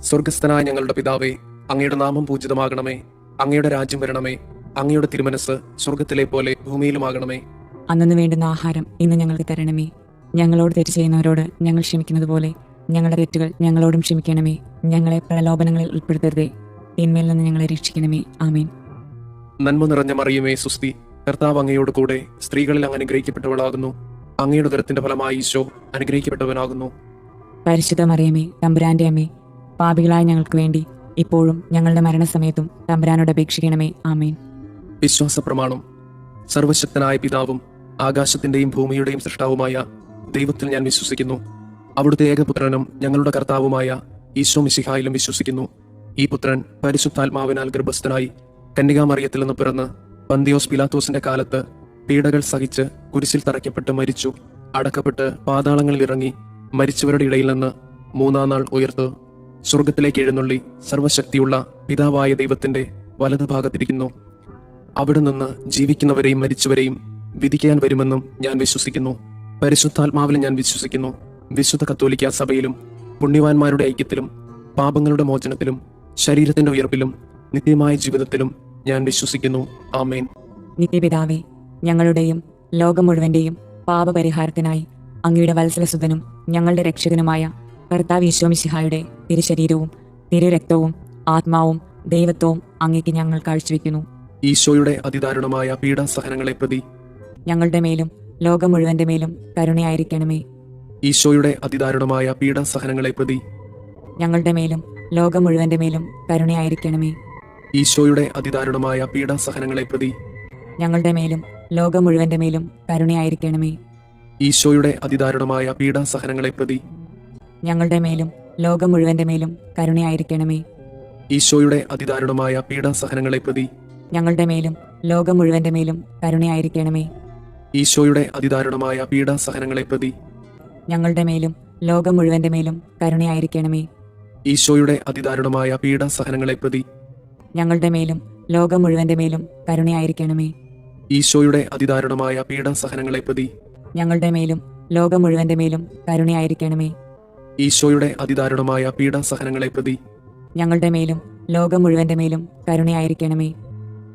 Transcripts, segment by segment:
സ്വർഗസ്ഥനായ ഞങ്ങളുടെ പിതാവേ, അങ്ങയുടെ നാമം പൂജിതമാകണമേ. അങ്ങയുടെ രാജ്യം വരണമേ. അങ്ങയുടെ തിരുമനസ് സ്വർഗത്തിലെ പോലെ ഭൂമിയിലുമാകണമേ. അന്നു വേണ്ടുന്ന ആഹാരം ഇന്ന് ഞങ്ങൾക്ക് തരണമേ. ഞങ്ങളോട് തെറ്റ് ചെയ്യുന്നവരോട് ഞങ്ങൾ ക്ഷമിക്കുന്നത് പോലെ ഞങ്ങളുടെ തെറ്റുകൾ ഞങ്ങളോടും ക്ഷമിക്കണമേ. ഞങ്ങളെ പ്രലോഭനങ്ങളിൽ ഉൾപ്പെടുത്തരുതേ, തിന്മയിൽ നിന്ന് ഞങ്ങളെ രക്ഷിക്കണമേ. ആമേൻ. നന്മ നിറഞ്ഞ മറിയമേ, സുസ്തി. കർത്താവ് അങ്ങയോട് കൂടെ സ്ത്രീകളിൽ അങ്ങ് അനുഗ്രഹിക്കപ്പെട്ടവളാകുന്നു. അങ്ങയുടെ ഉദരത്തിന്റെ ഫലമായി ഈശോ അനുഗ്രഹിക്കപ്പെട്ടവനാകുന്നു. പരിശുദ്ധ മറിയമേ, തമ്പുരാന്റെ അമ്മേ, പാപികളായ ഞങ്ങൾക്ക് വേണ്ടി ഇപ്പോഴും ഞങ്ങളുടെ മരണസമയത്തും തമ്പുരാനോട് അപേക്ഷിക്കണമേ. ആമേൻ. വിശ്വാസ പ്രമാണം. സർവശക്തനായ പിതാവും ആകാശത്തിന്റെയും ഭൂമിയുടെയും സൃഷ്ടാവുമായ ദൈവത്തിൽ ഞാൻ വിശ്വസിക്കുന്നു. അവിടുത്തെ ഏകപുത്രനും ഞങ്ങളുടെ കർത്താവുമായ ഈശോ മിശിഹായിലും വിശ്വസിക്കുന്നു. ഈ പുത്രൻ പരിശുദ്ധാത്മാവിനാൽ ഗർഭസ്ഥനായി കന്യകാമറിയത്തിൽ നിന്ന് പിറന്ന് പന്തിയോസ് പിലാത്തോസിന്റെ കാലത്ത് പീഡകൾ സഹിച്ച് കുരിശിൽ തറയ്ക്കപ്പെട്ട് മരിച്ചു, അടക്കപ്പെട്ട് പാതാളങ്ങളിൽ ഇറങ്ങി മരിച്ചവരുടെ ഇടയിൽ നിന്ന് മൂന്നാം നാൾ ഉയർത്ത് സ്വർഗത്തിലേക്ക് എഴുന്നള്ളി സർവശക്തിയുള്ള പിതാവായ ദൈവത്തിന്റെ വലതുഭാഗത്തിരിക്കുന്നു. അവിടെ നിന്ന് ജീവിക്കുന്നവരെയും മരിച്ചവരെയും വിധിക്കാൻ വരുമെന്നും ഞാൻ വിശ്വസിക്കുന്നു. പരിശുദ്ധാത്മാവിലും ഞാൻ വിശ്വസിക്കുന്നു. വിശുദ്ധ കത്തോലിക്ക സഭയിലും പുണ്യവാന്മാരുടെ ഐക്യത്തിലും പാപങ്ങളുടെ മോചനത്തിലും ശരീരത്തിന്റെ ഉയർപ്പിലും നിത്യമായ ജീവിതത്തിലും ഞാൻ വിശ്വസിക്കുന്നു. ആമേൻ. നിത്യപിതാവേ, ഞങ്ങളുടെയും ലോകം മുഴുവന്റെയും പാപപരിഹാരത്തിനായി അങ്ങയുടെ വത്സലസുതനും ഞങ്ങളുടെ രക്ഷകനുമായ കർത്താവ് ഈശോ മിശിഹായുടെ തിരുശരീരവും തിരുരക്തവും ആത്മാവും ദൈവത്വവും അങ്ങേക്ക് ഞങ്ങൾ കാഴ്ചവെക്കുന്നു. ഈശോയുടെ അതിദാരുണമായ പീഡാസഹനങ്ങളെ പ്രതി ഞങ്ങളുടെ മേലും ലോകം മുഴുവന്റെ മേലും കരുണയായിരിക്കണമേ. ഈശോയുടെ അതിദാരുണമായ പീഡാസഹനങ്ങളെ പ്രതി ഞങ്ങളുടെ മേലും ലോകം മുഴുവന്റെ മേലും കരുണയായിരിക്കണമേ. ഈശോയുടെ അതിദാരുണമായ പീഡാസഹനങ്ങളെ പ്രതി ഞങ്ങളുടെ മേലും ലോകം മുഴുവന്റെ മേലും കരുണയായിരിക്കണമേ. ഈശോയുടെ അതിദാരുണമായ പീഡാസഹനങ്ങളെ പ്രതി ഞങ്ങളുടെ മേലും ലോകം മുഴുവന്റെ മേലും കരുണയായിരിക്കണമേ. ഈശോയുടെ അതിദാരുണമായ പീഡാസഹനങ്ങളെ പ്രതി ഞങ്ങളുടെ മേലും ലോകം മുഴുവന്റെ മേലും കരുണയായിരിക്കണമേ. ഈശോയുടെ അതിദാരുണമായ പീഡാസഹനങ്ങളെ പ്രതി ഞങ്ങളുടെ മേലും ലോകം മുഴുവന്റെ മേലും കരുണയായിരിക്കണമേ. ഈശോയുടെ അതിദാരുണമായ പീഡാസഹനങ്ങളെ പ്രതി ഞങ്ങളുടെ മേലും ലോകം മുഴുവന്റെ മേലും കരുണയായിരിക്കണമേ. ഈശോയുടെ അതിദാരുണമായ പീഡാസഹനങ്ങളെ പ്രതി ഞങ്ങളുടെ മേലും ലോകം മുഴുവന്റെ മേലും കരുണയായിരിക്കണമേ. ഈശോയുടെ അതിദാരുണമായ പീഡാസഹനങ്ങളെ പ്രതി ഞങ്ങളുടെ മേലും ലോകം മുഴുവന്റെ മേലും കരുണയായിരിക്കണമേ.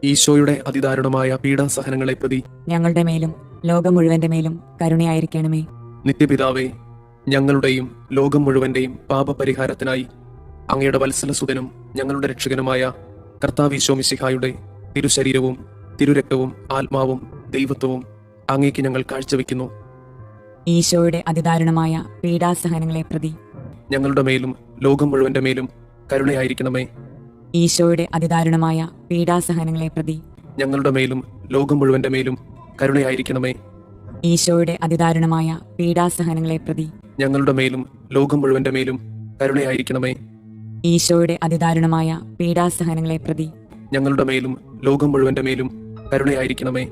ഈശോയുടെ അതിദാരുണമായ പീഡാസഹനങ്ങളെ പ്രതി ഞങ്ങളുടെ മേലും ലോകം മുഴുവന്റെ മേലും കരുണയായിരിക്കണമേ. നിത്യപിതാവേ, ഞങ്ങളുടെയും ലോകം മുഴുവന്റെയും പാപപരിഹാരത്തിനായി അങ്ങയുടെ വത്സലസുതനും ഞങ്ങളുടെ രക്ഷകനുമായ കർത്താവ് ഈശോ മിശിഹായുടെ തിരുശരീരവും തിരുരക്തവും ആത്മാവും ദൈവത്വവും അങ്ങേക്ക് ഞങ്ങൾ കാഴ്ചവെക്കുന്നു. ഈശോയുടെ അതിദാരുണമായ പീഡാസഹനങ്ങളെ പ്രതി ഞങ്ങളുടെ മേലും ലോകം മുഴുവന്റെ മേലും കരുണയായിരിക്കണമേ. ഈശോയുടെ അതിദാരുണമായ പീഡാസഹനങ്ങളെ പ്രതി ഞങ്ങളുടെ മേലും ലോകം മുഴുവന്റെ മേലും കരുണയായിരിക്കണമേ. ഈശോയുടെ അതിദാരുണമായ പീഡാസഹനങ്ങളെ പ്രതി ഞങ്ങളുടെ മേലും ലോകം മുഴുവന്റെ മേലും കരുണയായിരിക്കണമേ. ഈശോയുടെ അതിദാരുണമായ പീഡാസഹനങ്ങളെ പ്രതി ഞങ്ങളുടെ മേലും ലോകം മുഴുവന്റെ മേലും കരുണയായിരിക്കണമേ.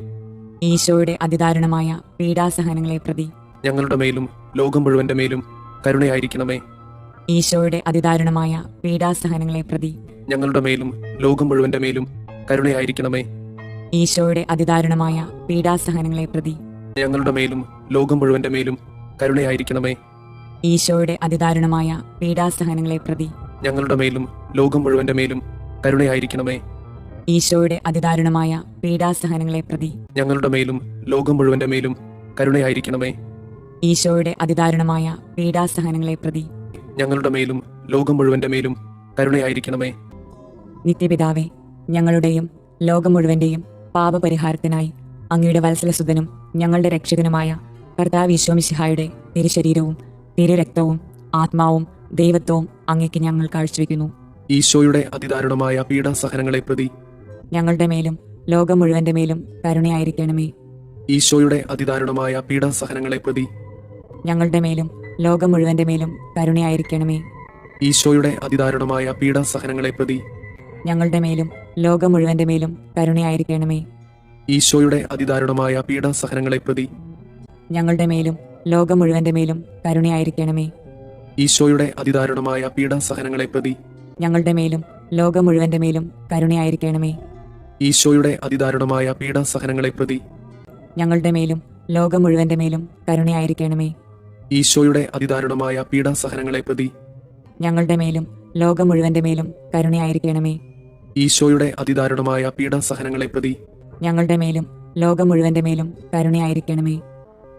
ഈശോയുടെ അതിദാരുണമായ പീഡാസഹനങ്ങളെ പ്രതി ഞങ്ങളുടെ മേലും ലോകം മുഴുവന്റെ മേലും കരുണയായിരിക്കണമേ. ഈശോയുടെ അതിദാരുണമായ പീഡാസഹനങ്ങളെ പ്രതി ഞങ്ങളുടെ മേലും ലോകം മുഴുവന്റെ മേലും കരുണയായിരിക്കണമേ. ഈശോയുടെ അതിദാരുണമായ പീഡാസഹനങ്ങളെ പ്രതി ഞങ്ങളുടെ മേലും ലോകം മുഴുവന്റെ മേലും കരുണയായിരിക്കണമേ. ഈശോയുടെ അതിദാരുണമായ പീഡാസഹനങ്ങളെ പ്രതി ഞങ്ങളുടെ മേലും ലോകം മുഴുവന്റെ മേലും കരുണയായിരിക്കണമേ. ഈശോയുടെ അതിദാരുണമായ പീഡാസഹനങ്ങളെ പ്രതി ഞങ്ങളുടെ മേലും ലോകം മുഴുവന്റെ മേലും കരുണയായിരിക്കണമേ. ഈശോയുടെ അതിദാരുണമായ പീഡാസഹനങ്ങളെ പ്രതി ഞങ്ങളുടെ മേലും ലോകം മുഴുവന്റെ മേലും കരുണയായിരിക്കണമേ. നിത്യപിതാവേ, ഞങ്ങളുടെയും ലോകം മുഴുവന്റെയും പാപപരിഹാരത്തിനായി അങ്ങയുടെ വത്സലസുതനും ഞങ്ങളുടെ രക്ഷകനുമായ കർത്താവ് ഈശോ മിശിഹായുടെ തിരുശരീരവും തിരുരക്തവും ആത്മാവും ദൈവത്വവും അങ്ങേക്ക് ഞങ്ങൾ കാഴ്ചവെക്കുന്നു. ഈശോയുടെ അതിദാരുണമായ പീഡാസഹനങ്ങളെ പ്രതി ഞങ്ങളുടെ മേലും ലോകം മുഴുവന്റെ മേലും കരുണയായിരിക്കണമേ. ഈശോയുടെ അതിദാരുണമായ പീഡാസഹനങ്ങളെ പ്രതി ഞങ്ങളുടെ മേലും ലോകം മുഴുവന്റെ മേലും കരുണയായിരിക്കണമേ. ഈശോയുടെ അതിദാരുണമായ പീഡാസഹനങ്ങളെ പ്രതി ഞങ്ങളുടെ മേലും ലോകം മുഴുവന്റെ മേലും കരുണയായിരിക്കണമേ. ഈശോയുടെ അതിദാരുണമായ പീഡാസഹനങ്ങളെ പ്രതി ഞങ്ങളുടെ മേലും ലോകം മുഴുവന്റെ മേലും കരുണയായിരിക്കണമേ. ഈശോയുടെ അതിദാരുണമായ പീഡാസഹനങ്ങളെ പ്രതി ഞങ്ങളുടെ മേലും ലോകം മുഴുവന്റെ മേലും കരുണയായിരിക്കണമേ. ഈശോയുടെ അതിദാരുണമായ പീഡാസഹനങ്ങളെ പ്രതി ഞങ്ങളുടെ മേലും ലോകം മുഴുവന്റെ മേലും കരുണയായിരിക്കണമേ. ഈശോയുടെ അതിദാരുണമായ പീഡാസഹനങ്ങളെ പ്രതി ഞങ്ങളുടെ മേലും ലോകം മുഴുവന്റെ മേലും കരുണയായിരിക്കണമേ. ഈശോയുടെ അതിദാരുണമായ പീഡാസഹനങ്ങളെ പ്രതി ഞങ്ങളുടെ മേലും ലോകം മുഴുവന്റെ മേലും കരുണയായിരിക്കണമേ.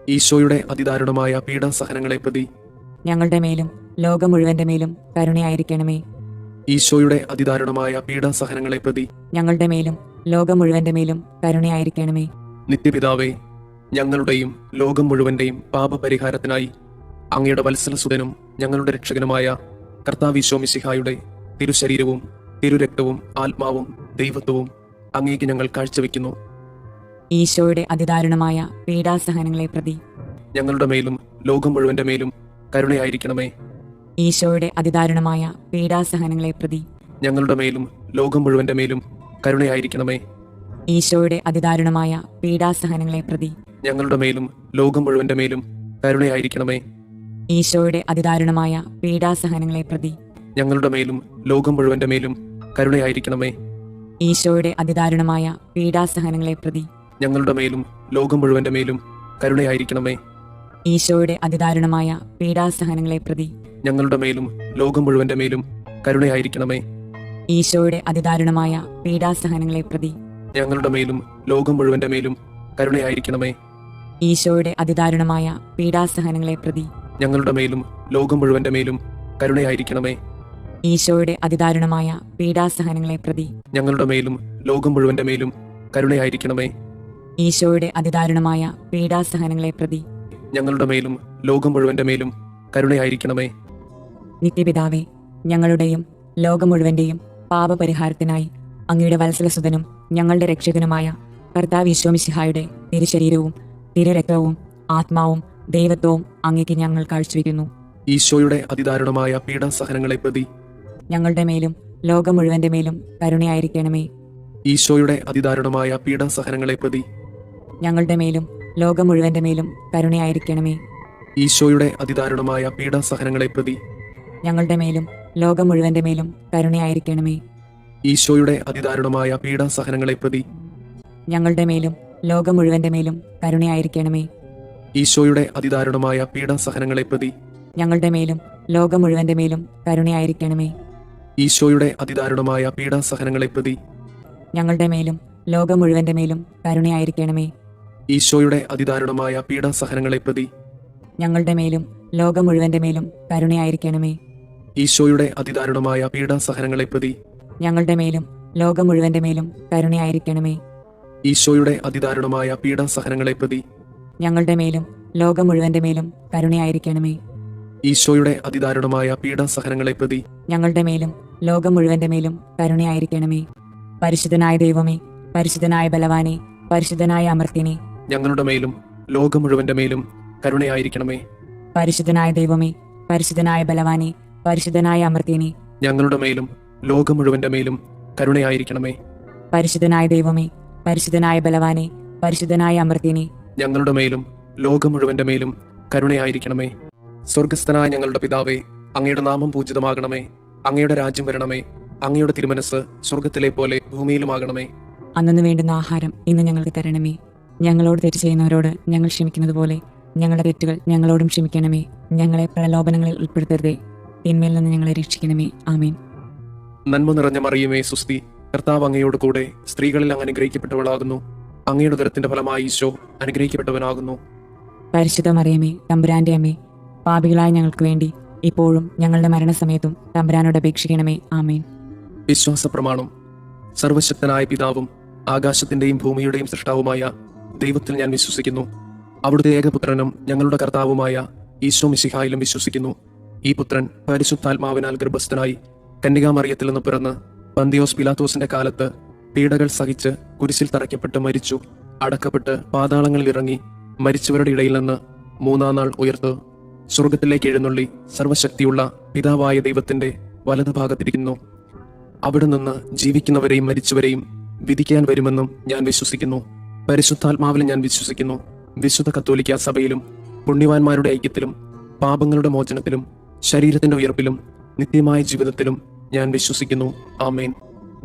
ഈശോയുടെ അതിദാരുണമായ പീഡാസഹനങ്ങളെ പ്രതി ഞങ്ങളുടെ മേലും ലോകം മുഴുവന്റെ മേലും കരുണയായിരിക്കണമേ. ഈശോയുടെ അതിദാരുണമായ പീഡാസഹനങ്ങളെ പ്രതി ഞങ്ങളുടെ മേലും ലോകം മുഴുവന്റെ മേലും കരുണയായിരിക്കണമേ. നിത്യപിതാവേ, ഞങ്ങളുടെയും ലോകം മുഴുവന്റെയും പാപപരിഹാരത്തിനായി അങ്ങയുടെ വത്സലസുതനും ഞങ്ങളുടെ രക്ഷകനുമായ കർത്താവീശോ മിശിഹായുടെ തിരുശരീരവും തിരുരക്തവും ആത്മാവും ദൈവത്വവും അങ്ങേക്ക് ഞങ്ങൾ കാഴ്ചവെക്കുന്നു. ഈശോയുടെ അതിദാരുണമായ പീഡാസഹനങ്ങളെ പ്രതി ഞങ്ങളുടെ മേലും ലോകം മുഴുവന്റെ മേലും കരുണയായിരിക്കണമേ. ഈശോയുടെ അതിദാരുണമായ പീഡാസഹനങ്ങളെ പ്രതി ഞങ്ങളുടെ മേലും ലോകം മുഴുവന്റെ മേലും കരുണയായിരിക്കണമേ. ഈശോയുടെ അതിദാരുണമായ പീഡാസഹനങ്ങളെ പ്രതി ഞങ്ങളുടെ മേലും ലോകം മുഴുവന്റെ മേലും കരുണയായിരിക്കണമേ. ഈശോയുടെ അതിദാരുണമായ പീഡാസഹനങ്ങളെ പ്രതി ഞങ്ങളുടെ മേലും ലോകം മുഴുവന്റെ മേലും കരുണയായിരിക്കണമേ. ഈശോയുടെ അതിദാരുണമായ പീഡാസഹനങ്ങളെ പ്രതി ഞങ്ങളുടെ മേലും ലോകം മുഴുവന്റെ മേലും കരുണയായിരിക്കണമേ. ഈശോയുടെ അതിദാരുണമായ പീഡാസഹനങ്ങളെ പ്രതി ഞങ്ങളുടെ മേലും ലോകം മുഴുവന്റെ മേലും കരുണയായിരിക്കണമേ. ഈശോയുടെ അതിദാരുണമായ പീഡാസഹനങ്ങളെ പ്രതി ഞങ്ങളുടെ മേലും ലോകം മുഴുവന്റെ മേലും കരുണയായിരിക്കണമേ. ഈശോയുടെ അതിദാരുണമായ പീഡാസഹനങ്ങളെ പ്രതി ഞങ്ങളുടെ മേലും ലോകം മുഴുവന്റെ മേലും കരുണയായിരിക്കണമേ. ഈശോയുടെ അതിദാരുണമായ പീഡാസഹനങ്ങളെ പ്രതി ഞങ്ങളുടെ മേലും ലോകം മുഴുവന്റെ മേലും കരുണയായിരിക്കണമേ. ഈശോയുടെ അതിദാരുണമായ പീഡാസഹനങ്ങളെ പ്രതി ഞങ്ങളുടെ മേലും ലോകം മുഴുവന്റെ മേലും കരുണയായിരിക്കണമേ. നിത്യപിതാവേ, ഞങ്ങളുടെയും ലോകം മുഴുവന്റെയും പാപപരിഹാരത്തിനായി അങ്ങയുടെ വത്സലസുതനും ഞങ്ങളുടെ രക്ഷകനുമായ കർത്താവ് ഈശോ മിശിഹായുടെ തിരുശരീരവും തിരുരക്തവും ആത്മാവും ദൈവത്വവും അങ്ങേക്ക് ഞങ്ങൾ കാഴ്ചവെക്കുന്നു. ഈശോയുടെ അതിദാരുണമായ പീഡാസഹനങ്ങളെ പ്രതി ഞങ്ങളുടെ മേലും ലോകം മുഴുവന്റെ മേലും കരുണയായിരിക്കണമേ. ഈശോയുടെ അതിദാരുണമായ പീഡാസഹനങ്ങളെ പ്രതി ഞങ്ങളുടെ മേലും ലോകം മുഴുവന്റെ മേലും കരുണയായിരിക്കണമേ. ഈശോയുടെ അതിദാരുണമായ പീഡാസഹനങ്ങളെ പ്രതി ഞങ്ങളുടെ മേലും ലോകം മുഴുവന്റെ മേലും കരുണയായിരിക്കണമേ. ഈശോയുടെ അതിദാരുണമായ പീഡാസഹനങ്ങളെ പ്രതി ഞങ്ങളുടെ മേലും ലോകം മുഴുവന്റെ മേലും കരുണയായിരിക്കണമേ. ഈശോയുടെ അതിദാരുണമായ പീഡാസഹനങ്ങളെ പ്രതി ഞങ്ങളുടെ മേലും ലോകം മുഴുവന്റെ മേലും കരുണയായിരിക്കണമേ. ഈശോയുടെ അതിദാരുണമായ പീഡാസഹനങ്ങളെ പ്രതി ഞങ്ങളുടെ മേലും ലോകം മുഴുവന്റെ മേലും കരുണയായിരിക്കണമേ. ഈശോയുടെ അതിദാരുണമായ പീഡാസഹനങ്ങളെ പ്രതി ഞങ്ങളുടെ മേലും ലോകം മുഴുവന്റെ മേലും കരുണയായിരിക്കണമേ. ഈശോയുടെ അതിദാരുണമായ പീഡാസഹനങ്ങളെ പ്രതി ഞങ്ങളുടെ മേലും ലോകം മുഴുവന്റെ മേലും കരുണയായിരിക്കണമേ. ഈശോയുടെ അതിദാരുണമായ പീഡാസഹനങ്ങളെ പ്രതി ഞങ്ങളുടെ മേലും ലോകം മുഴുവന്റെ മേലും കരുണയായിരിക്കണമേ. ഈശോയുടെ അതിദാരുണമായ പീഡാസഹനങ്ങളെ പ്രതി ഞങ്ങളുടെ മേലും ലോകം മുഴുവന്റെ മേലും കരുണയായിരിക്കണമേ. പരിശുദ്ധനായ ദൈവമേ, പരിശുദ്ധനായ ബലവാനെ, പരിശുദ്ധനായ അമർത്തിനെ, ഞങ്ങളുടെ മേലും ലോകം മുഴുവന്റെ മേലും കരുണയായിരിക്കണമേ. പരിശുദ്ധനായ ദൈവമേ, പരിശുദ്ധനായ ബലവാനെ, പരിശുദ്ധനായ അമർത്തിനെ, ഞങ്ങളുടെ മേലും ലോകം മുഴുവന്റെ മേലും കരുണയായിരിക്കണമേ. പരിശുദ്ധനായ ദൈവമേ, പരിശുദ്ധനായ ബലവാനെ, പരിശുദ്ധനായ അമർത്തിനെ, ഞങ്ങളുടെ മേലും ലോകം മുഴുവന്റെ മേലും കരുണയായിരിക്കണമേ. സ്വർഗസ്ഥനായ ഞങ്ങളുടെ പിതാവേ, അങ്ങയുടെ നാമം പൂജിതമാകണമേ. അങ്ങയുടെ രാജ്യം വരണമേ. അങ്ങയുടെ തിരുമനസ് സ്വർഗത്തിലെ പോലെ ഭൂമിയിലുമാകണമേ. അന്നു വേണ്ടുന്ന ആഹാരം ഇന്ന് ഞങ്ങൾക്ക് തരണമേ. ഞങ്ങളോട് തെറ്റ് ചെയ്യുന്നവരോട് ഞങ്ങൾ ക്ഷമിക്കുന്നത് പോലെ ഞങ്ങളുടെ തെറ്റുകൾ ഞങ്ങളോടും ക്ഷമിക്കണമേ. ഞങ്ങളെ പ്രലോഭനങ്ങളിൽ ഉൾപ്പെടുത്തരുതേ, തിന്മയിൽ നിന്ന് ഞങ്ങളെ രക്ഷിക്കണമേ. ആമേൻ. നന്മ നിറഞ്ഞ മറിയമേ, സുസ്തി, കർത്താവ് അങ്ങയോട് കൂടെ സ്ത്രീകളിൽ അങ്ങ് അനുഗ്രഹിക്കപ്പെട്ടവളാകുന്നു. അങ്ങയുടെ ഉദരത്തിന്റെ ഫലമായി ഈശോ അനുഗ്രഹിക്കപ്പെട്ടവനാകുന്നു. പരിശുദ്ധ മറിയമേ, തമ്പുരാന്റെ അമ്മേ, പാപികളായ ഞങ്ങൾക്ക് വേണ്ടി ഇപ്പോഴും ഞങ്ങളുടെ മരണസമയത്തും തമ്പുരാനോട് അപേക്ഷിക്കണമേ. ആമേൻ. വിശ്വാസ പ്രമാണം. സർവശക്തനായ പിതാവും ആകാശത്തിന്റെയും ഭൂമിയുടെയും സൃഷ്ടാവുമായ ദൈവത്തിൽ ഞാൻ വിശ്വസിക്കുന്നു. അവിടുത്തെ ഏകപുത്രനും ഞങ്ങളുടെ കർത്താവുമായ ഈശോ മിശിഹായിലും വിശ്വസിക്കുന്നു. ഈ പുത്രൻ പരിശുദ്ധാത്മാവിനാൽ ഗർഭസ്ഥനായി കന്യകാമറിയത്തിൽ നിന്ന് പിറന്ന് പന്തിയോസ് പിലാത്തോസിന്റെ കാലത്ത് പീഡകൾ സഹിച്ച് കുരിശിൽ തറയ്ക്കപ്പെട്ട് മരിച്ചു, അടക്കപ്പെട്ട് പാതാളങ്ങളിൽ ഇറങ്ങി മരിച്ചവരുടെ ഇടയിൽ നിന്ന് മൂന്നാം നാൾ ഉയർത്ത് സ്വർഗത്തിലേക്ക് എഴുന്നള്ളി സർവശക്തിയുള്ള പിതാവായ ദൈവത്തിന്റെ വലതുഭാഗത്തിരിക്കുന്നു. അവിടെ നിന്ന് ജീവിക്കുന്നവരെയും മരിച്ചവരെയും വിധിക്കാൻ വരുമെന്നും ഞാൻ വിശ്വസിക്കുന്നു. പരിശുദ്ധാത്മാവിൽ ഞാൻ വിശ്വസിക്കുന്നു. വിശുദ്ധ കത്തോലിക്ക സഭയിലും പുണ്യവാന്മാരുടെ ഐക്യത്തിലും പാപങ്ങളുടെ മോചനത്തിലും ശരീരത്തിന്റെ ഉയർപ്പിലും നിത്യമായ ജീവിതത്തിലും ഞാൻ വിശ്വസിക്കുന്നു. ആമേൻ.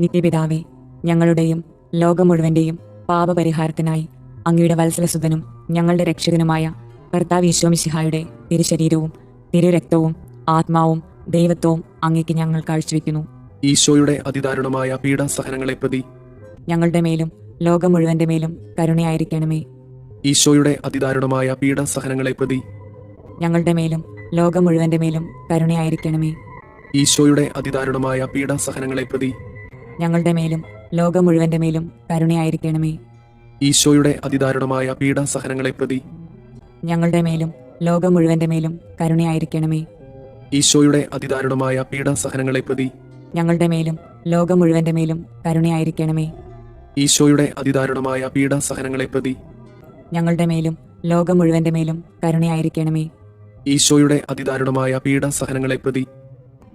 നിത്യപിതാവേ, ഞങ്ങളുടെയും ലോകം മുഴുവന്റെയും പാപപരിഹാരത്തിനായി അങ്ങയുടെ വത്സലസുതനും ഞങ്ങളുടെ രക്ഷകനുമായ കർത്താവ് ഈശോ മിശിഹായുടെ തിരുശരീരവും തിരുരക്തവും ആത്മാവും ദൈവത്വവും അങ്ങേക്ക് ഞങ്ങൾ കാഴ്ചവെക്കുന്നു. ഈശോയുടെ അതിദാരുണമായ പീഡാസഹനങ്ങളെ പ്രതി ഞങ്ങളുടെ മേലും ലോകം മുഴുവന്റെ മേലും കരുണയായിരിക്കണമേ. ഈശോയുടെ അതിദാരുണമായ പീഡാസഹനങ്ങളെ പ്രതി ഞങ്ങളുടെ മേലും ലോകം മുഴുവന്റെ മേലും കരുണയായിരിക്കണമേ. ഈശോയുടെ അതിദാരുണമായ പീഡാസഹനങ്ങളെ പ്രതി ഞങ്ങളുടെ മേലും ലോകം മുഴുവന്റെ മേലും കരുണയായിരിക്കണമേ. ഈശോയുടെ അതിദാരുണമായ പീഡാസഹനങ്ങളെ പ്രതി ഞങ്ങളുടെ മേലും ലോകം മുഴുവന്റെ മേലും കരുണയായിരിക്കണമേ. ഈശോയുടെ അതിദാരുണമായ പീഡാസഹനങ്ങളെ പ്രതി ഞങ്ങളുടെ മേലും ലോകം മുഴുവന്റെ മേലും കരുണയായിരിക്കണമേ. ഈശോയുടെ അതിദാരുണമായ പീഡാസഹനങ്ങളെ പ്രതി ഞങ്ങളുടെ മേലും ലോകം മുഴുവന്റെ മേലും കരുണയായിരിക്കണമേ. ഈശോയുടെ അതിദാരുണമായ പീഡാസഹനങ്ങളെ പ്രതി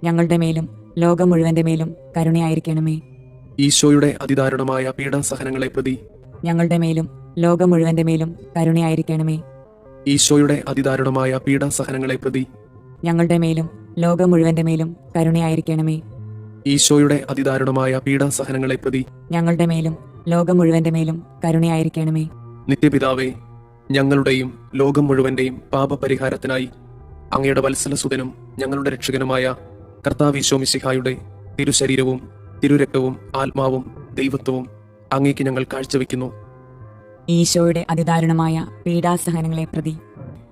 ഞങ്ങളുടെ മേലും ലോകം മുഴുവന്റെ മേലും കരുണയായിരിക്കണമേ. ഈശോയുടെ അതിദാരുണമായ പീഡാസഹനങ്ങളെ പ്രതി ഞങ്ങളുടെ മേലും ലോകം മുഴുവന്റെ മേലും കരുണയായിരിക്കണമേ. ഈശോയുടെ അതിദാരുണമായ പീഡാസഹനങ്ങളെ പ്രതി ഞങ്ങളുടെ മേലും ലോകം മുഴുവന്റെ മേലും കരുണയായിരിക്കണമേ. ഈശോയുടെ അതിദാരുണമായ പീഡാസഹനങ്ങളെ പ്രതി ഞങ്ങളുടെ മേലും ലോകം മുഴുവന്റെ മേലും കരുണയായിരിക്കണമേ. നിത്യപിതാവേ, ഞങ്ങളുടെയും ലോകം മുഴുവന്റെയും പാപപരിഹാരത്തിനായി അങ്ങയുടെ വത്സലസുതനും ഞങ്ങളുടെ രക്ഷകനുമായ കർത്താവ് ഈശോ മിശിഹായുടെ തിരുശരീരവും തിരുരക്തവും ആത്മാവും ദൈവത്വവും അങ്ങേക്ക് ഞങ്ങൾ കാഴ്ചവെക്കുന്നു. ഈശോയുടെ അതിദാരുണമായ പീഡാസഹനങ്ങളെ പ്രതി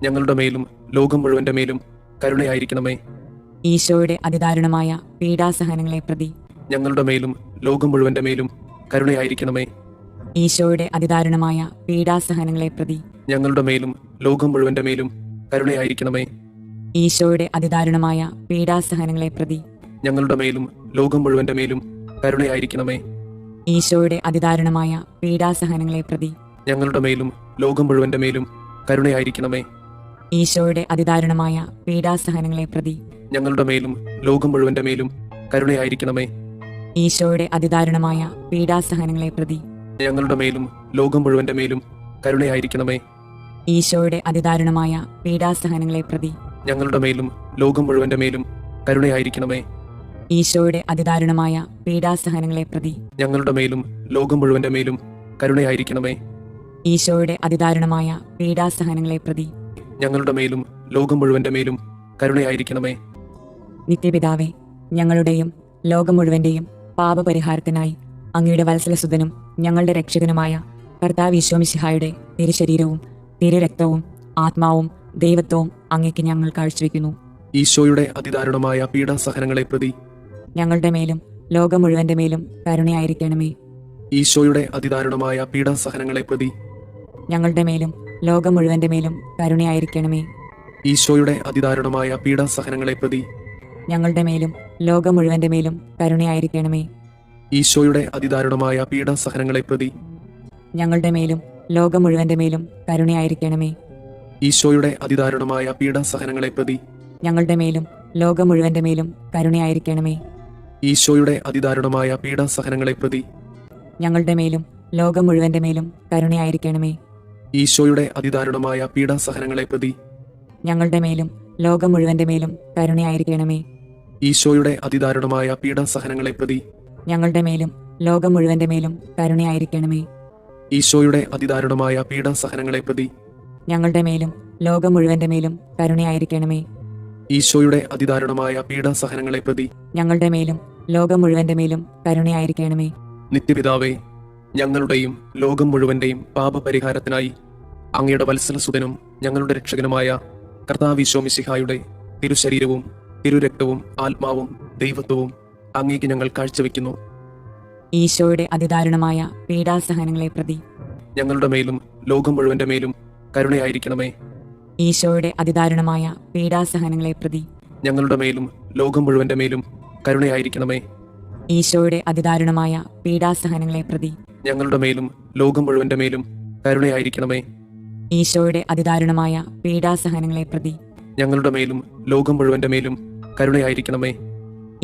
ഞങ്ങളുടെ മേലും ലോകം മുഴുവന്റെ മേലും കരുണയായിരിക്കണമേ. ഈശോയുടെ അതിദാരുണമായ പീഡാസഹനങ്ങളെ പ്രതി ഞങ്ങളുടെ മേലും ലോകം മുഴുവന്റെ മേലും കരുണയായിരിക്കണമേ. ഈശോയുടെ അതിദാരുണമായ പീഡാസഹനങ്ങളെ പ്രതി ഞങ്ങളുടെ മേലും ലോകം മുഴുവന്റെ മേലും കരുണയായിരിക്കണമേ. ഈശോയുടെ അതിദാരുണമായ പീഡാസഹനങ്ങളെ പ്രതി ഞങ്ങളുടെ മേലും ലോകം മുഴുവന്റെ മേലും കരുണയായിരിക്കണമേ. ഈശോയുടെ അതിദാരുണമായ പീഡാസഹനങ്ങളെ പ്രതി ഞങ്ങളുടെ മേലും ലോകം മുഴുവന്റെ മേലും കരുണയായിരിക്കണമേ. ഈശോയുടെ അതിദാരുണമായ പീഡാസഹനങ്ങളെ പ്രതി ഞങ്ങളുടെ മേലും ലോകം മുഴുവന്റെ മേലും കരുണയായിരിക്കണമേ. ഈശോയുടെ അതിദാരുണമായ പീഡാസഹനങ്ങളെ പ്രതി ഞങ്ങളുടെ മേലും ലോകം മുഴുവന്റെ മേലും കരുണയായിരിക്കണമേ. ഈശോയുടെ അതിദാരുണമായ പീഡാസഹനങ്ങളെ പ്രതി ഞങ്ങളുടെ മേലും ലോകം മുഴുവന്റെ മേലും കരുണയായിരിക്കണമേ. ഈശോയുടെ അതിദാരുണമായ പീഡാസഹനങ്ങളെ പ്രതി ഞങ്ങളുടെ മേലും ലോകം മുഴുവന്റെ മേലും കരുണയായിരിക്കണമേ. ഈശോയുടെ അതിദാരുണമായ പീഡാസഹനങ്ങളെ പ്രതി ഞങ്ങളുടെ മേലും ലോകം മുഴുവന്റെ മേലും കരുണയായിരിക്കണമേ. നിത്യപിതാവേ, ഞങ്ങളുടെയും ലോകം മുഴുവന്റെയും പാപപരിഹാരത്തിനായി അങ്ങയുടെ വത്സലസുതനും ഞങ്ങളുടെ രക്ഷകനുമായ കർത്താവ് ഈശോ മിശിഹായുടെ തിരുശരീരവും തിരുരക്തവും ആത്മാവും ദൈവത്വവും അങ്ങേക്ക് ഞങ്ങൾ കാഴ്ചവെക്കുന്നു. ഈശോയുടെ അതിദാരുണമായ പീഡാസഹനങ്ങളെ പ്രതി ഞങ്ങളുടെ മേലും ലോകം മുഴുവന്റെ മേലും കരുണയായിരിക്കണമേ. ഈശോയുടെ അതിദാരുണമായ പീഡാസഹനങ്ങളെ പ്രതി ഞങ്ങളുടെ മേലും ലോകം മുഴുവന്റെ മേലും കരുണയായിരിക്കണമേ. ഈശോയുടെ അതിദാരുണമായ പീഡാസഹനങ്ങളെ പ്രതി ഞങ്ങളുടെ മേലും ലോകം മുഴുവന്റെ മേലും കരുണയായിരിക്കണമേ. ഈശോയുടെ അതിദാരുണമായ പീഡാസഹനങ്ങളെ പ്രതി ഞങ്ങളുടെ മേലും ലോകം മുഴുവന്റെ മേലും കരുണയായിരിക്കണമേ. ഈശോയുടെ അതിദാരുണമായ പീഡാസഹനങ്ങളെ പ്രതി ഞങ്ങളുടെ മേലും ലോകം മുഴുവന്റെ മേലും കരുണയായിരിക്കണമേ. ഈശോയുടെ അതിദാരുണമായ പീഡാസഹനങ്ങളെ പ്രതി ഞങ്ങളുടെ മേലും ലോകം മുഴുവന്റെ മേലും കരുണയായിരിക്കണമേ. ഈശോയുടെ അതിദാരുണമായ പീഡാസഹനങ്ങളെ പ്രതി ഞങ്ങളുടെ മേലും ലോകം മുഴുവന്റെ മേലും കരുണയായിരിക്കണമേ. ഈശോയുടെ അതിദാരുണമായ പീഡാസഹനങ്ങളെ പ്രതി ഞങ്ങളുടെ മേലും ലോകം മുഴുവന്റെ മേലും കരുണയായിരിക്കണമേ. ഈശോയുടെ അതിദാരുണമായ പീഡാസഹനങ്ങളെ പ്രതി ഞങ്ങളുടെ മേലും ലോകം മുഴുവന്റെ മേലും കരുണയായിരിക്കണമേ. ഈശോയുടെ അതിദാരുണമായ പീഡാസഹനങ്ങളെ പ്രതി ഞങ്ങളുടെ മേലും ലോകം മുഴുവന്റെ മേലും കരുണയായിരിക്കണമേ. നിത്യപിതാവേ, ഞങ്ങളുടെയും ലോകം മുഴുവന്റെയും പാപപരിഹാരത്തിനായി അങ്ങയുടെ വത്സലസുതനും ഞങ്ങളുടെ രക്ഷകനുമായ കർത്താവ് ഈശോ മിശിഹായുടെ തിരുശരീരവും തിരുരക്തവും ആത്മാവും ദൈവത്വവും അങ്ങേക്ക് ഞങ്ങൾ കാഴ്ചവെക്കുന്നു. ഈശോയുടെ അതിദാരുണമായ പീഡാസഹനങ്ങളെ പ്രതി ഞങ്ങളുടെ മേലും ലോകം മുഴുവന്റെ മേലും കരുണയായിരിക്കണമേ. ഈശോയുടെ അതിദാരുണമായ പീഡാസഹനങ്ങളെ പ്രതി ഞങ്ങളുടെ മേലും ലോകം മുഴുവന്റെ മേലും കരുണയായിരിക്കണമേ. ഈശോയുടെ അതിദാരുണമായ പീഡാസഹനങ്ങളെ പ്രതി ഞങ്ങളുടെ മേലും ലോകം മുഴുവന്റെ മേലും കരുണയായിരിക്കണമേ. ഈശോയുടെ അതിദാരുണമായ പീഡാസഹനങ്ങളെ പ്രതി ഞങ്ങളുടെ മേലും ലോകം മുഴുവന്റെ മേലും കരുണയായിരിക്കണമേ.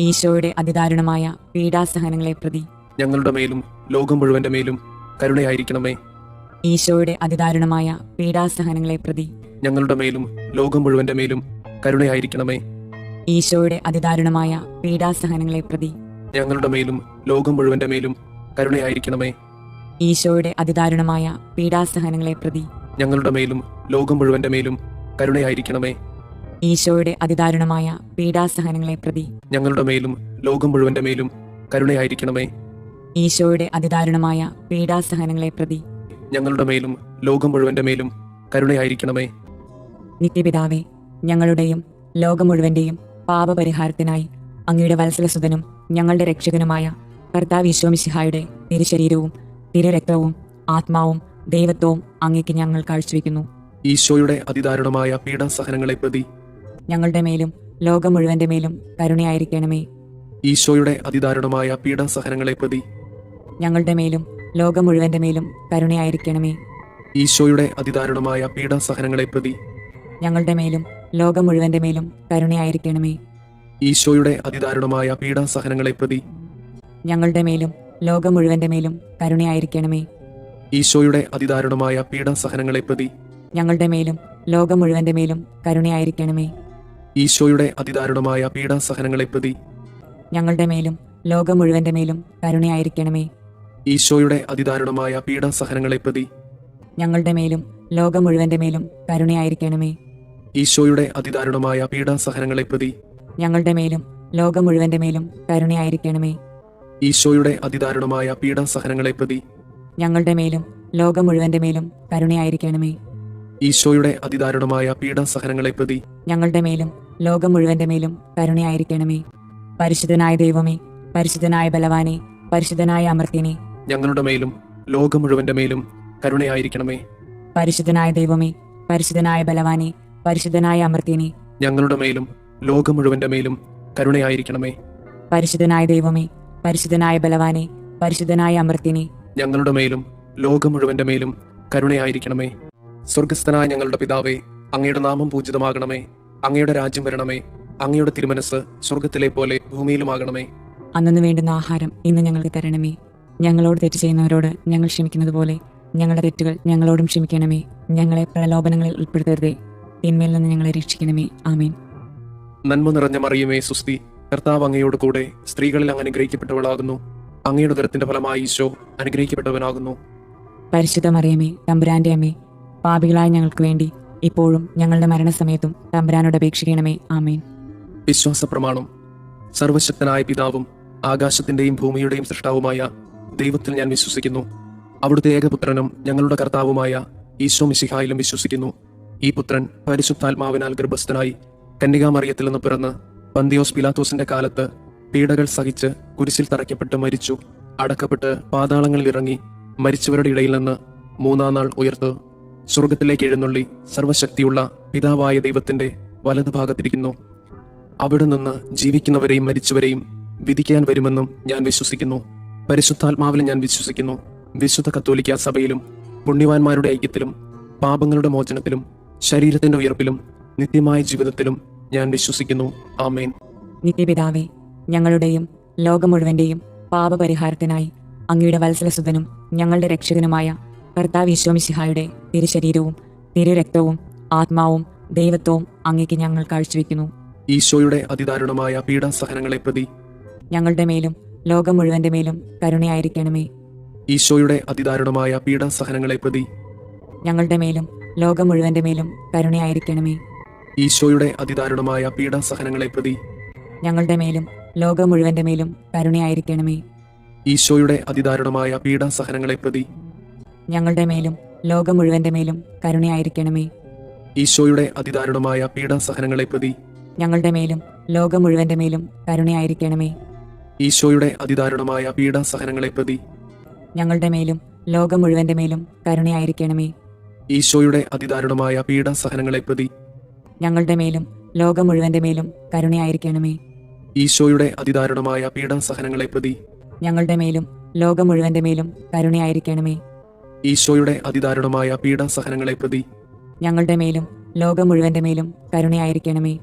ഈശോയുടെ അതിദാരുണമായ പീഡാസഹനങ്ങളെ പ്രതി ഞങ്ങളുടെ മേലും ലോകം മുഴുവന്റെ മേലും കരുണയായിരിക്കണമേ. ഈശോയുടെ അതിദാരുണമായ പീഡാസഹനങ്ങളെ പ്രതി ഞങ്ങളുടെ മേലും ലോകം മുഴുവന്റെ മേലും കരുണയായിരിക്കണമേ. ഈശോയുടെ അതിദാരുണമായ പീഡാസഹനങ്ങളെ പ്രതി ഞങ്ങളുടെ മേലും ലോകം മുഴുവന്റെ മേലും കരുണയായിരിക്കണമേ. ഈശോയുടെ അതിദാരുണമായ പീഡാസഹനങ്ങളെ പ്രതി ഞങ്ങളുടെ മേലും ലോകം മുഴുവന്റെ മേലും കരുണയായിരിക്കണമേ. ഈശോയുടെ അതിദാരുണമായ പീഡാസഹനങ്ങളെ പ്രതി ഞങ്ങളുടെ മേലും ലോകം മുഴുവന്റെ മേലും കരുണയായിരിക്കണമേ. ഈശോയുടെ അതിദാരുണമായ പീഡാസഹനങ്ങളെ പ്രതി ഞങ്ങളുടെ മേലും ലോകം മുഴുവന്റെ മേലും കരുണയായിരിക്കണമേ. നിത്യപിതാവേ, ഞങ്ങളുടെയും ലോകം മുഴുവന്റെയും പാപപരിഹാരത്തിനായി അങ്ങയുടെ വത്സലസുതനും ഞങ്ങളുടെ രക്ഷകനുമായ കർത്താവ് ഈശോ മിശിഹായുടെ തിരുശരീരവും തിരുരക്തവും ആത്മാവും ദൈവത്വവും അങ്ങേക്ക് ഞങ്ങൾ കാഴ്ചവെക്കുന്നു. ഈശോയുടെ അതിദാരുണമായ പീഡാസഹനങ്ങളെ പ്രതി ഞങ്ങളുടെ മേലും ലോകം മുഴുവന്റെ മേലും കരുണയായിരിക്കണമേ. ഈശോയുടെ അതിദാരുണമായ പീഡാസഹനങ്ങളെ പ്രതി ഞങ്ങളുടെ മേലും ലോകം മുഴുവന്റെ മേലും കരുണയായിരിക്കണമേ. ഈശോയുടെ അതിദാരുണമായ പീഡാസഹനങ്ങളെ പ്രതി ഞങ്ങളുടെ മേലും ലോകം മുഴുവന്റെ മേലും കരുണയായിരിക്കണമേ. ഈശോയുടെ അതിദാരുണമായ പീഡാസഹനങ്ങളെ പ്രതി ഞങ്ങളുടെ മേലും ലോകം മുഴുവന്റെ മേലും കരുണയായിരിക്കണമേ. ഈശോയുടെ അതിദാരുണമായ പീഡാസഹനങ്ങളെ പ്രതി ഞങ്ങളുടെ മേലും ലോകം മുഴുവന്റെ മേലും കരുണയായിരിക്കണമേ. ഈശോയുടെ അതിദാരുണമായ പീഡാസഹനങ്ങളെ പ്രതി ഞങ്ങളുടെ മേലും ലോകം മുഴുവന്റെ മേലും കരുണയായിരിക്കണമേ. ഈശോയുടെ അതിദാരുണമായ പീഡാസഹനങ്ങളെ പ്രതി ഞങ്ങളുടെ മേലും ലോകം മുഴുവന്റെ മേലും കരുണയായിരിക്കണമേ. ഈശോയുടെ അതിദാരുണമായ പീഡാസഹനങ്ങളെ പ്രതി ഞങ്ങളുടെ മേലും ലോകം മുഴുവന്റെ മേലും കരുണയായിരിക്കണമേ. ഈശോയുടെ അതിദാരുണമായ പീഡാസഹനങ്ങളെ പ്രതി ഞങ്ങളുടെ മേലും ലോകം മുഴുവന്റെ മേലും കരുണയായിരിക്കണമേ. ഈശോയുടെ അതിദാരുണമായ പീഡാസഹനങ്ങളെ പ്രതി ഞങ്ങളുടെ മേലും ലോകം മുഴുവന്റെ മേലും കരുണയായിരിക്കണമേ. പരിശുദ്ധനായ ദൈവമേ, പരിശുദ്ധനായ ബലവാനെ, പരിശുദ്ധനായ അമർത്യനെ, ഞങ്ങളുടെ മേലും ലോകം മുഴുവന്റെ മേലും കരുണയായിരിക്കണമേ. പരിശുദ്ധനായ ദൈവമേ, പരിശുദ്ധനായ ബലവാനെ, പരിശുദ്ധനായ അമർത്യനെ, ഞങ്ങളുടെ മേലും ലോകം മുഴുവന്റെ മേലും കരുണയായിരിക്കണമേ. പരിശുദ്ധനായ ദൈവമേ, പരിശുദ്ധനായ ബലവാനെ, പരിശുദ്ധനായ അമർത്യനെ, ഞങ്ങളുടെ മേലും ലോകം മുഴുവന്റെ മേലും കരുണയായിരിക്കണമേ. സ്വർഗസ്ഥനായ ഞങ്ങളുടെ പിതാവേ, അങ്ങയുടെ നാമം പൂജിതമാകണമേ. അങ്ങയുടെ രാജ്യം വരണമേ. അങ്ങയുടെ തിരുമനസ് സ്വർഗത്തിലെ പോലെ ഭൂമിയിലുമാകണമേ. അന്നു വേണ്ടുന്ന ആഹാരം ഇന്ന് ഞങ്ങൾക്ക് തരണമേ. ഞങ്ങളോട് തെറ്റ് ചെയ്യുന്നവരോട് ഞങ്ങൾ ക്ഷമിക്കുന്നത് പോലെ ഞങ്ങളുടെ തെറ്റുകൾ ഞങ്ങളോടും ക്ഷമിക്കണമേ. ഞങ്ങളെ പ്രലോഭനങ്ങളിൽ ഉൾപ്പെടുത്തരുതേ, തിന്മയിൽ നിന്ന് ഞങ്ങളെ രക്ഷിക്കണമേ. ആമേൻ. നന്മ നിറഞ്ഞ മറിയമേ, സുസ്തി, കർത്താവ് അങ്ങയോട് കൂടെ സ്ത്രീകളിൽ അങ്ങ് അനുഗ്രഹിക്കപ്പെട്ടവളാകുന്നു. അങ്ങയുടെ ഉദരത്തിന്റെ ഫലമായി ഈശോ അനുഗ്രഹിക്കപ്പെട്ടവനാകുന്നു. പരിശുദ്ധ മറിയമേ, തമ്പുരാന്റെ അമ്മേ, പാപികളായ ഞങ്ങൾക്ക് വേണ്ടി ഇപ്പോഴും ഞങ്ങളുടെ മരണസമയത്തും തമ്പുരാനോട് അപേക്ഷിക്കണമേ. ആമേൻ. വിശ്വാസ പ്രമാണം. സർവശക്തനായ പിതാവും ആകാശത്തിന്റെയും ഭൂമിയുടെയും സൃഷ്ടാവുമായ ദൈവത്തിൽ ഞാൻ വിശ്വസിക്കുന്നു. അവിടുത്തെ ഏകപുത്രനും ഞങ്ങളുടെ കർത്താവുമായ ഈശോ മിശിഹായിലും വിശ്വസിക്കുന്നു. ഈ പുത്രൻ പരിശുദ്ധാത്മാവിനാൽ ഗർഭസ്ഥനായി കന്യകാമറിയത്തിൽ നിന്ന് പിറന്ന് പന്തിയോസ് പിലാത്തോസിന്റെ കാലത്ത് പീഡകൾ സഹിച്ച് കുരിശിൽ തറയ്ക്കപ്പെട്ട് മരിച്ചു, അടക്കപ്പെട്ട് പാതാളങ്ങളിൽ ഇറങ്ങി, മരിച്ചവരുടെ ഇടയിൽ നിന്ന് മൂന്നാം നാൾ ഉയർത്ത് സ്വർഗത്തിലേക്ക് എഴുന്നള്ളി സർവശക്തിയുള്ള പിതാവായ ദൈവത്തിന്റെ വലതുഭാഗത്തിരിക്കുന്നു. അവിടെ നിന്ന് ജീവിക്കുന്നവരെയും മരിച്ചവരെയും വിധിക്കാൻ വരുമെന്നും ഞാൻ വിശ്വസിക്കുന്നു. പരിശുദ്ധാത്മാവിൽ ഞാൻ വിശ്വസിക്കുന്നു. വിശുദ്ധ കത്തോലിക്ക സഭയിലും പുണ്യവാന്മാരുടെ ഐക്യത്തിലും പാപങ്ങളുടെ മോചനത്തിലും ശരീരത്തിന്റെ ഉയർപ്പിലും നിത്യമായ ജീവിതത്തിലും ഞാൻ വിശ്വസിക്കുന്നു. ആമേൻ. നിത്യപിതാവേ, ഞങ്ങളുടെയും ലോകം മുഴുവന്റെയും പാപപരിഹാരത്തിനായി അങ്ങയുടെ വത്സലസുതനും ഞങ്ങളുടെ രക്ഷകനുമായ കർത്താവ് ഈശോ മിശിഹായുടെ തിരുശരീരവും തിരുരക്തവും ആത്മാവും ദൈവത്വവും അങ്ങേക്ക് ഞങ്ങൾ കാഴ്ചവെക്കുന്നു. ഈശോയുടെ അതിദാരുണമായ പീഡാസഹനങ്ങളെ പ്രതി ഞങ്ങളുടെ മേലും ലോകം മുഴുവന്റെ മേലും കരുണയായിരിക്കണമേ. ഈശോയുടെ അതിദാരുണമായ പീഡാസഹനങ്ങളെ പ്രതി ഞങ്ങളുടെ മേലും ലോകം മുഴുവന്റെ മേലും കരുണയായിരിക്കണമേ. ഈശോയുടെ അതിദാരുണമായ പീഡാസഹനങ്ങളെ പ്രതി ഞങ്ങളുടെ മേലും ലോകം മുഴുവന്റെ മേലും കരുണയായിരിക്കണമേ. ഈശോയുടെ അതിദാരുണമായ പീഡാസഹനങ്ങളെ പ്രതി ഞങ്ങളുടെ മേലും ലോകം മുഴുവന്റെ മേലും കരുണയായിരിക്കണമേ. ഈശോയുടെ അതിദാരുണമായ പീഡാസഹനങ്ങളെ പ്രതി ഞങ്ങളുടെ മേലും ലോകം മുഴുവന്റെ മേലും കരുണയായിരിക്കണമേ. ഈശോയുടെ അതിദാരുണമായ പീഡാസഹനങ്ങളെ പ്രതി ഞങ്ങളുടെ മേലും ലോകം മുഴുവന്റെ മേലും കരുണയായിരിക്കണമേ. ഈശോയുടെ അതിദാരുണമായ പീഡാസഹനങ്ങളെ പ്രതി ഞങ്ങളുടെ മേലും ലോകം മുഴുവന്റെ മേലും കരുണയായിരിക്കണമേ. ഈശോയുടെ അതിദാരുണമായ പീഡാസഹനങ്ങളെ പ്രതി ഞങ്ങളുടെ മേലും ലോകം മുഴുവന്റെ മേലും കരുണയായിരിക്കണമേ. ഈശോയുടെ അതിദാരുണമായ പീഡാസഹനങ്ങളെ പ്രതി ഞങ്ങളുടെ മേലും ലോകം മുഴുവന്റെ മേലും കരുണയായിരിക്കണമേ.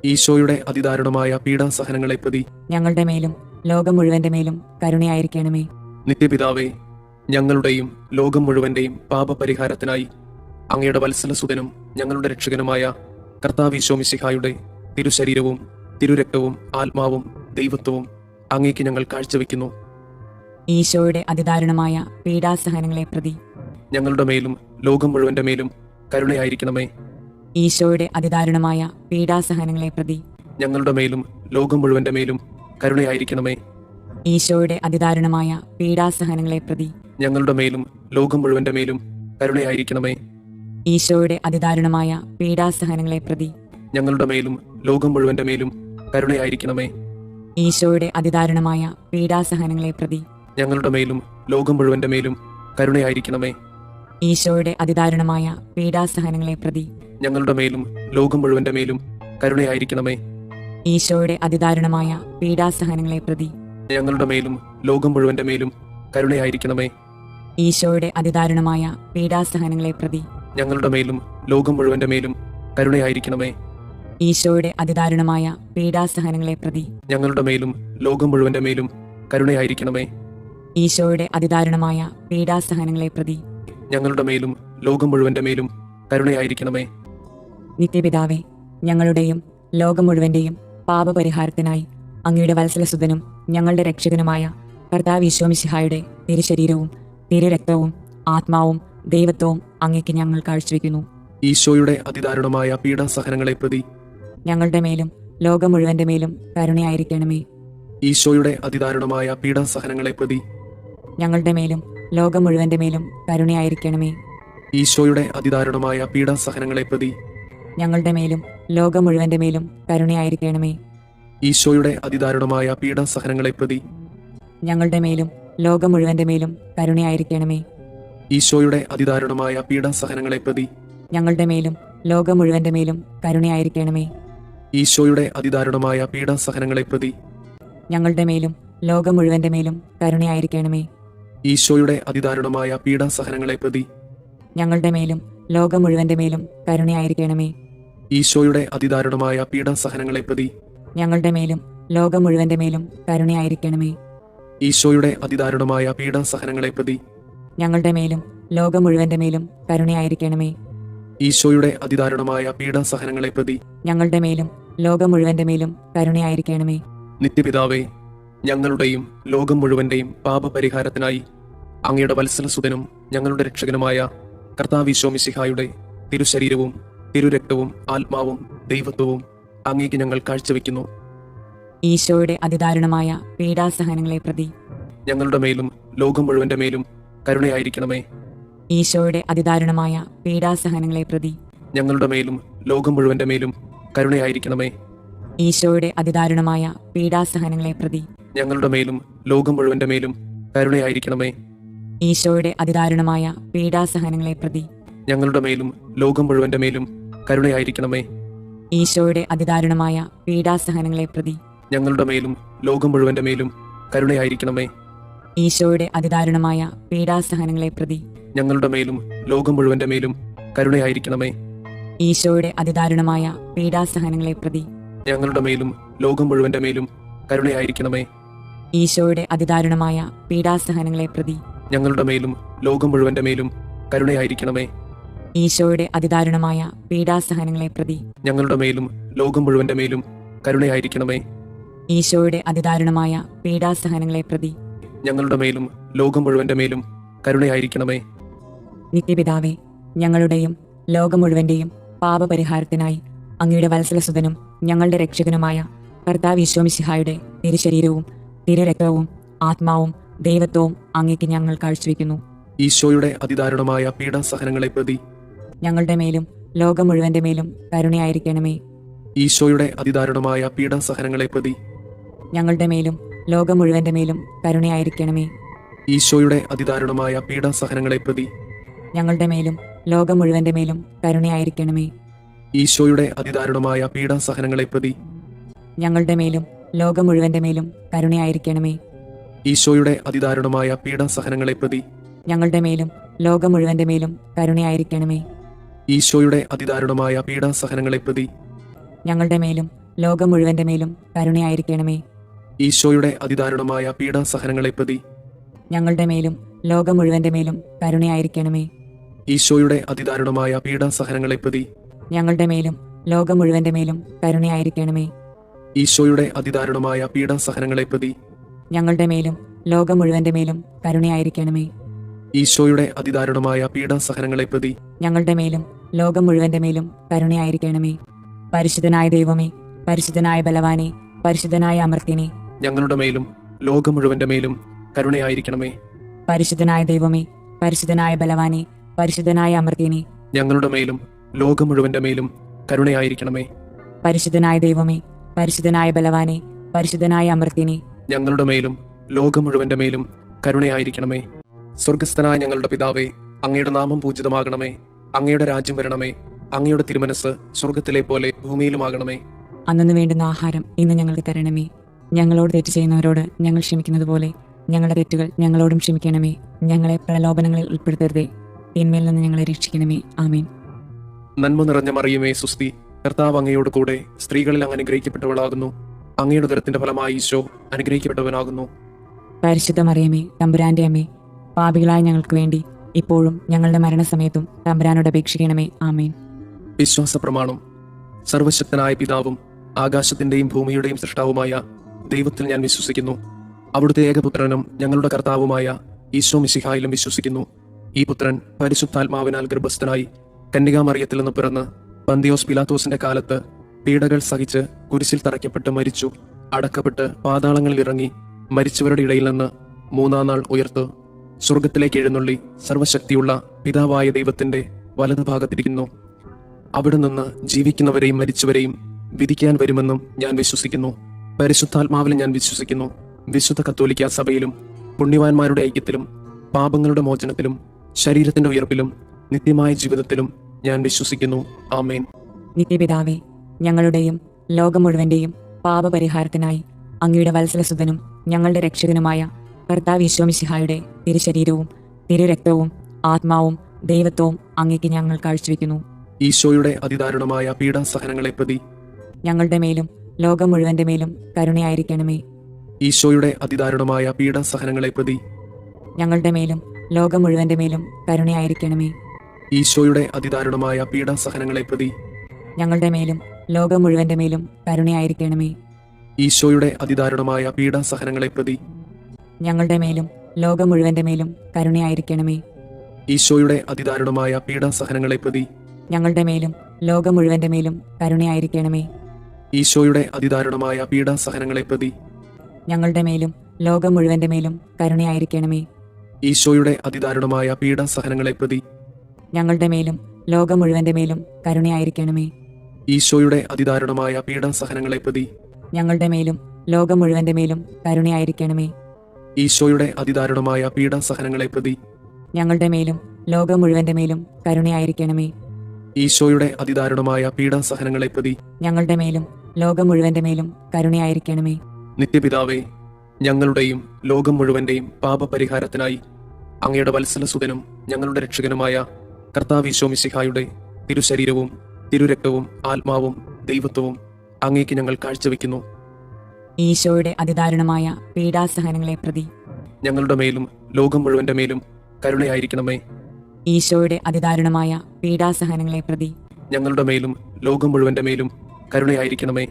ഈശോയുടെ അതിദാരുണമായ പീഡാസഹനങ്ങളെ പ്രതി ഞങ്ങളുടെ മേലും ലോകം മുഴുവന്റെ മേലും കരുണയായിരിക്കണമേ. നിത്യപിതാവേ, ഞങ്ങളുടെയും ലോകം മുഴുവന്റെയും പാപപരിഹാരത്തിനായി അങ്ങയുടെ വത്സലസുതനും ഞങ്ങളുടെ രക്ഷകനുമായ കർത്താവ് ഈശോ മിശിഹായുടെ തിരുശരീരവും തിരുരക്തവും ആത്മാവും ദൈവത്വവും അങ്ങേക്ക് ഞങ്ങൾ കാഴ്ചവെക്കുന്നു. ഈശോയുടെ അതിദാരുണമായ പീഡാസഹനങ്ങളെ പ്രതി ഞങ്ങളുടെ മേലും ലോകം മുഴുവന്റെ മേലും കരുണയായിരിക്കണമേ. ഈശോയുടെ അതിദാരുണമായ പീഡാസഹനങ്ങളെ പ്രതി ഞങ്ങളുടെ മേലും ലോകം മുഴുവന്റെ മേലും കരുണയായിരിക്കണമേ. ഈശോയുടെ അതിദാരുണമായ പീഡാസഹനങ്ങളെ പ്രതി ഞങ്ങളുടെ മേലും ലോകം മുഴുവന്റെ മേലും കരുണയായിരിക്കണമേ. ഈശോയുടെ അതിദാരുണമായ പീഡാസഹനങ്ങളെ പ്രതി ഞങ്ങളുടെ മേലും ലോകം മുഴുവന്റെ മേലും കരുണയായിരിക്കണമേ. ഈശോയുടെ അതിദാരുണമായ പീഡാസഹനങ്ങളെ പ്രതി ഞങ്ങളുടെ മേലും ലോകം മുഴുവന്റെ മേലും കരുണയായിരിക്കണമേ. ഈശോയുടെ അതിദാരുണമായ പീഡാസഹനങ്ങളെ പ്രതി ഞങ്ങളുടെ മേലും ലോകം മുഴുവന്റെ മേലും കരുണയായിരിക്കണമേ. ഈശോയുടെ അതിദാരുണമായ പീഡാസഹനങ്ങളെ പ്രതി ഞങ്ങളുടെ മേലും ലോകം മുഴുവന്റെ മേലും കരുണയായിരിക്കണമേ. ഈശോയുടെ അതിദാരുണമായ പീഡാസഹനങ്ങളെ പ്രതി ഞങ്ങളുടെ മേലും ലോകം മുഴുവന്റെ മേലും കരുണയായിരിക്കണമേ. ഈശോയുടെ അതിദാരുണമായ പീഡാസഹനങ്ങളെ പ്രതി ഞങ്ങളുടെ മേലും ലോകം മുഴുവന്റെ മേലും കരുണയായിരിക്കണമേ. ഈശോയുടെ അതിദാരുണമായ പീഡാസഹനങ്ങളെ പ്രതി ഞങ്ങളുടെ മേലും ലോകം മുഴുവന്റെ മേലും കരുണയായിരിക്കണമേ. നിത്യപിതാവേ, ഞങ്ങളുടെയും ലോകം മുഴുവന്റെയും പാപപരിഹാരത്തിനായി അങ്ങയുടെ വത്സലസുതനും ഞങ്ങളുടെ രക്ഷകനുമായ കർത്താവ് ഈശോ മിശിഹായുടെ തിരുശരീരവും തിരുരക്തവും ആത്മാവും ദൈവത്വവും അങ്ങേക്ക് ഞങ്ങൾ കാഴ്ചവെക്കുന്നു. ഈശോയുടെ അതിദാരുണമായ പീഡാസഹനങ്ങളെ പ്രതി ഞങ്ങളുടെ മേലും ലോകം മുഴുവന്റെ മേലും കരുണയായിരിക്കണമേ. ഈശോയുടെ അതിദാരുണമായ പീഡാസഹനങ്ങളെ പ്രതി ഞങ്ങളുടെ മേലും ലോകം മുഴുവന്റെ മേലും കരുണയായിരിക്കണമേ. ഈശോയുടെ അതിദാരുണമായ പീഡാസഹനങ്ങളെ പ്രതി ഞങ്ങളുടെ മേലും ലോകം മുഴുവന്റെ മേലും കരുണയായിരിക്കണമേ. ഈശോയുടെ അതിദാരുണമായ പീഡാസഹനങ്ങളെ പ്രതി ഞങ്ങളുടെ മേലും ലോകം മുഴുവന്റെ മേലും കരുണയായിരിക്കണമേ. ഈശോയുടെ അതിദാരുണമായ പീഡാസഹനങ്ങളെ പ്രതി ഞങ്ങളുടെ മേലും ലോകം മുഴുവന്റെ മേലും കരുണയായിരിക്കണമേ. ഈശോയുടെ അതിദാരുണമായ പീഡാസഹനങ്ങളെ പ്രതി ഞങ്ങളുടെ മേലും ലോകം മുഴുവന്റെ മേലും കരുണയായിരിക്കണമേ. ഈശോയുടെ അതിദാരുണമായ പീഡാസഹനങ്ങളെ പ്രതി ഞങ്ങളുടെ മേലും ലോകം മുഴുവന്റെ മേലും കരുണയായിരിക്കണമേ. ഈശോയുടെ അതിദാരുണമായ പീഡാസഹനങ്ങളെ പ്രതി ഞങ്ങളുടെ മേലും ലോകം മുഴുവന്റെ മേലും കരുണയായിരിക്കണമേ. ഈശോയുടെ അതിദാരുണമായ പീഡാസഹനങ്ങളെ പ്രതി ഞങ്ങളുടെ മേലും ലോകം മുഴുവന്റെ മേലും കരുണയായിരിക്കണമേ. ഈശോയുടെ അതിദാരുണമായ പീഡാസഹനങ്ങളെ പ്രതി ഞങ്ങളുടെ മേലും ലോകം മുഴുവന്റെ മേലും കരുണയായിരിക്കണമേ. നിത്യപിതാവേ, ഞങ്ങളുടെയും ലോകം മുഴുവന്റെയും പാപപരിഹാരത്തിനായി അങ്ങയുടെ വത്സലസുതനും ഞങ്ങളുടെ രക്ഷകനുമായ കർത്താവ് ഈശോ മിശിഹായുടെ തിരുശരീരവും തിരുരക്തവും ആത്മാവും ദൈവത്വവും അങ്ങേക്ക് ഞങ്ങൾ കാഴ്ചവെക്കുന്നു. ഈശോയുടെ അതിദാരുണമായ പീഡാസഹനങ്ങളെ പ്രതി ഞങ്ങളുടെ മേലും ലോകം മുഴുവന്റെ മേലും കരുണയായിരിക്കണമേ. ഈശോയുടെ അതിദാരുണമായ പീഡാസഹനങ്ങളെ പ്രതി ഞങ്ങളുടെ മേലും ലോകം മുഴുവന്റെ മേലും കരുണയായിരിക്കണമേ. ഈശോയുടെ അതിദാരുണമായ പീഡാസഹനങ്ങളെ പ്രതി ഞങ്ങളുടെ മേലും ലോകം മുഴുവന്റെ മേലും കരുണയായിരിക്കണമേ. ഈശോയുടെ അതിദാരുണമായ പീഡാസഹനങ്ങളെ പ്രതി ഞങ്ങളുടെ മേലും ലോകം മുഴുവന്റെ മേലും കരുണയായിരിക്കണമേ. ഈശോയുടെ അതിദാരുണമായ പീഡാസഹനങ്ങളെ പ്രതി ഞങ്ങളുടെ മേലും ലോകം മുഴുവന്റെ മേലും കരുണയായിരിക്കണമേ. ഈശോയുടെ അതിദാരുണമായ പീഡാസഹനങ്ങളെ പ്രതി ഞങ്ങളുടെ മേലും ലോകം മുഴുവന്റെ മേലും കരുണയായിരിക്കണമേ. ഈശോയുടെ അതിദാരുണമായ പീഡാസഹനങ്ങളെ പ്രതി ഞങ്ങളുടെ മേലും ലോകം മുഴുവന്റെ മേലും കരുണയായിരിക്കണമേ. ഈശോയുടെ അതിദാരുണമായ പീഡാസഹനങ്ങളെ പ്രതി ഞങ്ങളുടെ മേലും ലോകം മുഴുവന്റെ മേലും കരുണയായിരിക്കണമേ. ഈശോയുടെ അതിദാരുണമായ പീഡാസഹനങ്ങളെ പ്രതി ഞങ്ങളുടെ മേലും ലോകം മുഴുവന്റെ മേലും കരുണയായിരിക്കണമേ. ഈശോയുടെ അതിദാരുണമായ പീഡാസഹനങ്ങളെ പ്രതി ഞങ്ങളുടെ മേലും ലോകം മുഴുവന്റെ മേലും കരുണയായിരിക്കണമേ. നിത്യപിതാവേ, ഞങ്ങളുടെയും ലോകം മുഴുവന്റെയും പാപപരിഹാരത്തിനായി അങ്ങയുടെ വത്സലസുതനും ഞങ്ങളുടെ രക്ഷകനുമായ കർത്താവ് ഈശോ മിശിഹായുടെ തിരുശരീരവും തിരുരക്തവും ആത്മാവും ദൈവത്വവും അങ്ങേക്ക് ഞങ്ങൾ കാഴ്ചവെക്കുന്നു. ഈശോയുടെ അതിദാരുണമായ പീഡാസഹനങ്ങളെ പ്രതി ഞങ്ങളുടെ മേലും ലോകം മുഴുവന്റെ മേലും കരുണയായിരിക്കണമേ. ഈശോയുടെ അതിദാരുണമായ പീഡാസഹനങ്ങളെ പ്രതി ഞങ്ങളുടെ മേലും ലോകം മുഴുവന്റെ മേലും കരുണയായിരിക്കണമേ. ഈശോയുടെ അതിദാരുണമായ പീഡാസഹനങ്ങളെ പ്രതി ഞങ്ങളുടെ മേലും ലോകം മുഴുവന്റെ മേലും കരുണയായിരിക്കണമേ. ഈശോയുടെ അതിദാരുണമായ പീഡാസഹനങ്ങളെ പ്രതി ഞങ്ങളുടെ മേലും ലോകം മുഴുവന്റെ മേലും കരുണയായിരിക്കണമേ. ഈശോയുടെ അതിദാരുണമായ പീഡാസഹനങ്ങളെ പ്രതി ഞങ്ങളുടെ മേലും ലോകം മുഴുവന്റെ മേലും കരുണയായിരിക്കണമേ. ഈശോയുടെ അതിദാരുണമായ പീഡാസഹനങ്ങളെ പ്രതി ഞങ്ങളുടെ മേലും ലോകം മുഴുവന്റെ മേലും കരുണയായിരിക്കണമേ. ഈശോയുടെ അതിദാരുണമായ പീഡാസഹനങ്ങളെ പ്രതി ഞങ്ങളുടെ മേലും ലോകം മുഴുവന്റെ മേലും കരുണയായിരിക്കണമേ. ഈശോയുടെ അതിദാരുണമായ പീഡാസഹനങ്ങളെ പ്രതി ഞങ്ങളുടെ മേലും ലോകം മുഴുവന്റെ മേലും കരുണയായിരിക്കണമേ. ഈശോയുടെ അതിദാരുണമായ പീഡാസഹനങ്ങളെ പ്രതി ഞങ്ങളുടെ മേലും ലോകം മുഴുവന്റെ മേലും കരുണയായിരിക്കണമേ. ഈശോയുടെ അതിദാരുണമായ പീഡാസഹനങ്ങളെ പ്രതി ഞങ്ങളുടെ മേലും ലോകം മുഴുവന്റെ മേലും കരുണയായിരിക്കണമേ. പരിശുദ്ധനായ ദൈവമേ, പരിശുദ്ധനായ ബലവാനെ, പരിശുദ്ധനായ അമർത്യനെ, ഞങ്ങളുടെ മേലും ലോകം മുഴുവന്റെ മേലും കരുണയായിരിക്കണമേ. പരിശുദ്ധനായ ദൈവമേ, പരിശുദ്ധനായ ബലവാനെ, പരിശുദ്ധനായ അമർത്യനെ, ഞങ്ങളുടെ മേലും ലോകം മുഴുവന്റെ മേലും കരുണയായിരിക്കണമേ. പരിശുദ്ധനായ ദൈവമേ, പരിശുദ്ധനായ ബലവാനെ, പരിശുദ്ധനായ അമർത്യനെ, ഞങ്ങളുടെ മേലും ലോകം മുഴുവന്റെ മേലും കരുണയായിരിക്കണമേ. സ്വർഗസ്ഥനായ ഞങ്ങളുടെ പിതാവേ, അങ്ങയുടെ നാമം പൂജിതമാകണമേ. അങ്ങയുടെ രാജ്യം വരണമേ. അങ്ങയുടെ തിരുമനസ് സ്വർഗത്തിലെ പോലെ ഭൂമിയിലുമാകണമേ. അന്നു വേണ്ടുന്ന ആഹാരം ഇന്ന് ഞങ്ങൾക്ക് തരണമേ. ഞങ്ങളോട് തെറ്റ് ചെയ്യുന്നവരോട് ഞങ്ങൾ ക്ഷമിക്കുന്നത് പോലെ ഞങ്ങളുടെ തെറ്റുകൾ ഞങ്ങളോടും ക്ഷമിക്കണമേ. ഞങ്ങളെ പ്രലോഭനങ്ങളിൽ ഉൾപ്പെടുത്തരുതേ, തിന്മയിൽ നിന്ന് ഞങ്ങളെ രക്ഷിക്കണമേ. ആമേൻ. നന്മ നിറഞ്ഞ മറിയമേ, സുസ്തി, കർത്താവ് അങ്ങയോട് കൂടെ സ്ത്രീകളിൽ അങ്ങ് അനുഗ്രഹിക്കപ്പെട്ടവളാകുന്നു. അങ്ങയുടെ ഉദരത്തിന്റെ ഫലമായി ഈശോ അനുഗ്രഹിക്കപ്പെട്ടവനാകുന്നു. പരിശുദ്ധ മറിയമേ, തമ്പുരാന്റെ അമ്മേ, പാപികളായ ഞങ്ങൾക്ക് വേണ്ടി ഇപ്പോഴും ഞങ്ങളുടെ മരണസമയത്തും തമ്പുരാനോട് അപേക്ഷിക്കണമേ. ആമേൻ. വിശ്വാസ പ്രമാണം. സർവശക്തനായ പിതാവും ആകാശത്തിന്റെയും ഭൂമിയുടെയും സൃഷ്ടാവുമായ ദൈവത്തിൽ ഞാൻ വിശ്വസിക്കുന്നു. അവിടുത്തെ ഏകപുത്രനും ഞങ്ങളുടെ കർത്താവുമായ ഈശോ മിശിഹായിലും വിശ്വസിക്കുന്നു. ഈ പുത്രൻ പരിശുദ്ധാത്മാവിനാൽ ഗർഭസ്ഥനായി കന്യകാമറിയത്തിൽ നിന്ന് പിറന്ന് പന്തിയോസ് പിലാത്തോസിന്റെ കാലത്ത് പീഡകൾ സഹിച്ച് കുരിശിൽ തറയ്ക്കപ്പെട്ട് മരിച്ചു, അടക്കപ്പെട്ട് പാതാളങ്ങളിൽ ഇറങ്ങി, മരിച്ചവരുടെ ഇടയിൽ നിന്ന് മൂന്നാം നാൾ ഉയർത്ത് സ്വർഗത്തിലേക്ക് എഴുന്നള്ളി സർവശക്തിയുള്ള പിതാവായ ദൈവത്തിന്റെ വലതുഭാഗത്തിരിക്കുന്നു. അവിടെ നിന്ന് ജീവിക്കുന്നവരെയും മരിച്ചവരെയും വിധിക്കാൻ വരുമെന്നും ഞാൻ വിശ്വസിക്കുന്നു. പരിശുദ്ധാത്മാവിൽ ഞാൻ വിശ്വസിക്കുന്നു. വിശുദ്ധ കത്തോലിക്ക സഭയിലും പുണ്യവാന്മാരുടെ ഐക്യത്തിലും പാപങ്ങളുടെ മോചനത്തിലും ശരീരത്തിന്റെ ഉയർപ്പിലും നിത്യമായ ജീവിതത്തിലും ഞാൻ വിശ്വസിക്കുന്നു. ആമേൻ. നിത്യപിതാവേ, ഞങ്ങളുടെയും ലോകം മുഴുവന്റെയും പാപപരിഹാരത്തിനായി അങ്ങയുടെ വത്സലസുതനും ഞങ്ങളുടെ രക്ഷകനുമായ കർത്താവ് ഈശോ മിശിഹായുടെ തിരുശരീരവും തിരുരക്തവും ആത്മാവും ദൈവത്വവും അങ്ങേക്ക് ഞങ്ങൾ കാഴ്ചവെക്കുന്നു. ഈശോയുടെ അതിദാരുണമായ പീഡാസഹനങ്ങളെ പ്രതി ഞങ്ങളുടെ മേലും ലോകം മുഴുവന്റെ മേലും കരുണയായിരിക്കണമേ. ഈശോയുടെ അതിദാരുണമായ പീഡാസഹനങ്ങളെ പ്രതി ഞങ്ങളുടെ മേലും ലോകം മുഴുവന്റെ മേലും കരുണയായിരിക്കണമേ. ഈശോയുടെ അതിദാരുണമായ പീഡാസഹനങ്ങളെ പ്രതി ഞങ്ങളുടെ മേലും ലോകം മുഴുവന്റെ മേലും കരുണയായിരിക്കണമേ. ഈശോയുടെ അതിദാരുണമായ പീഡാസഹനങ്ങളെ പ്രതി ഞങ്ങളുടെ മേലും ലോകം മുഴുവന്റെ മേലും കരുണയായിരിക്കണമേ. ഈശോയുടെ അതിദാരുണമായ പീഡാസഹനങ്ങളെ പ്രതി ഞങ്ങളുടെ മേലും ലോകം മുഴുവന്റെ മേലും കരുണയായിരിക്കണമേ. ഈശോയുടെ അതിദാരുണമായ പീഡാസഹനങ്ങളെ പ്രതി ഞങ്ങളുടെ മേലും ലോകം മുഴുവന്റെ മേലും കരുണയായിരിക്കണമേ. ഈശോയുടെ അതിദാരുണമായ പീഡാസഹനങ്ങളെ പ്രതി ഞങ്ങളുടെ മേലും ലോകം മുഴുവന്റെ മേലും കരുണയായിരിക്കണമേ. ഈശോയുടെ അതിദാരുണമായ പീഡാസഹനങ്ങളെ പ്രതി ഞങ്ങളുടെ മേലും ലോകം മുഴുവന്റെ മേലും കരുണയായിരിക്കണമേ. ഈശോയുടെ അതിദാരുണമായ പീഡാസഹനങ്ങളെ പ്രതി ഞങ്ങളുടെ മേലും ലോകം മുഴുവന്റെ മേലും കരുണയായിരിക്കണമേ. ഈശോയുടെ അതിദാരുണമായ പീഡാസഹനങ്ങളെ പ്രതി ഞങ്ങളുടെ മേലും ലോകം മുഴുവന്റെ മേലും കരുണയായിരിക്കണമേ. നിത്യപിതാവേ, ഞങ്ങളുടെയും ലോകം മുഴുവന്റെയും പാപപരിഹാരത്തിനായി അങ്ങയുടെ വത്സലസുതനും ഞങ്ങളുടെ രക്ഷകനുമായ കർത്താവ് ഈശോ മിശിഹായുടെ തിരുശരീരവും തിരുരക്തവും ആത്മാവും ദൈവത്വവും അങ്ങേക്ക് ഞങ്ങൾ കാഴ്ചവെക്കുന്നു. ഈശോയുടെ അതിദാരുണമായ പീഡാസഹനങ്ങളെ പ്രതി ഞങ്ങളുടെ മേലും ലോകം മുഴുവന്റെ മേലും കരുണയായിരിക്കണമേ. ഈശോയുടെ അതിദാരുണമായ പീഡാസഹനങ്ങളെ പ്രതി ഞങ്ങളുടെ മേലും ലോകം മുഴുവന്റെ മേലും കരുണയായിരിക്കണമേ.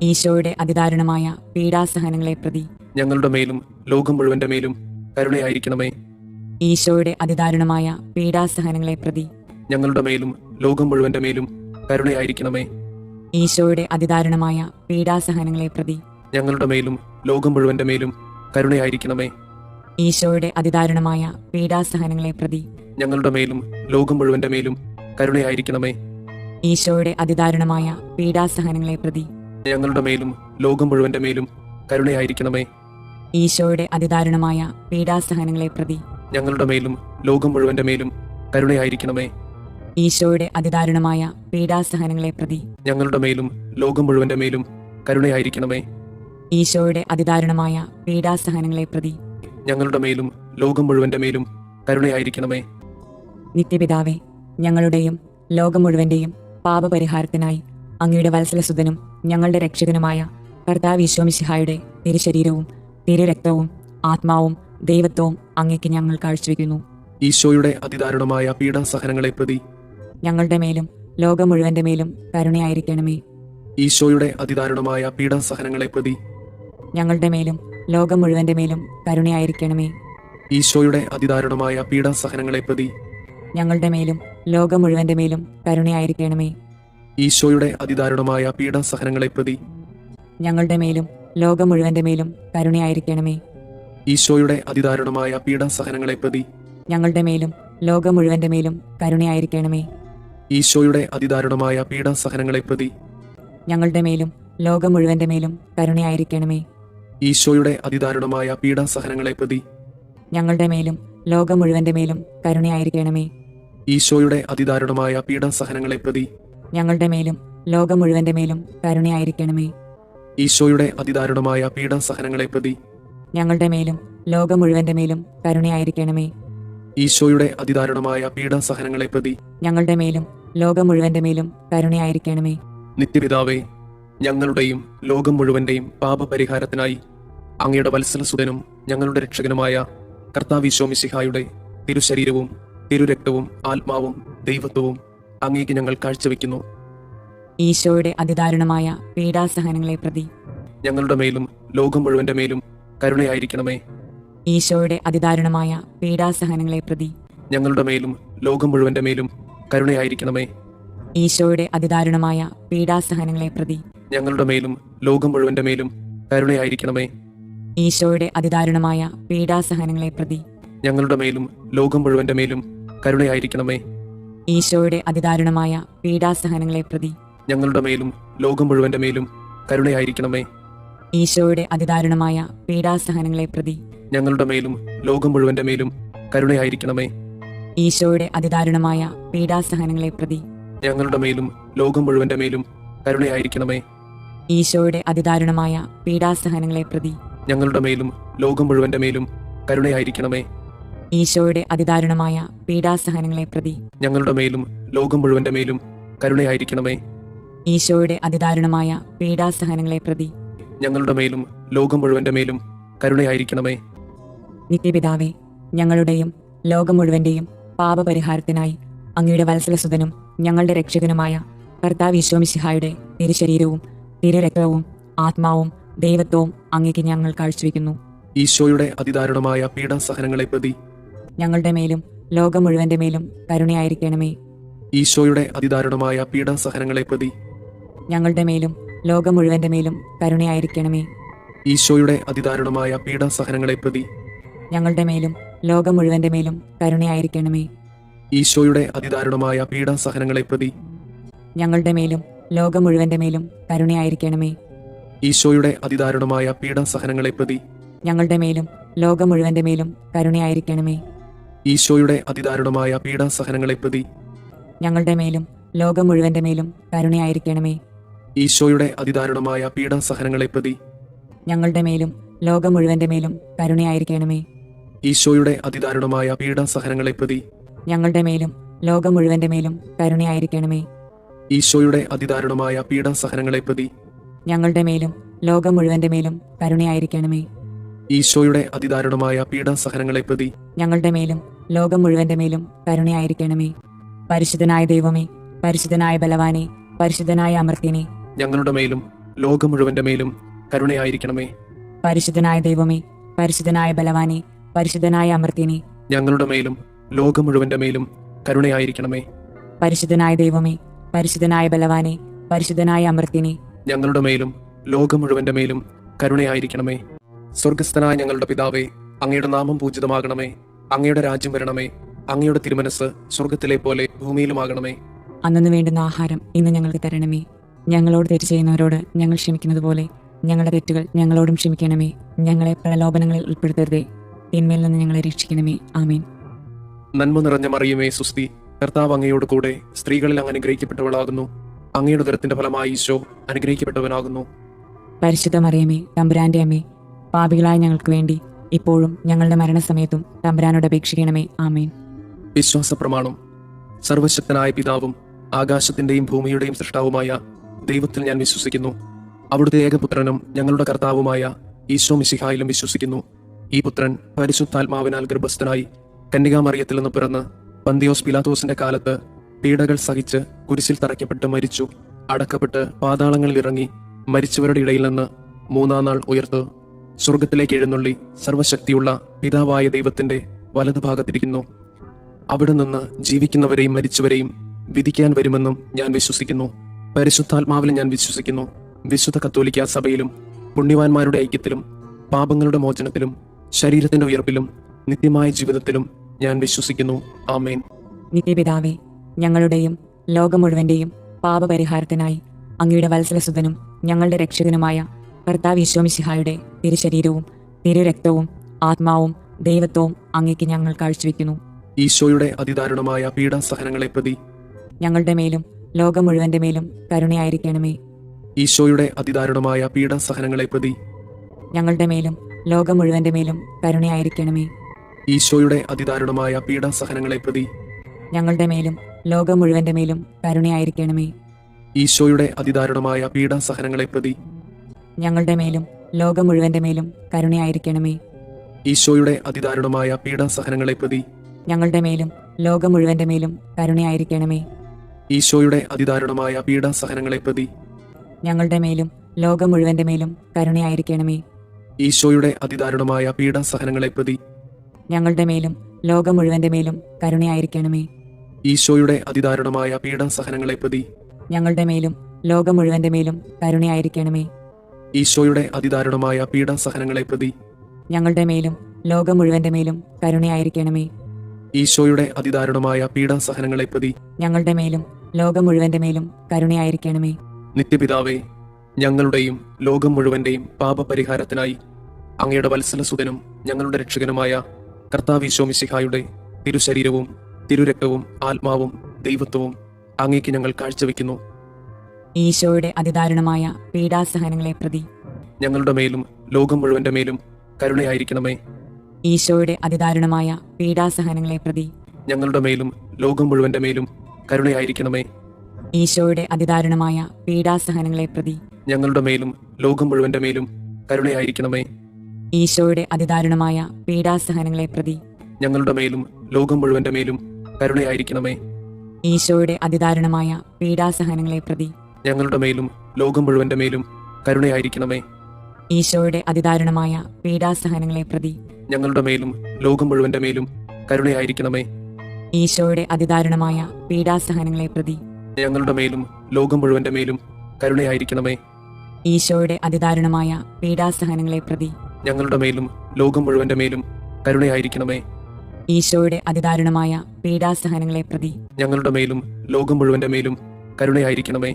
ഈശോയുടെ അതിദാരുണമായ പീഡാസഹനങ്ങളെ പ്രതി ഞങ്ങളുടെ മേലും ലോകം മുഴുവന്റെ മേലും കരുണയായിരിക്കണമേ. ഈശോയുടെ അതിദാരുണമായ പീഡാസഹനങ്ങളെ പ്രതി ഞങ്ങളുടെ മേലും ലോകം മുഴുവന്റെ മേലും കരുണയായിരിക്കണമേ. ഈശോയുടെ അതിദാരുണമായ പീഡാസഹനങ്ങളെ പ്രതി ഞങ്ങളുടെ മേലും ലോകം മുഴുവന്റെ മേലും കരുണയായിരിക്കണമേ. ഈശോയുടെ അതിദാരുണമായ പീഡാസഹനങ്ങളെ പ്രതി ഞങ്ങളുടെ മേലും ലോകം മുഴുവന്റെ മേലും കരുണയായിരിക്കണമേ. ഈശോയുടെ അതിദാരുണമായ പീഡാസഹനങ്ങളെ പ്രതി ഞങ്ങളുടെ മേലും ലോകം മുഴുവന്റെ മേലും കരുണയായിരിക്കണമേ. ഈശോയുടെ അതിദാരുണമായ പീഡാസഹനങ്ങളെ പ്രതി ഞങ്ങളുടെ മേലും ലോകം മുഴുവന്റെ മേലും കരുണയായിരിക്കണമേ. ഈശോയുടെ അതിദാരുണമായ പീഡാസഹനങ്ങളെ പ്രതി ഞങ്ങളുടെ മേലും ലോകം മുഴുവന്റെ മേലും കരുണയായിരിക്കണമേ. ഈശോയുടെ അതിദാരുണമായ പീഡാസഹനങ്ങളെ പ്രതി ഞങ്ങളുടെ മേലും ലോകം മുഴുവന്റെ മേലും കരുണയായിരിക്കണമേ. നിത്യപിതാവേ, ഞങ്ങളുടെയും ലോകം മുഴുവന്റെയും പാപപരിഹാരത്തിനായി അങ്ങയുടെ വത്സലസുതനും ഞങ്ങളുടെ രക്ഷകനുമായ കർത്താവ് ഈശോ മിശിഹായുടെ തിരുശരീരവും തിരുരക്തവും ആത്മാവും ദൈവത്വവും അങ്ങേക്ക് ഞങ്ങൾ കാഴ്ചവെക്കുന്നു. ഈശോയുടെ അതിദാരുണമായ പീഡാസഹനങ്ങളെ പ്രതി ഞങ്ങളുടെ മേലും ലോകം മുഴുവന്റെ മേലും കരുണയായിരിക്കണമേ. ഈശോയുടെ അതിദാരുണമായ പീഡാസഹനങ്ങളെ പ്രതി ഞങ്ങളുടെ മേലും ലോകം മുഴുവന്റെ മേലും കരുണയായിരിക്കണമേ. ഈശോയുടെ അതിദാരുണമായ പീഡാസഹനങ്ങളെ പ്രതി ഞങ്ങളുടെ മേലും ലോകം മുഴുവന്റെ മേലും കരുണയായിരിക്കണമേ. ഈശോയുടെ അതിദാരുണമായ പീഡാസഹനങ്ങളെ പ്രതി ഞങ്ങളുടെ മേലും ലോകം മുഴുവന്റെ മേലും കരുണയായിരിക്കണമേ. ഈശോയുടെ അതിദാരുണമായ പീഡാസഹനങ്ങളെ പ്രതി ഞങ്ങളുടെ മേലും ലോകം മുഴുവന്റെ മേലും കരുണയായിരിക്കണമേ. ഈശോയുടെ അതിദാരുണമായ പീഡാസഹനങ്ങളെ പ്രതി ഞങ്ങളുടെ മേലും ലോകം മുഴുവന്റെ മേലും കരുണയായിരിക്കണമേ. ഈശോയുടെ അതിദാരുണമായ പീഡാസഹനങ്ങളെ പ്രതി ഞങ്ങളുടെ മേലും ലോകം മുഴുവന്റെ മേലും കരുണയായിരിക്കണമേ. ഈശോയുടെ അതിദാരുണമായ പീഡാസഹനങ്ങളെ പ്രതി ഞങ്ങളുടെ മേലും ലോകം മുഴുവന്റെ മേലും കരുണയായിരിക്കണമേ. ഈശോയുടെ അതിദാരുണമായ പീഡാസഹനങ്ങളെ പ്രതി ഞങ്ങളുടെ മേലും ലോകം മുഴുവന്റെ മേലും കരുണയായിരിക്കണമേ. ഈശോയുടെ അതിദാരുണമായ പീഡാസഹനങ്ങളെ പ്രതി ഞങ്ങളുടെ മേലും ലോകം മുഴുവന്റെ മേലും കരുണയായിരിക്കണമേ. നിത്യപിതാവേ, ഞങ്ങളുടെയും ലോകം മുഴുവന്റെയും പാപപരിഹാരത്തിനായി അങ്ങയുടെ വത്സലസുതനും ഞങ്ങളുടെ രക്ഷകനുമായ കർത്താവീശോ മിശിഹായുടെ തിരുശരീരവും തിരുരക്തവും ആത്മാവും ദൈവത്വവും അങ്ങേക്ക് ഞങ്ങൾ കാഴ്ചവെക്കുന്നു. ഈശോയുടെ അതിദാരുണമായ പീഡാസഹനങ്ങളെ പ്രതി ഞങ്ങളുടെ മേലും ലോകം മുഴുവന്റെ മേലും കരുണയായിരിക്കണമേ. ഈശോയുടെ അതിദാരുണമായ പീഡാസഹനങ്ങളെ പ്രതി ഞങ്ങളുടെ മേലും ലോകം മുഴുവന്റെ മേലും കരുണയായിരിക്കണമേ. ഈശോയുടെ അതിദാരുണമായ പീഡാസഹനങ്ങളെ പ്രതി ഞങ്ങളുടെ മേലും ലോകം മുഴുവന്റെ മേലും കരുണയായിരിക്കണമേ. ഈശോയുടെ അതിദാരുണമായ പീഡാസഹനങ്ങളെ പ്രതി ഞങ്ങളുടെ മേലും ലോകം മുഴുവന്റെ മേലും കരുണയായിരിക്കണമേ. ഈശോയുടെ അതിദാരുണമായ പീഡാസഹനങ്ങളെ പ്രതി ഞങ്ങളുടെ മേലും ലോകം മുഴുവന്റെ മേലും കരുണയായിരിക്കണമേ. ഈശോയുടെ അതിദാരുണമായ പീഡാസഹനങ്ങളെ പ്രതി ഞങ്ങളുടെ മേലും ലോകം മുഴുവന്റെ മേലും കരുണയായിരിക്കണമേ. ഈശോയുടെ അതിദാരുണമായ പീഡാസഹനങ്ങളെ പ്രതി ഞങ്ങളുടെ മേലും ലോകം മുഴുവന്റെ മേലും കരുണയായിരിക്കണമേ. ഈശോയുടെ അതിദാരുണമായ പീഡാസഹനങ്ങളെ പ്രതി ഞങ്ങളുടെ മേലും ലോകം മുഴുവന്റെ മേലും കരുണയായിരിക്കണമേ. ഈശോയുടെ അതിദാരുണമായ പീഡാസഹനങ്ങളെ പ്രതി ഞങ്ങളുടെ മേലും ലോകം മുഴുവന്റെ മേലും കരുണയായിരിക്കണമേ. ഈശോയുടെ അതിദാരുണമായ പീഡാസഹനങ്ങളെ പ്രതി ഞങ്ങളുടെ മേലും ലോകം മുഴുവന്റെ മേലും കരുണയായിരിക്കണമേ. നിത്യപിതാവേ, ഞങ്ങളുടെയും ലോകം മുഴുവന്റെയും പാപപരിഹാരത്തിനായി അങ്ങയുടെ വത്സലസുതനും ഞങ്ങളുടെ രക്ഷകനുമായ കർത്താവ് ഈശോ മിശിഹായുടെ തിരുശരീരവും തിരുരക്തവും ആത്മാവും ദൈവത്വവും അങ്ങേക്ക് ഞങ്ങൾ കാഴ്ചവെക്കുന്നു. ഈശോയുടെ അതിദാരുണമായ പീഡാസഹനങ്ങളെ പ്രതി ഞങ്ങളുടെ മേലും ലോകം മുഴുവന്റെ മേലും കരുണയായിരിക്കണമേ. ഈശോയുടെ അതിദാരുണമായ പീഡാസഹനങ്ങളെ പ്രതി ഞങ്ങളുടെ മേലും ലോകം മുഴുവന്റെ മേലും കരുണയായിരിക്കണമേ. ഈശോയുടെ അതിദാരുണമായ പീഡാസഹനങ്ങളെ പ്രതി ഞങ്ങളുടെ മേലും ലോകം മുഴുവന്റെ മേലും കരുണയായിരിക്കണമേ. ഈശോയുടെ അതിദാരുണമായ പീഡാസഹനങ്ങളെ പ്രതി ഞങ്ങളുടെ മേലും ലോകം മുഴുവന്റെ മേലും കരുണയായിരിക്കണമേ. ഈശോയുടെ അതിദാരുണമായ പീഡാസഹനങ്ങളെ പ്രതി ഞങ്ങളുടെ മേലും ലോകം മുഴുവന്റെ മേലും കരുണയായിരിക്കണമേ. ഈശോയുടെ അതിദാരുണമായ പീഡാസഹനങ്ങളെ പ്രതി ഞങ്ങളുടെ മേലും ലോകം മുഴുവന്റെ മേലും കരുണയായിരിക്കണമേ. ഈശോയുടെ അതിദാരുണമായ പീഡാസഹനങ്ങളെ പ്രതി ഞങ്ങളുടെ മേലും ലോകം മുഴുവന്റെ മേലും കരുണയായിരിക്കണമേ. ഈശോയുടെ അതിദാരുണമായ പീഡാസഹനങ്ങളെ പ്രതി ഞങ്ങളുടെ മേലും ലോകം മുഴുവന്റെ മേലും കരുണയായിരിക്കണമേ. ഈശോയുടെ അതിദാരുണമായ പീഡാസഹനങ്ങളെ പ്രതി ഞങ്ങളുടെ മേലും ലോകം മുഴുവന്റെ മേലും കരുണയായിരിക്കണമേ. ഈശോയുടെ അതിദാരുണമായ പീഡാസഹനങ്ങളെ പ്രതി ഞങ്ങളുടെ മേലും ലോകം മുഴുവന്റെ മേലും കരുണയായിരിക്കണമേ. പരിശുദ്ധനായ ദൈവമേ, പരിശുദ്ധനായ ബലവാനെ, പരിശുദ്ധനായ അമർത്യനെ, ഞങ്ങളുടെ മേലും ലോകം മുഴുവന്റെ മേലും കരുണയായിരിക്കണമേ. പരിശുദ്ധനായ ദൈവമേ, പരിശുദ്ധനായ ബലവാനെ, പരിശുദ്ധനായ അമർത്യനെ, ഞങ്ങളുടെ മേലും ലോകം മുഴുവന്റെ മേലും കരുണയായിരിക്കണമേ. പരിശുദ്ധനായ ദൈവമേ, പരിശുദ്ധനായ ബലവാനെ, പരിശുദ്ധനായ അമർത്യനെ, ഞങ്ങളുടെ മേലും ലോകം മുഴുവന്റെ മേലും കരുണയായിരിക്കണമേ. സ്വർഗസ്ഥനായ ഞങ്ങളുടെ പിതാവേ, അങ്ങയുടെ നാമം പൂജിതമാകണമേ. അങ്ങയുടെ രാജ്യം വരണമേ. അങ്ങയുടെ തിരുമനസ് സ്വർഗത്തിലെ പോലെ ഭൂമിയിലുമാകണമേ. അന്നു വേണ്ടുന്ന ആഹാരം ഇന്ന് ഞങ്ങൾക്ക് തരണമേ. ഞങ്ങളോട് തെറ്റ് ചെയ്യുന്നവരോട് ഞങ്ങൾ ക്ഷമിക്കുന്നത് പോലെ ഞങ്ങളുടെ തെറ്റുകൾ ഞങ്ങളോടും ക്ഷമിക്കണമേ. ഞങ്ങളെ പ്രലോഭനങ്ങളിൽ ഉൾപ്പെടുത്തരുതേ, തിന്മയിൽ നിന്ന് ഞങ്ങളെ രക്ഷിക്കണമേ. ആമേൻ. നന്മ നിറഞ്ഞ മറിയമേ, സുസ്തി, കർത്താവ് അങ്ങയോട് കൂടെ സ്ത്രീകളിൽ അങ്ങ് അനുഗ്രഹിക്കപ്പെട്ടവളാകുന്നു. അങ്ങയുടെ ഉദരത്തിന്റെ ഫലമായി ഈശോ അനുഗ്രഹിക്കപ്പെട്ടവനാകുന്നു. പരിശുദ്ധ മറിയമേ, തമ്പുരാന്റെ അമ്മേ, പാപികളായ ഞങ്ങൾക്ക് വേണ്ടി ഇപ്പോഴും ഞങ്ങളുടെ മരണസമയത്തും തമ്പുരാനോട് അപേക്ഷിക്കണമേ. ആമേൻ. വിശ്വാസ പ്രമാണം. സർവശക്തനായ പിതാവും ആകാശത്തിന്റെയും ഭൂമിയുടെയും സൃഷ്ടാവുമായ ദൈവത്തിൽ ഞാൻ വിശ്വസിക്കുന്നു. അവിടുത്തെ ഏകപുത്രനും ഞങ്ങളുടെ കർത്താവുമായ ഈശോ മിശിഹായിലും വിശ്വസിക്കുന്നു. ഈ പുത്രൻ പരിശുദ്ധാത്മാവിനാൽ ഗർഭസ്ഥനായി കന്യകാമറിയത്തിൽ നിന്ന് പിറന്ന് പന്തിയോസ് പിലാത്തോസിന്റെ കാലത്ത് പീഡകൾ സഹിച്ച് കുരിശിൽ തറയ്ക്കപ്പെട്ട് മരിച്ചു, അടക്കപ്പെട്ട് പാതാളങ്ങളിൽ ഇറങ്ങി മരിച്ചവരുടെ ഇടയിൽ നിന്ന് മൂന്നാം നാൾ ഉയർത്ത് സ്വർഗത്തിലേക്ക് എഴുന്നള്ളി സർവശക്തിയുള്ള പിതാവായ ദൈവത്തിന്റെ വലതുഭാഗത്തിരിക്കുന്നു. അവിടെ നിന്ന് ജീവിക്കുന്നവരെയും മരിച്ചവരെയും വിധിക്കാൻ വരുമെന്നും ഞാൻ വിശ്വസിക്കുന്നു. പരിശുദ്ധാത്മാവിലും ഞാൻ വിശ്വസിക്കുന്നു. വിശുദ്ധ കത്തോലിക്കാ സഭയിലും പുണ്യവാന്മാരുടെ ഐക്യത്തിലും പാപങ്ങളുടെ മോചനത്തിലും ശരീരത്തിന്റെ ഉയർപ്പിലും നിത്യമായ ജീവിതത്തിലും ഞാൻ വിശ്വസിക്കുന്നു. ആമേൻ. നിത്യപിതാവേ, ഞങ്ങളുടെയും ലോകം മുഴുവന്റെയും പാപപരിഹാരത്തിനായി അങ്ങയുടെ വത്സലസുതനും ഞങ്ങളുടെ രക്ഷകനുമായ കർത്താവ് ഈശോ മിശിഹായുടെ തിരുശരീരവും തിരുരക്തവും ആത്മാവും ദൈവത്വവും അങ്ങേക്ക് ഞങ്ങൾ കാഴ്ചവെക്കുന്നു. ഈശോയുടെ അതിദാരുണമായ പീഡാസഹനങ്ങളെ പ്രതി ഞങ്ങളുടെ മേലും ലോകം മുഴുവന്റെ മേലും കരുണയായിരിക്കണമേ. ഈശോയുടെ അതിദാരുണമായ പീഡാസഹനങ്ങളെ പ്രതി ഞങ്ങളുടെ മേലും ലോകം മുഴുവന്റെ മേലും കരുണയായിരിക്കണമേ. ഈശോയുടെ അതിദാരുണമായ പീഡാസഹനങ്ങളെ പ്രതി ഞങ്ങളുടെ മേലും ലോകം മുഴുവന്റെ മേലും കരുണയായിരിക്കണമേ. ഈശോയുടെ അതിദാരുണമായ പീഡാസഹനങ്ങളെ പ്രതി ഞങ്ങളുടെ മേലും ലോകം മുഴുവന്റെ മേലും കരുണയായിരിക്കണമേ. ഈശോയുടെ അതിദാരുണമായ പീഡാസഹനങ്ങളെ പ്രതി ഞങ്ങളുടെ മേലും ലോകം മുഴുവന്റെ മേലും കരുണയായിരിക്കണമേ. ഈശോയുടെ അതിദാരുണമായ പീഡാസഹനങ്ങളെ പ്രതി ഞങ്ങളുടെ മേലും ലോകം മുഴുവന്റെ മേലും കരുണയായിരിക്കണമേ. ഈശോയുടെ അതിദാരുണമായ പീഡാസഹനങ്ങളെ പ്രതി ഞങ്ങളുടെ മേലും ലോകം മുഴുവന്റെ മേലും കരുണയായിരിക്കണമേ. ഈശോയുടെ അതിദാരുണമായ പീഡാസഹനങ്ങളെ പ്രതി ഞങ്ങളുടെ മേലും ലോകം മുഴുവന്റെ മേലും കരുണയായിരിക്കണമേ. ഈശോയുടെ അതിദാരുണമായ പീഡാസഹനങ്ങളെ പ്രതി ഞങ്ങളുടെ മേലും ലോകം മുഴുവന്റെ മേലും കരുണയായിരിക്കണമേ. ഈശോയുടെ അതിദാരുണമായ പീഡാസഹനങ്ങളെ പ്രതി ഞങ്ങളുടെ മേലും ലോകം മുഴുവന്റെ മേലും കരുണയായിരിക്കണമേ. നിത്യപിതാവേ, ഞങ്ങളുടെയും ലോകം മുഴുവന്റെയും പാപപരിഹാരത്തിനായി അങ്ങയുടെ വത്സലസുതനും ഞങ്ങളുടെ രക്ഷകനുമായ കർത്താവ് ഈശോ മിശിഹായുടെ തിരുശരീരവും തിരുരക്തവും ആത്മാവും ദൈവത്വവും അങ്ങേക്ക് ഞങ്ങൾ കാഴ്ചവെക്കുന്നു. ഈശോയുടെ അതിദാരുണമായ പീഡാസഹനങ്ങളെ പ്രതി ഞങ്ങളുടെ മേലും ലോകം മുഴുവന്റെ മേലും കരുണയായിരിക്കണമേ. ഈശോയുടെ അതിദാരുണമായ പീഡാസഹനങ്ങളെ പ്രതി ഞങ്ങളുടെ മേലും ലോകം മുഴുവന്റെ മേലും കരുണയായിരിക്കണമേ. ഈശോയുടെ അതിദാരുണമായ പീഡാസഹനങ്ങളെ പ്രതി ഞങ്ങളുടെ മേലും ലോകം മുഴുവന്റെ മേലും കരുണയായിരിക്കണമേ. ഈശോയുടെ അതിദാരുണമായ പീഡാസഹനങ്ങളെ പ്രതി ഞങ്ങളുടെ മേലും ലോകം മുഴുവന്റെ മേലും കരുണയായിരിക്കണമേ. ഈശോയുടെ അതിദാരുണമായ പീഡാസഹനങ്ങളെ പ്രതി ഞങ്ങളുടെ മേലും ലോകം മുഴുവന്റെ മേലും കരുണയായിരിക്കണമേ. ഈശോയുടെ അതിദാരുണമായ പീഡാസഹനങ്ങളെ പ്രതി ഞങ്ങളുടെ മേലും ലോകം മുഴുവന്റെ മേലും കരുണയായിരിക്കണമേ. ഈശോയുടെ അതിദാരുണമായ പീഡാസഹനങ്ങളെ പ്രതി ഞങ്ങളുടെ മേലും ലോകം മുഴുവന്റെ മേലും കരുണയായിരിക്കണമേ. ഈശോയുടെ അതിദാരുണമായ പീഡാസഹനങ്ങളെ പ്രതി ഞങ്ങളുടെ മേലും ലോകം മുഴുവന്റെ മേലും കരുണയായിരിക്കണമേ. ഈശോയുടെ അതിദാരുണമായ പീഡാസഹനങ്ങളെ പ്രതി ഞങ്ങളുടെ മേലും ലോകം മുഴുവന്റെ മേലും കരുണയായിരിക്കണമേ.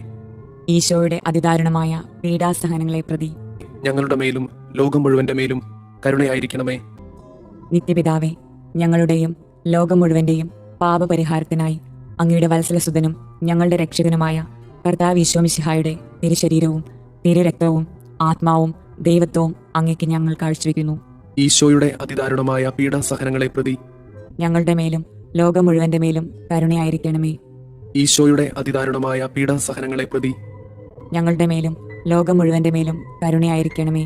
ഈശോയുടെ അതിദാരുണമായ പീഡാസഹനങ്ങളെ പ്രതി ഞങ്ങളുടെ മേലും ലോകം മുഴുവന്റെ മേലും കരുണയായിരിക്കണമേ. നിത്യപിതാവേ, ഞങ്ങളുടെയും ലോകം മുഴുവന്റെയും പാപപരിഹാരത്തിനായി അങ്ങയുടെ വത്സലസുതനും ഞങ്ങളുടെ രക്ഷകനുമായ കർത്താവ് ഈശോ മിശിഹായുടെ തിരുശരീരവും തിരുരക്തവും ആത്മാവും ദൈവത്വവും അങ്ങേക്ക് ഞങ്ങൾ കാഴ്ചവെക്കുന്നു. ഈശോയുടെ അതിദാരുണമായ പീഡാസഹനങ്ങളെ പ്രതി ഞങ്ങളുടെ മേലും ലോകം മുഴുവന്റെ മേലും കരുണയായിരിക്കണമേ. ഈശോയുടെ അതിദാരുണമായ പീഡാസഹനങ്ങളെ പ്രതി ഞങ്ങളുടെ മേലും ലോകം മുഴുവന്റെ മേലും കരുണയായിരിക്കണമേ.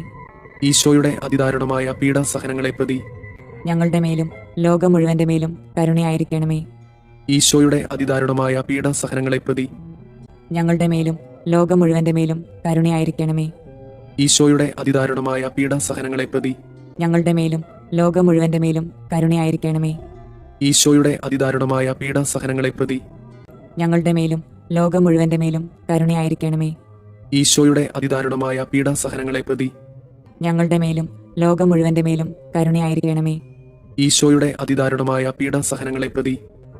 ഈശോയുടെ അതിദാരുണമായ പീഡാസഹനങ്ങളെ പ്രതി ഞങ്ങളുടെ മേലും ലോകം മുഴുവന്റെ മേലും കരുണയായിരിക്കണമേ. ഈശോയുടെ അതിദാരുണമായ പീഡാസഹനങ്ങളെ പ്രതി ഞങ്ങളുടെ മേലും ലോകം മുഴുവന്റെ മേലും കരുണയായിരിക്കണമേ. ഈശോയുടെ അതിദാരുണമായ പീഡാസഹനങ്ങളെ പ്രതി ഞങ്ങളുടെ മേലും ലോകം മുഴുവന്റെ മേലും കരുണയായിരിക്കണമേ. ഈശോയുടെ അതിദാരുണമായ പീഡാസഹനങ്ങളെ പ്രതി ഞങ്ങളുടെ മേലും ലോകം മുഴുവന്റെ മേലും കരുണയായിരിക്കണമേ. ഈശോയുടെ അതിദാരുണമായ പീഡാസഹനങ്ങളെ പ്രതി ഞങ്ങളുടെ മേലും ലോകം മുഴുവന്റെ മേലും കരുണയായിരിക്കണമേ. ഈശോയുടെ അതിദാരുണമായ പീഡാസഹനങ്ങളെ പ്രതി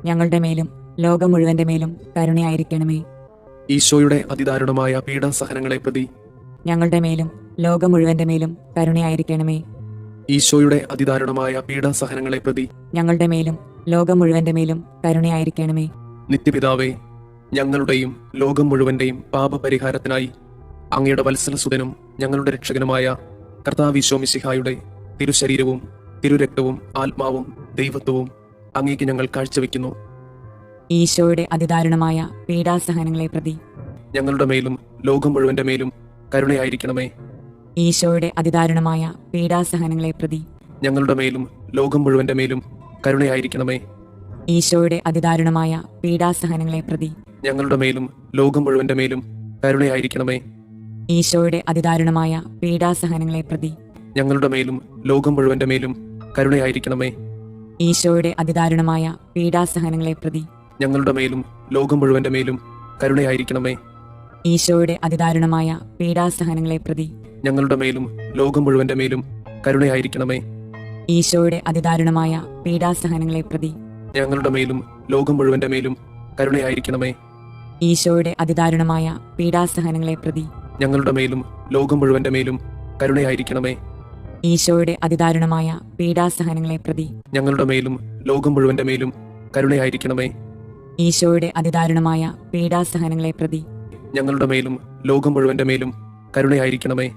ഞങ്ങളുടെ മേലും ലോകം മുഴുവന്റെ മേലും കരുണയായിരിക്കണമേ. ഈശോയുടെ അതിദാരുണമായ പീഡാസഹനങ്ങളെ പ്രതി ഞങ്ങളുടെ മേലും ലോകം മുഴുവന്റെ മേലും കരുണയായിരിക്കണമേ. ഈശോയുടെ അതിദാരുണമായ പീഡാസഹനങ്ങളെ പ്രതി ഞങ്ങളുടെ മേലും ലോകം മുഴുവന്റെ മേലും കരുണയായിരിക്കണമേ. നിത്യപിതാവേ, ഞങ്ങളുടെയും ലോകം മുഴുവന്റെയും പാപപരിഹാരത്തിനായി അങ്ങയുടെ വത്സലസുതനും ഞങ്ങളുടെ രക്ഷകനുമായ കർത്താവ് ഈശോ മിശിഹായുടെ തിരുശരീരവും തിരുരക്തവും ആത്മാവും ദൈവത്വവും അങ്ങേക്ക് ഞങ്ങൾ കാഴ്ചവെക്കുന്നു. ഈശോയുടെ അതിദാരുണമായ പീഡാസഹനങ്ങളെ പ്രതി ഞങ്ങളുടെ മേലും ലോകം മുഴുവന്റെ മേലും കരുണയായിരിക്കണമേ. ഈശോയുടെ അതിദാരുണമായ പീഡാസഹനങ്ങളെ പ്രതി ഞങ്ങളുടെ മേലും ലോകം മുഴുവന്റെ മേലും കരുണയായിരിക്കണമേ. ഈശോയുടെ അതിദാരുണമായ പീഡാസഹനങ്ങളെ പ്രതി ഞങ്ങളുടെ മേലും ലോകം മുഴുവന്റെ മേലും കരുണയായിരിക്കണമേ. ഈശോയുടെ അതിദാരുണമായ പീഡാസഹനങ്ങളെ പ്രതി ഞങ്ങളുടെ മേലും ലോകം മുഴുവന്റെ മേലും കരുണയായിരിക്കണമേ. ഈശോയുടെ അതിദാരുണമായ പീഡാസഹനങ്ങളെ പ്രതി ഞങ്ങളുടെ മേലും ലോകം മുഴുവന്റെ മേലും കരുണയായിരിക്കണമേ. ഈശോയുടെ അതിദാരുണമായ പീഡാസഹനങ്ങളെ പ്രതി ഞങ്ങളുടെ മേലും ലോകം മുഴുവന്റെ മേലും കരുണയായിരിക്കണമേ. ഈശോയുടെ അതിദാരുണമായ പീഡാസഹനങ്ങളെ പ്രതി ഞങ്ങളുടെ മേലും ലോകം മുഴുവന്റെ മേലും കരുണയായിരിക്കണമേ. ഈശോയുടെ അതിദാരുണമായ പീഡാസഹനങ്ങളെ പ്രതി ഞങ്ങളുടെ മേലും ലോകം മുഴുവന്റെ മേലും കരുണയായിരിക്കണമേ. ഈശോയുടെ അതിദാരുണമായ പീഡാസഹനങ്ങളെ പ്രതി ഞങ്ങളുടെ മേലും ലോകം മുഴുവന്റെ മേലും കരുണയായിരിക്കണമേ. ഈശോയുടെ അതിദാരുണമായ പീഡാസഹനങ്ങളെ പ്രതി ഞങ്ങളുടെ മേലും ലോകം മുഴുവന്റെ മേലും കരുണയായിരിക്കണമേ.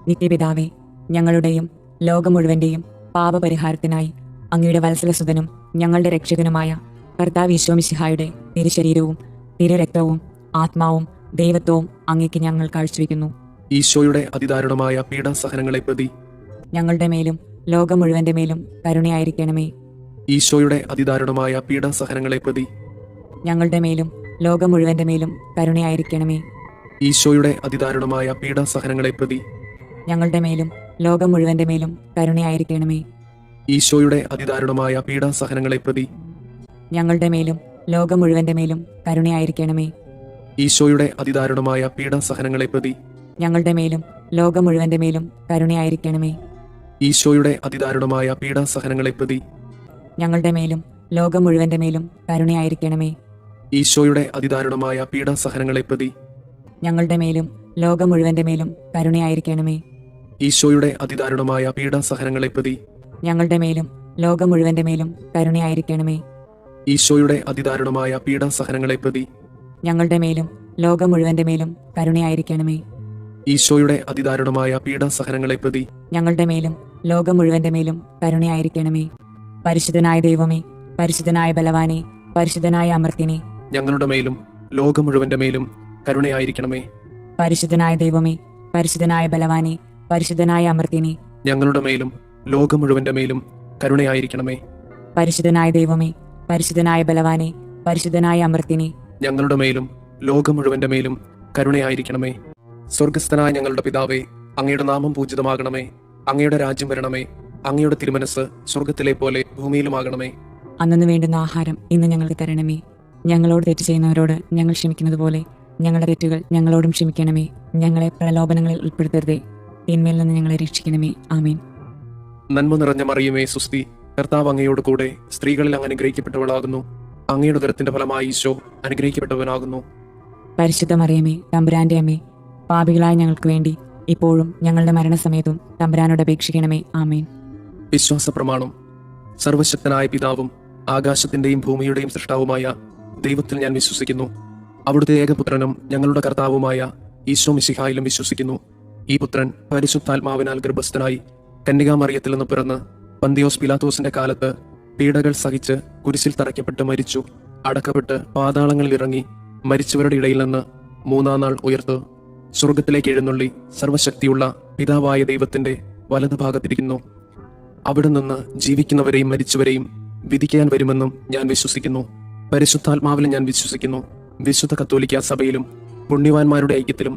നിത്യപിതാവേ, ഞങ്ങളുടെയും ലോകം മുഴുവന്റെയും പാപപരിഹാരത്തിനായി അങ്ങയുടെ വത്സലസുതനും ഞങ്ങളുടെ രക്ഷകനുമായ കർത്താവ് ഈശോ മിശിഹായുടെ തിരുശരീരവും തിരുരക്തവും ആത്മാവും ദൈവത്വവും അങ്ങേക്ക് ഞങ്ങൾ കാഴ്ചവെക്കുന്നു. ഈശോയുടെ അതിദാരുണമായ പീഡാസഹനങ്ങളെ പ്രതി ഞങ്ങളുടെ മേലും ലോകം മുഴുവന്റെ മേലും കരുണയായിരിക്കണമേ. ഈശോയുടെ അതിദാരുണമായ പീഡാസഹനങ്ങളെ പ്രതി ഞങ്ങളുടെ മേലും ലോകം മുഴുവന്റെ മേലും കരുണയായിരിക്കണമേ. ഈശോയുടെ അതിദാരുണമായ പീഡാസഹനങ്ങളെ പ്രതി ഞങ്ങളുടെ മേലും ലോകം മുഴുവന്റെ മേലും കരുണയായിരിക്കണമേ. ഈശോയുടെ അതിദാരുണമായ പീഡാസഹനങ്ങളെ പ്രതി ഞങ്ങളുടെ മേലും ലോകം മുഴുവന്റെ മേലും കരുണയായിരിക്കണമേ. ഈശോയുടെ അതിദാരുണമായ പീഡാസഹനങ്ങളെ പ്രതി ഞങ്ങളുടെ മേലും ലോകം മുഴുവന്റെ മേലും കരുണയായിരിക്കണമേ. ഈശോയുടെ അതിദാരുണമായ പീഡാസഹനങ്ങളെ പ്രതി ഞങ്ങളുടെ മേലും ലോകം മുഴുവന്റെ മേലും കരുണയായിരിക്കണമേ. ഈശോയുടെ അതിദാരുണമായ പീഡാസഹനങ്ങളെ പ്രതി ഞങ്ങളുടെ മേലും ലോകം മുഴുവന്റെ മേലും കരുണയായിരിക്കണമേ. ഈശോയുടെ അതിദാരുണമായ പീഡാസഹനങ്ങളെ പ്രതി ഞങ്ങളുടെ മേലും ലോകം മുഴുവന്റെ മേലും കരുണയായിരിക്കണമേ. ഈശോയുടെ അതിദാരുണമായ പീഡാസഹനങ്ങളെ പ്രതി ഞങ്ങളുടെ മേലും ലോകം മുഴുവന്റെ മേലും കരുണയായിരിക്കണമേ. ഈശോയുടെ അതിദാരുണമായ പീഡാസഹനങ്ങളെ പ്രതി ഞങ്ങളുടെ മേലും ലോകം മുഴുവന്റെ മേലും കരുണയായിരിക്കണമേ. പരിശുദ്ധനായ ദൈവമേ, പരിശുദ്ധനായ ബലവാനെ, പരിശുദ്ധനായ അമർത്തിനെ, ഞങ്ങളുടെ മേലും ലോകം മുഴുവന്റെ മേലും കരുണയായിരിക്കണമേ. പരിശുദ്ധനായ ദൈവമേ, പരിശുദ്ധനായ ബലവാനെ, പരിശുദ്ധനായ അമർത്തിനെ, ഞങ്ങളുടെ മേലും ലോകം മുഴുവന്റെ മേലും കരുണയായിരിക്കണമേ. പരിശുദ്ധനായ ദൈവമേ, പരിശുദ്ധനായ ബലവാനെ, പരിശുദ്ധനായ അമർത്തിനെ, ഞങ്ങളുടെ മേലും ലോകം മുഴുവന്റെ മേലും കരുണയായിരിക്കണമേ. സ്വർഗസ്ഥനായ ഞങ്ങളുടെ പിതാവേ, അങ്ങയുടെ നാമം പൂജിതമാകണമേ. അങ്ങയുടെ രാജ്യം വരണമേ. അങ്ങയുടെ തിരുമനസ് സ്വർഗത്തിലെ പോലെ ഭൂമിയിലുമാകണമേ. അന്നു വേണ്ടുന്ന ആഹാരം ഇന്ന് ഞങ്ങൾക്ക് തരണമേ. ഞങ്ങളോട് തെറ്റ് ചെയ്യുന്നവരോട് ഞങ്ങൾ ക്ഷമിക്കുന്നത് പോലെ ഞങ്ങളുടെ തെറ്റുകൾ ഞങ്ങളോടും ക്ഷമിക്കണമേ. ഞങ്ങളെ പ്രലോഭനങ്ങളിൽ ഉൾപ്പെടുത്തരുതേ, തിന്മയിൽ നിന്ന് ഞങ്ങളെ രക്ഷിക്കണമേ. ആമേൻ. നന്മ നിറഞ്ഞ മറിയമേ, സുസ്തി, കർത്താവ് അങ്ങയോട് കൂടെ സ്ത്രീകളിൽ അങ്ങ് അനുഗ്രഹിക്കപ്പെട്ടവളാകുന്നു. അങ്ങയുടെ ഉദരത്തിന്റെ ഫലമായി ഈശോ അനുഗ്രഹിക്കപ്പെട്ടവനാകുന്നു. പരിശുദ്ധ മറിയമേ, തമ്പുരാന്റെ അമ്മേ, പാപികളായ ഞങ്ങൾക്ക് വേണ്ടി ഇപ്പോഴും ഞങ്ങളുടെ മരണസമയത്തും തമ്പുരാനോട് അപേക്ഷിക്കണമേ. ആമേൻ. വിശ്വാസ പ്രമാണം. സർവശക്തനായ പിതാവും ആകാശത്തിന്റെയും ഭൂമിയുടെയും സൃഷ്ടാവുമായ ദൈവത്തിൽ ഞാൻ വിശ്വസിക്കുന്നു. അവിടുത്തെ ഏകപുത്രനും ഞങ്ങളുടെ കർത്താവുമായ ഈശോ മിശിഹായിലും വിശ്വസിക്കുന്നു. ഈ പുത്രൻ പരിശുദ്ധാത്മാവിനാൽ ഗർഭസ്ഥനായി കന്യകാമറിയത്തിൽ നിന്ന് പിറന്ന് പന്തിയോസ് പിലാത്തോസിന്റെ കാലത്ത് പീഡകൾ സഹിച്ച് കുരിശിൽ തറയ്ക്കപ്പെട്ട് മരിച്ചു, അടക്കപ്പെട്ട് പാതാളങ്ങളിൽ ഇറങ്ങി, മരിച്ചവരുടെ ഇടയിൽ നിന്ന് മൂന്നാം നാൾ ഉയർത്ത് സ്വർഗത്തിലേക്ക് എഴുന്നള്ളി സർവശക്തിയുള്ള പിതാവായ ദൈവത്തിന്റെ വലതുഭാഗത്തിരിക്കുന്നു. അവിടെ നിന്ന് ജീവിക്കുന്നവരെയും മരിച്ചവരെയും വിധിക്കാൻ വരുമെന്നും ഞാൻ വിശ്വസിക്കുന്നു. പരിശുദ്ധാത്മാവിലും ഞാൻ വിശ്വസിക്കുന്നു. വിശുദ്ധ കത്തോലിക്ക സഭയിലും പുണ്യവാന്മാരുടെ ഐക്യത്തിലും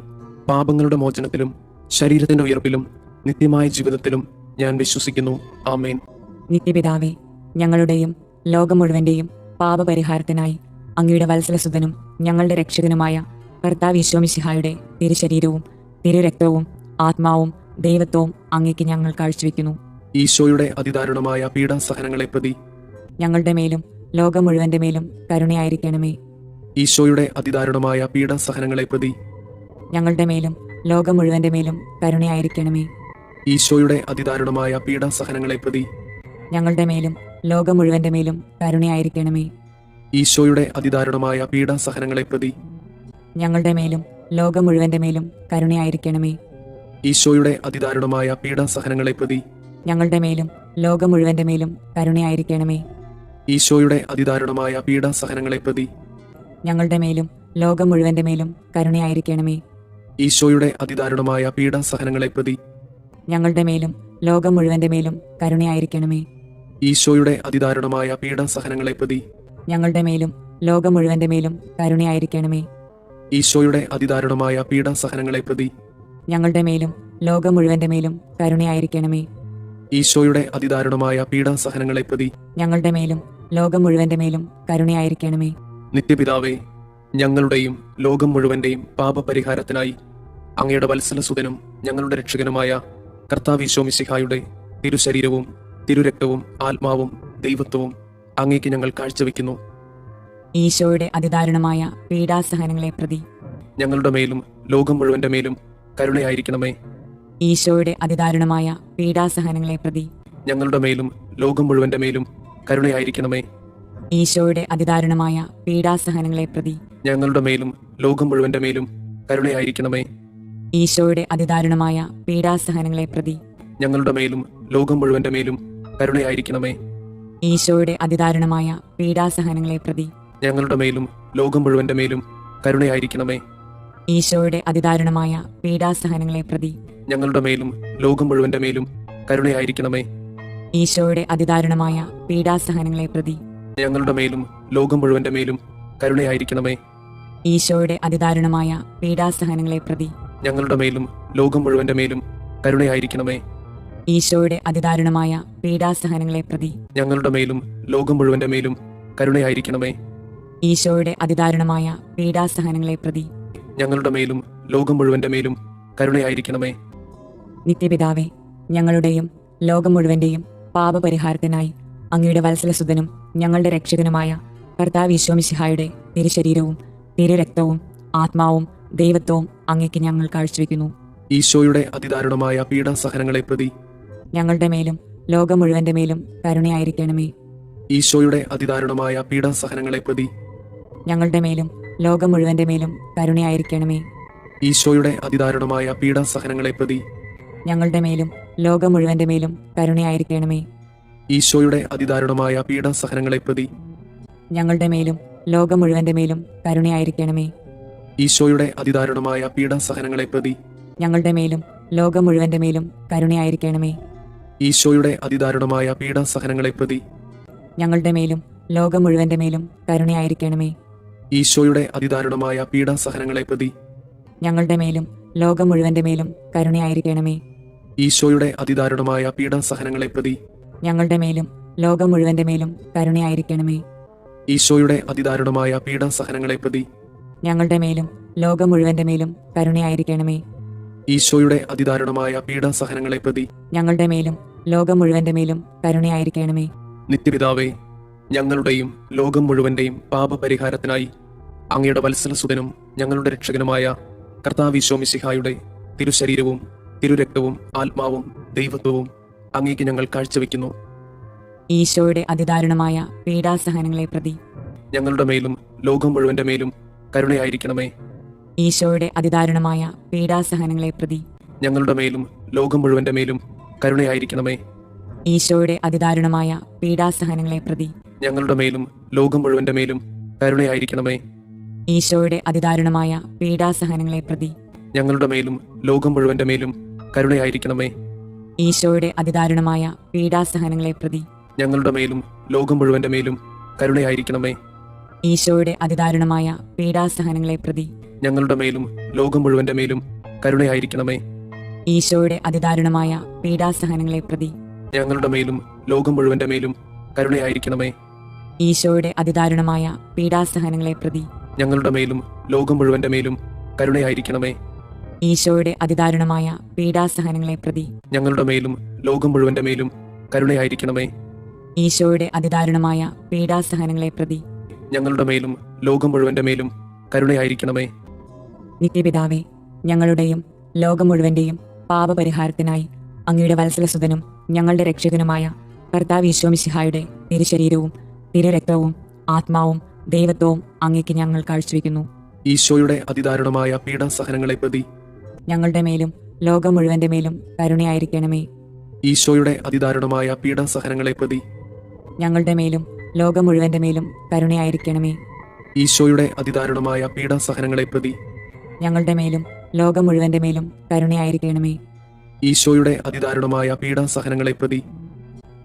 പാപങ്ങളുടെ മോചനത്തിലും ശരീരത്തിന്റെ ഉയർപ്പിലും നിത്യമായ ജീവിതത്തിലും ഞാൻ വിശ്വസിക്കുന്നു. ആമേൻ. നിത്യപിതാവേ, ഞങ്ങളുടെയും ലോകം മുഴുവന്റെയും പാപപരിഹാരത്തിനായി അങ്ങയുടെ വത്സലസുതനും ഞങ്ങളുടെ രക്ഷകനുമായ കർത്താവ് ഈശോ മിശിഹായുടെ തിരുശരീരവും തിരുരക്തവും ആത്മാവും ദൈവത്വവും അങ്ങേക്ക് ഞങ്ങൾ കാഴ്ചവെക്കുന്നു. ഈശോയുടെ അതിദാരുണമായ പീഡാസഹനങ്ങളെ പ്രതി ഞങ്ങളുടെ മേലും ലോകം മുഴുവന്റെ മേലും കരുണയായിരിക്കണമേ. ഈശോയുടെ അതിദാരുണമായ പീഡാസഹനങ്ങളെ പ്രതി ഞങ്ങളുടെ മേലും ലോകം മുഴുവന്റെ മേലും കരുണയായിരിക്കണമേ. ഈശോയുടെ അതിദാരുണമായ പീഡാസഹനങ്ങളെ പ്രതി ഞങ്ങളുടെ മേലും ലോകം മുഴുവന്റെ മേലും കരുണയായിരിക്കണമേ. ഈശോയുടെ അതിദാരുണമായ പീഡാസഹനങ്ങളെ പ്രതി ഞങ്ങളുടെ മേലും ലോകം മുഴുവന്റെ മേലും കരുണയായിരിക്കണമേ. ഈശോയുടെ അതിദാരുണമായ പീഡാസഹനങ്ങളെ പ്രതി ഞങ്ങളുടെ മേലും ലോകം മുഴുവന്റെ മേലും കരുണയായിരിക്കണമേ. ഈശോയുടെ അതിദാരുണമായ പീഡാസഹനങ്ങളെ പ്രതി ഞങ്ങളുടെ മേലും ലോകം മുഴുവന്റെ മേലും കരുണയായിരിക്കണമേ. ഈശോയുടെ അതിദാരുണമായ പീഡാസഹനങ്ങളെ പ്രതി ഞങ്ങളുടെ മേലും ലോകം മുഴുവന്റെ മേലും കരുണയായിരിക്കണമേ. ഈശോയുടെ അതിദാരുണമായ പീഡാസഹനങ്ങളെ പ്രതി ഞങ്ങളുടെ മേലും ലോകം മുഴുവന്റെ മേലും കരുണയായിരിക്കണമേ. ഈശോയുടെ അതിദാരുണമായ പീഡാസഹനങ്ങളെ പ്രതി ഞങ്ങളുടെ മേലും ലോകം മുഴുവന്റെ മേലും കരുണയായിരിക്കണമേ. ഈശോയുടെ അതിദാരുണമായ പീഡാസഹനങ്ങളെ പ്രതി ഞങ്ങളുടെ മേലും ലോകം മുഴുവന്റെ മേലും കരുണയായിരിക്കണമേ. നിത്യപിതാവേ, ഞങ്ങളുടെയും ലോകം മുഴുവന്റെയും പാപപരിഹാരത്തിനായി അങ്ങയുടെ വത്സലസുതനും ഞങ്ങളുടെ രക്ഷകനുമായ കർത്താവ് മിശിഹായുടെ തിരുശരീരവും തിരുരക്തവും ആത്മാവും ദൈവത്വവും അങ്ങേക്ക് ഞങ്ങൾ കാഴ്ചവെക്കുന്നു. ഈശോയുടെ അതിദാരുണമായ പീഡാസഹനങ്ങളെ പ്രതി ഞങ്ങളുടെ മേലും ലോകം മുഴുവന്റെ മേലും കരുണയായിരിക്കണമേ. ഈശോയുടെ അതിദാരുണമായ പീഡാസഹനങ്ങളെ പ്രതി ഞങ്ങളുടെ മേലും ലോകം മുഴുവന്റെ മേലും കരുണയായിരിക്കണമേ. ഈശോയുടെ അതിദാരുണമായ പീഡാസഹനങ്ങളെ പ്രതി ഞങ്ങളുടെ മേലും ലോകം മുഴുവന്റെ മേലും കരുണയായിരിക്കണമേ. ഈശോയുടെ അതിദാരുണമായ പീഡാസഹനങ്ങളെ പ്രതി ഞങ്ങളുടെ മേലും ലോകം മുഴുവന്റെ മേലും കരുണയായിരിക്കണമേ. ഈശോയുടെ അതിദാരുണമായ പീഡാസഹനങ്ങളെ പ്രതി ഞങ്ങളുടെ മേലും ലോകം മുഴുവന്റെ മേലും കരുണയായിരിക്കണമേ. ഈശോയുടെ അതിദാരുണമായ പീഡാസഹനങ്ങളെ പ്രതി ഞങ്ങളുടെ മേലും ലോകം മുഴുവന്റെ മേലും കരുണയായിരിക്കണമേ. ഈശോയുടെ അതിദാരുണമായ പീഡാസഹനങ്ങളെ പ്രതി ഞങ്ങളുടെ മേലും ലോകം മുഴുവന്റെ മേലും കരുണയായിരിക്കണമേ. ഈശോയുടെ അതിദാരുണമായ പീഡാസഹനങ്ങളെ പ്രതി ഞങ്ങളുടെ മേലും ലോകം മുഴുവന്റെ മേലും കരുണയായിരിക്കണമേ. ഈശോയുടെ അതിദാരുണമായ പീഡാസഹനങ്ങളെ പ്രതി ഞങ്ങളുടെ മേലും ലോകം മുഴുവന്റെ മേലും കരുണയായിരിക്കണമേ. ഈശോയുടെ അതിദാരുണമായ പീഡാസഹനങ്ങളെ പ്രതി ഞങ്ങളുടെ മേലും ലോകം മുഴുവന്റെ മേലും കരുണയായിരിക്കണമേ. നിത്യപിതാവേ, ഞങ്ങളുടെയും ലോകം മുഴുവന്റെയും പാപപരിഹാരത്തിനായി അങ്ങയുടെ വത്സലസുതനും ഞങ്ങളുടെ രക്ഷകനുമായ കർത്താവ് മിശിഹായുടെ തിരുശരീരവും തിരുരക്തവും ആത്മാവും ദൈവത്വവും അങ്ങേക്ക് ഞങ്ങൾ കാഴ്ചവെക്കുന്നു. ഈശോയുടെ അതിദാരുണമായ പീഡാസഹനങ്ങളെ പ്രതി ഞങ്ങളുടെ മേലും ലോകം മുഴുവന്റെ മേലും കരുണയായിരിക്കണമേ. ഈശോയുടെ അതിദാരുണമായ പീഡാസഹനങ്ങളെ പ്രതി ഞങ്ങളുടെ മേലും ലോകം മുഴുവന്റെ മേലും കരുണയായിരിക്കണമേ. ഈശോയുടെ അതിദാരുണമായ പീഡാസഹനങ്ങളെ പ്രതി ഞങ്ങളുടെ മേലും ലോകം മുഴുവന്റെ മേലും കരുണയായിരിക്കണമേ. ഈശോയുടെ അതിദാരുണമായ പീഡാസഹനങ്ങളെ പ്രതി ഞങ്ങളുടെ മേലും ലോകം മുഴുവന്റെ മേലും കരുണയായിരിക്കണമേ. ഈശോയുടെ അതിദാരുണമായ പീഡാസഹനങ്ങളെ പ്രതി ഞങ്ങളുടെ മേലും ലോകം മുഴുവന്റെ മേലും കരുണയായിരിക്കണമേ. ഈശോയുടെ അതിദാരുണമായ പീഡാസഹനങ്ങളെ പ്രതി ഞങ്ങളുടെ മേലും ലോകം മുഴുവന്റെ മേലും കരുണയായിരിക്കണമേ. ഈശോയുടെ അതിദാരുണമായ പീഡാസഹനങ്ങളെ പ്രതി ഞങ്ങളുടെ മേലും ലോകം മുഴുവന്റെ മേലും കരുണയായിരിക്കണമേ. ഈശോയുടെ അതിദാരുണമായ പീഡാസഹനങ്ങളെ പ്രതി ഞങ്ങളുടെ മേലും ലോകം മുഴുവന്റെ മേലും കരുണയായിരിക്കണമേ. ഈശോയുടെ അതിദാരുണമായ പീഡാസഹനങ്ങളെ പ്രതി ഞങ്ങളുടെ മേലും ലോകം മുഴുവന്റെ മേലും കരുണയായിരിക്കണമേ. ഈശോയുടെ അതിദാരുണമായ പീഡാസഹനങ്ങളെ പ്രതി ഞങ്ങളുടെ മേലും ലോകം മുഴുവന്റെ മേലും കരുണയായിരിക്കണമേ. നിത്യപിതാവേ, ഞങ്ങളുടെയും ലോകം മുഴുവന്റെയും പാപപരിഹാരത്തിനായി അങ്ങയുടെ വത്സലസുതനും ഞങ്ങളുടെ രക്ഷകനുമായ കർത്താവ് മിശിഹായുടെ തിരുശരീരവും തിരുരക്തവും ആത്മാവും ദൈവത്വവും അങ്ങേക്ക് ഞങ്ങൾ കാഴ്ചവെക്കുന്നു. ഈശോയുടെ അതിദാരുണമായ പീഡാസഹനങ്ങളെ പ്രതി ഞങ്ങളുടെ മേലും ലോകം മുഴുവന്റെ മേലും കരുണയായിരിക്കണമേ. ഈശോയുടെ അതിദാരുണമായ പീഡാസഹനങ്ങളെ പ്രതി ഞങ്ങളുടെ മേലും ലോകം മുഴുവന്റെ മേലും കരുണയായിരിക്കണമേ. ഈശോയുടെ അതിദാരുണമായ പീഡാസഹനങ്ങളെ പ്രതി ഞങ്ങളുടെ മേലും ലോകം മുഴുവന്റെ മേലും കരുണയായിരിക്കണമേ. ഈശോയുടെ അതിദാരുണമായ പീഡാസഹനങ്ങളെ പ്രതി ഞങ്ങളുടെ മേലും ലോകം മുഴുവന്റെ മേലും കരുണയായിരിക്കണമേ. ഈശോയുടെ അതിദാരുണമായ പീഡാസഹനങ്ങളെ പ്രതി ഞങ്ങളുടെ മേലും ലോകം മുഴുവന്റെ മേലും കരുണയായിരിക്കണമേ. ഈശോയുടെ അതിദാരുണമായ പീഡാസഹനങ്ങളെ പ്രതി ഞങ്ങളുടെ മേലും ലോകം മുഴുവന്റെ മേലും കരുണയായിരിക്കണമേ. ഈശോയുടെ അതിദാരുണമായ പീഡാസഹനങ്ങളെ പ്രതി ഞങ്ങളുടെ മേലും ലോകം മുഴുവന്റെ മേലും കരുണയായിരിക്കണമേ. ഈശോയുടെ അതിദാരുണമായ പീഡാസഹനങ്ങളെ പ്രതി ഞങ്ങളുടെ മേലും ലോകം മുഴുവന്റെ മേലും കരുണയായിരിക്കണമേ. ഈശോയുടെ അതിദാരുണമായ പീഡാസഹനങ്ങളെ പ്രതി ഞങ്ങളുടെ മേലും ലോകം മുഴുവന്റെ മേലും കരുണയായിരിക്കണമേ. ഈശോയുടെ അതിദാരുണമായ പീഡാസഹനങ്ങളെ പ്രതി ഞങ്ങളുടെ മേലും ലോകം മുഴുവന്റെ മേലും കരുണയായിരിക്കണമേ. നിത്യപിതാവേ, ഞങ്ങളുടെയും ലോകം മുഴുവന്റെയും പാപപരിഹാരത്തിനായി അങ്ങയുടെ വത്സലസുതനും ഞങ്ങളുടെ രക്ഷകനുമായ കർത്താവ് മിശിഹായുടെ തിരുശരീരവും തിരുരക്തവും ആത്മാവും ദൈവത്വവും അങ്ങേക്ക് ഞങ്ങൾ കാഴ്ചവെക്കുന്നു. ഈശോയുടെ അതിദാരുണമായ പീഡാസഹനങ്ങളെ പ്രതി ഞങ്ങളുടെ മേലും ലോകം മുഴുവന്റെ മേലും കരുണയായിരിക്കണമേ. ഈശോയുടെ അതിദാരുണമായ പീഡാസഹനങ്ങളെ പ്രതി ഞങ്ങളുടെ മേലും ലോകം മുഴുവന്റെ മേലും കരുണയായിരിക്കണമേ. ഈശോയുടെ അതിദാരുണമായ പീഡാസഹനങ്ങളെ പ്രതി ഞങ്ങളുടെ മേലും ലോകം മുഴുവന്റെ മേലും കരുണയായിരിക്കണമേ. ഈശോയുടെ അതിദാരുണമായ പീഡാസഹനങ്ങളെ പ്രതി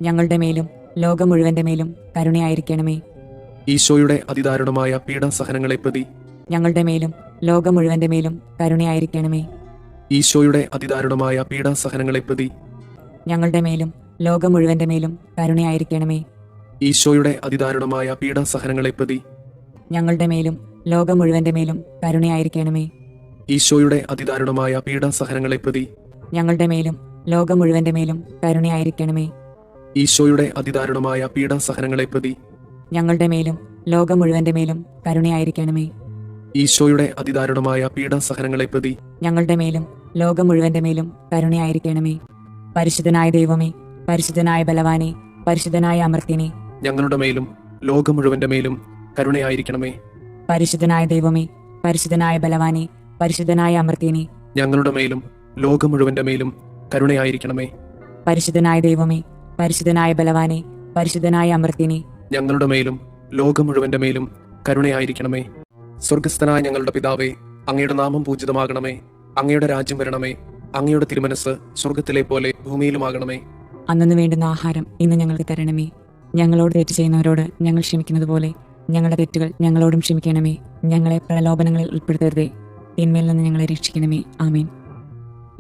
ഞങ്ങളുടെ മേലും ലോകം മുഴുവന്റെ മേലും കരുണയായിരിക്കണമേ. ഈശോയുടെ അതിദാരുണമായ പീഡാസഹനങ്ങളെ പ്രതി ഞങ്ങളുടെ മേലും ലോകം മുഴുവന്റെ മേലും കരുണയായിരിക്കണമേ. ഈശോയുടെ അതിദാരുണമായ പീഡാസഹനങ്ങളെ പ്രതി ഞങ്ങളുടെ മേലും ലോകം മുഴുവന്റെ മേലും കരുണയായിരിക്കണമേ. ഈശോയുടെ അതിദാരുണമായ പീഡാസഹനങ്ങളെ പ്രതി ഞങ്ങളുടെ മേലും ലോകം മുഴുവന്റെ മേലും കരുണയായിരിക്കണമേ. ഈശോയുടെ അതിദാരുണമായ പീഡാസഹനങ്ങളെ പ്രതി ഞങ്ങളുടെ മേലും ലോകം മുഴുവന്റെ മേലും കരുണയായിരിക്കണമേ. ഈശോയുടെ അതിദാരുണമായ പീഡാസഹനങ്ങളെ പ്രതി ഞങ്ങളുടെ മേലും ലോകം മുഴുവന്റെ മേലും കരുണയായിരിക്കണമേ. ഈശോയുടെ അതിദാരുണമായ പീഡാസഹനങ്ങളെ പ്രതി ഞങ്ങളുടെ മേലും ലോകം മുഴുവന്റെ മേലും കരുണയായിരിക്കണമേ. പരിശുദ്ധനായ ദൈവമേ, പരിശുദ്ധനായ ബലവാനെ, പരിശുദ്ധനായ അമർത്യനെ, ഞങ്ങളുടെ മേലും ലോകം മുഴുവന്റെ മേലും കരുണയായിരിക്കണമേ. പരിശുദ്ധനായ ദൈവമേ, പരിശുദ്ധനായ ബലവാനെ, പരിശുദ്ധനായ അമർത്യനെ, ഞങ്ങളുടെ മേലും ലോകം മുഴുവന്റെ മേലും കരുണയായിരിക്കണമേ. പരിശുദ്ധനായ ദൈവമേ, പരിശുദ്ധനായ ബലവാനെ, പരിശുദ്ധനായ അമർത്യനെ, ഞങ്ങളുടെ മേലും ലോകം മുഴുവന്റെ മേലും കരുണയായിരിക്കണമേ. സ്വർഗസ്ഥനായ ഞങ്ങളുടെ പിതാവേ, അങ്ങയുടെ നാമം പൂജിതമാകണമേ. അങ്ങയുടെ രാജ്യം വരണമേ. അങ്ങയുടെ തിരുമനസ് സ്വർഗത്തിലെ പോലെ ഭൂമിയിലുമാകണമേ. അന്നു വേണ്ടുന്ന ആഹാരം ഇന്ന് ഞങ്ങൾക്ക് തരണമേ. ഞങ്ങളോട് തെറ്റ് ചെയ്യുന്നവരോട് ഞങ്ങൾ ക്ഷമിക്കുന്നത് പോലെ ഞങ്ങളുടെ തെറ്റുകൾ ഞങ്ങളോടും ക്ഷമിക്കണമേ. ഞങ്ങളെ പ്രലോഭനങ്ങളിൽ ഉൾപ്പെടുത്തരുതേ, തിന്മയിൽ നിന്ന് ഞങ്ങളെ രക്ഷിക്കണമേ. ആമേൻ.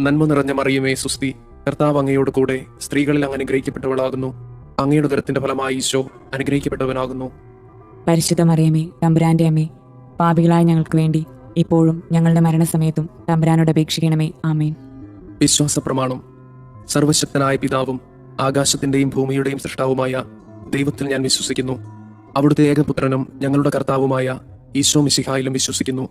നന്മ നിറഞ്ഞ മറിയമേ, സുസ്തി, കർത്താവ് അങ്ങയോട് കൂടെ സ്ത്രീകളിൽ അങ്ങ് അനുഗ്രഹിക്കപ്പെട്ടവളാകുന്നു. അങ്ങയുടെ ഉദരത്തിന്റെ ഫലമായി ഈശോ അനുഗ്രഹിക്കപ്പെട്ടവനാകുന്നു. പരിശുദ്ധ മറിയമേ, തമ്പുരാന്റെ അമ്മേ, പാപികളായ ഞങ്ങൾക്ക് വേണ്ടി ഇപ്പോഴും ഞങ്ങളുടെ മരണസമയത്തും തമ്പുരാനോട് അപേക്ഷിക്കണമേ. ആമേൻ. വിശ്വാസ പ്രമാണം. സർവശക്തനായ പിതാവും ആകാശത്തിന്റെയും ഭൂമിയുടെയും സൃഷ്ടാവുമായ ദൈവത്തിൽ ഞാൻ വിശ്വസിക്കുന്നു. അവിടുത്തെ ഏകപുത്രനും ഞങ്ങളുടെ കർത്താവുമായ ഈശോ മിശിഹായിലും വിശ്വസിക്കുന്നു.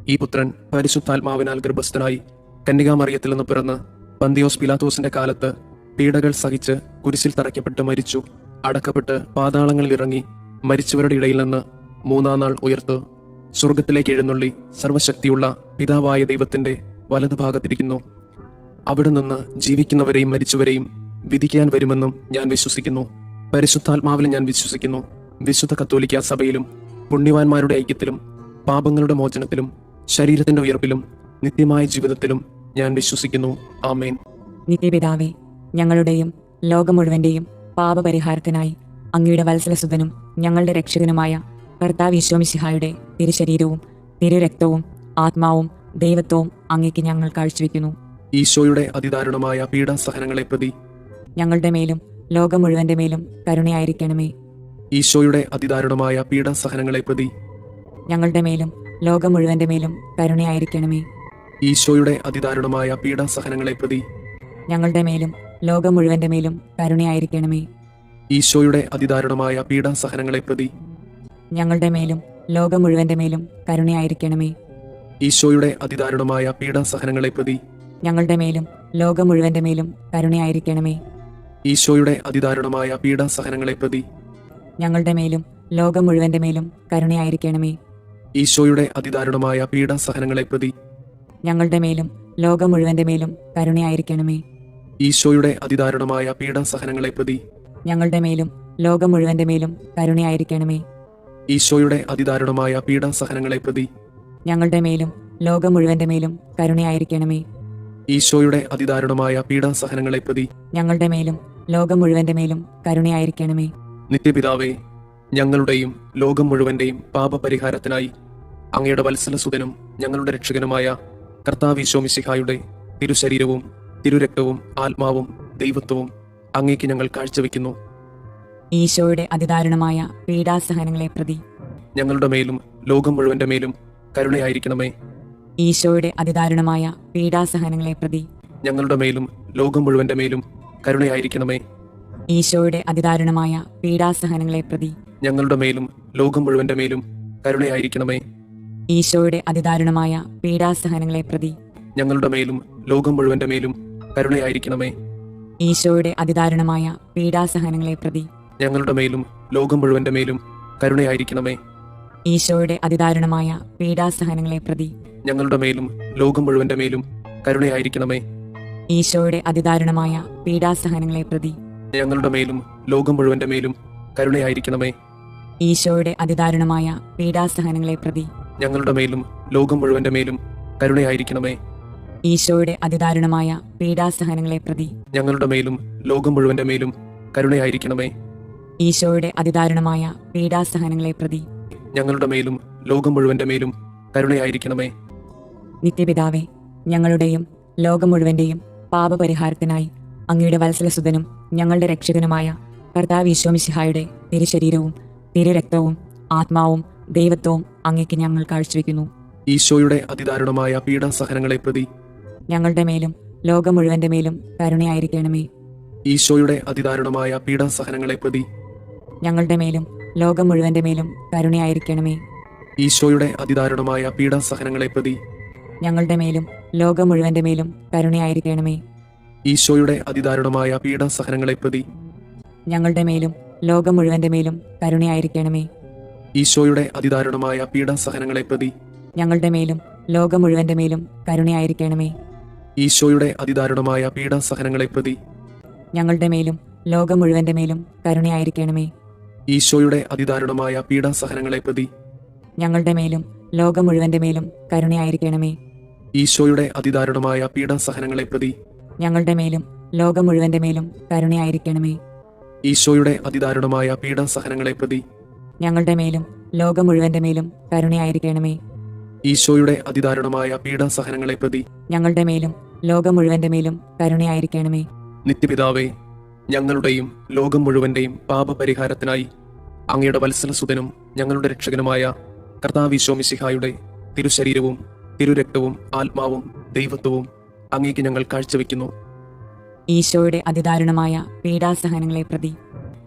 ഈ പുത്രൻ പരിശുദ്ധാത്മാവിനാൽ ഗർഭസ്ഥനായി കന്യകാമറിയത്തിൽ നിന്ന് പിറന്ന് പന്തിയോസ് പിലാത്തോസിന്റെ കാലത്ത് പീഡകൾ സഹിച്ച് കുരിശിൽ തറയ്ക്കപ്പെട്ട് മരിച്ചു, അടക്കപ്പെട്ട് പാതാളങ്ങളിൽ ഇറങ്ങി മരിച്ചവരുടെ ഇടയിൽ നിന്ന് മൂന്നാം നാൾ ഉയർത്ത് സ്വർഗത്തിലേക്ക് എഴുന്നള്ളി സർവശക്തിയുള്ള പിതാവായ ദൈവത്തിന്റെ വലതുഭാഗത്തിരിക്കുന്നു. അവിടെ നിന്ന് ജീവിക്കുന്നവരെയും മരിച്ചവരെയും വിധിക്കാൻ വരുമെന്നും ഞാൻ വിശ്വസിക്കുന്നു. പരിശുദ്ധാത്മാവിലും ഞാൻ വിശ്വസിക്കുന്നു. വിശുദ്ധ കത്തോലിക്ക സഭയിലും പുണ്യവാന്മാരുടെ ഐക്യത്തിലും പാപങ്ങളുടെ മോചനത്തിലും ശരീരത്തിന്റെ ഉയർപ്പിലും നിത്യമായ ജീവിതത്തിലും ഞാൻ വിശ്വസിക്കുന്നു. ആമേൻ. നിത്യപിതാവേ, ഞങ്ങളുടെയും ലോകം മുഴുവന്റെയും പാപപരിഹാരത്തിനായി അങ്ങയുടെ വത്സലസുതനും ഞങ്ങളുടെ രക്ഷകനുമായ കർത്താവ് ഈശോ മിശിഹായുടെ തിരുശരീരവും തിരുരക്തവും ആത്മാവും ദൈവത്വവും അങ്ങേക്ക് ഞങ്ങൾ കാഴ്ചവെക്കുന്നു. ഈശോയുടെ അതിദാരുണമായ പീഡാസഹനങ്ങളെ പ്രതി ഞങ്ങളുടെ മേലും ലോകം മുഴുവന്റെ മേലും കരുണയായിരിക്കണമേ. ഈശോയുടെ അതിദാരുണമായ പീഡാസഹനങ്ങളെ പ്രതി ഞങ്ങളുടെ മേലും ലോകം മുഴുവന്റെ മേലും കരുണയായിരിക്കണമേ. ഈശോയുടെ അതിദാരുണമായ പീഡാസഹനങ്ങളെ പ്രതി ഞങ്ങളുടെ മേലും ലോകം മുഴുവന്റെ മേലും കരുണയായിരിക്കണമേ. ഈശോയുടെ അതിദാരുണമായ പീഡാസഹനങ്ങളെ പ്രതി ഞങ്ങളുടെ മേലും ലോകം മുഴുവന്റെ മേലും കരുണയായിരിക്കണമേ. ഈശോയുടെ അതിദാരുണമായ പീഡാസഹനങ്ങളെ പ്രതി ഞങ്ങളുടെ മേലും ലോകം മുഴുവന്റെ മേലും കരുണയായിരിക്കണമേ. ഈശോയുടെ അതിദാരുണമായ പീഡാസഹനങ്ങളെ പ്രതി ഞങ്ങളുടെ മേലും ലോകം മുഴുവന്റെ മേലും കരുണയായിരിക്കണമേ. ഈശോയുടെ അതിദാരുണമായ പീഡാസഹനങ്ങളെ പ്രതി ഞങ്ങളുടെ മേലും ലോകം മുഴുവന്റെ മേലും കരുണയായിരിക്കണമേ. ഈശോയുടെ അതിദാരുണമായ പീഡാസഹനങ്ങളെ പ്രതി ഞങ്ങളുടെ മേലും ലോകം മുഴുവന്റെ മേലും കരുണയായിരിക്കണമേ. ഈശോയുടെ അതിദാരുണമായ പീഡാസഹനങ്ങളെ പ്രതി ഞങ്ങളുടെ മേലും ലോകം മുഴുവന്റെ മേലും കരുണയായിരിക്കണമേ. ഈശോയുടെ അതിദാരുണമായ പീഡാസഹനങ്ങളെ പ്രതി ഞങ്ങളുടെ മേലും ലോകം മുഴുവന്റെ മേലും കരുണയായിരിക്കണമേ. നിത്യപിതാവേ, ഞങ്ങളുടെയും ലോകം മുഴുവന്റെയും പാപപരിഹാരത്തിനായി അങ്ങയുടെ വത്സലസുതനും ഞങ്ങളുടെ രക്ഷകനുമായ കർത്താവ് ഈശോ മിശിഹായുടെ തിരുശരീരവും തിരുരക്തവും ആത്മാവും ദൈവത്വവും അങ്ങേക്ക് ഞങ്ങൾ കാഴ്ചവെക്കുന്നു. ഈശോയുടെ അതിദാരുണമായ പീഡാസഹനങ്ങളെ പ്രതി ഞങ്ങളുടെ മേലും ലോകം മുഴുവന്റെ മേലും കരുണയായിരിക്കണമേ. ഈശോയുടെ അതിദാരുണമായ പീഡാസഹനങ്ങളെ പ്രതി ഞങ്ങളുടെ മേലും ലോകം മുഴുവന്റെ മേലും കരുണയായിരിക്കണമേ. ഈശോയുടെ അതിദാരുണമായ പീഡാസഹനങ്ങളെ പ്രതി ഞങ്ങളുടെ മേലും ലോകം മുഴുവന്റെ മേലും കരുണയായിരിക്കണമേ. ഈശോയുടെ അതിദാരുണമായ പീഡാസഹനങ്ങളെ പ്രതി ഞങ്ങളുടെ മേലും ലോകം മുഴുവന്റെ മേലും കരുണയായിരിക്കണമേ. ഈശോയുടെ അതിദാരുണമായ പീഡാസഹനങ്ങളെ പ്രതി ഞങ്ങളുടെ മേലും ലോകം മുഴുവന്റെ മേലും കരുണയായിരിക്കണമേ. ഈശോയുടെ അതിദാരുണമായ പീഡാസഹനങ്ങളെ പ്രതി ഞങ്ങളുടെ മേലും ലോകം മുഴുവന്റെ മേലും കരുണയായിരിക്കണമേ. ഈശോയുടെ അതിദാരുണമായ പീഡാസഹനങ്ങളെ പ്രതി ഞങ്ങളുടെ മേലും ലോകം മുഴുവന്റെ മേലും കരുണയായിരിക്കണമേ. ഈശോയുടെ അതിദാരുണമായ പീഡാസഹനങ്ങളെ പ്രതി ഞങ്ങളുടെ മേലും ലോകം മുഴുവന്റെ മേലും കരുണയായിരിക്കണമേ. ഈശോയുടെ അതിദാരുണമായ പീഡാസഹനങ്ങളെ പ്രതി ഞങ്ങളുടെ മേലും ലോകം മുഴുവന്റെ മേലും കരുണയായിരിക്കണമേ. ഈശോയുടെ അതിദാരുണമായ പീഡാസഹനങ്ങളെ പ്രതി ഞങ്ങളുടെ മേലും ലോകം മുഴുവന്റെ മേലും കരുണയായിരിക്കണമേ. നിത്യപിതാവേ, ഞങ്ങളുടെയും ലോകം മുഴുവന്റെയും പാപപരിഹാരത്തിനായി അങ്ങയുടെ വത്സലസുതനും ഞങ്ങളുടെ രക്ഷകനുമായ കർത്താവ് ഈശോമിശിഹായുടെ തിരുശരീരവും തിരുരക്തവും ആത്മാവും ദൈവത്വവും അങ്ങേക്ക് ഞങ്ങൾ കാഴ്ചവെക്കുന്നു. ഈശോയുടെ അതിദാരുണമായ പീഡാസഹനങ്ങളെ പ്രതി ഞങ്ങളുടെ മേലും ലോകം മുഴുവന്റെ മേലും കരുണയായിരിക്കണമേ. ഈശോയുടെ അതിദാരുണമായ പീഡാസഹനങ്ങളെ പ്രതി ഞങ്ങളുടെ മേലും ലോകം മുഴുവന്റെ മേലും കരുണയായിരിക്കണമേ. ഈശോയുടെ അതിദാരുണമായ പീഡാസഹനങ്ങളെ പ്രതി ഞങ്ങളുടെ മേലും ലോകം മുഴുവന്റെ മേലും കരുണയായിരിക്കണമേ. ഈശോയുടെ അതിദാരുണമായ പീഡാസഹനങ്ങളെ പ്രതി ഞങ്ങളുടെ മേലും ലോകം മുഴുവന്റെ മേലും കരുണയായിരിക്കണമേ. ഈശോയുടെ അതിദാരുണമായ പീഡാസഹനങ്ങളെ പ്രതി ഞങ്ങളുടെ മേലും ലോകം മുഴുവന്റെ മേലും കരുണയായിരിക്കണമേ. ഈശോയുടെ അതിദാരുണമായ പീഡാസഹനങ്ങളെ പ്രതി ഞങ്ങളുടെ മേലും ലോകം മുഴുവന്റെ മേലും കരുണയായിരിക്കണമേ. ഈശോയുടെ അതിദാരുണമായ പീഡാസഹനങ്ങളെ പ്രതി ഞങ്ങളുടെ മേലും ലോകം മുഴുവന്റെ മേലും കരുണയായിരിക്കണമേ. ഈശോയുടെ അതിദാരുണമായ പീഡാസഹനങ്ങളെ പ്രതി ഞങ്ങളുടെ മേലും ലോകം മുഴുവന്റെ മേലും കരുണയായിരിക്കണമേ. ഈശോയുടെ അതിദാരുണമായ പീഡാസഹനങ്ങളെ പ്രതി ഞങ്ങളുടെ മേലും ലോകം മുഴുവന്റെ മേലും കരുണയായിരിക്കണമേ. ഈശോയുടെ അതിദാരുണമായ പീഡാസഹനങ്ങളെ പ്രതി ഞങ്ങളുടെ മേലും ലോകം മുഴുവന്റെ മേലും കരുണയായിരിക്കണമേ. നിത്യപിതാവേ, ഞങ്ങളുടെയും ലോകം മുഴുവന്റെയും പാപപരിഹാരത്തിനായി അങ്ങയുടെ വത്സലസുതനും ഞങ്ങളുടെ രക്ഷകനുമായ കർത്താവ് ഈശോമിശിഹായുടെ തിരുശരീരവും തിരുരക്തവും ആത്മാവും ദൈവത്വവും അങ്ങേക്ക് ഞങ്ങൾ കാഴ്ചവെക്കുന്നു. ഈശോയുടെ അതിദാരുണമായ പീഡാസഹനങ്ങളെ പ്രതി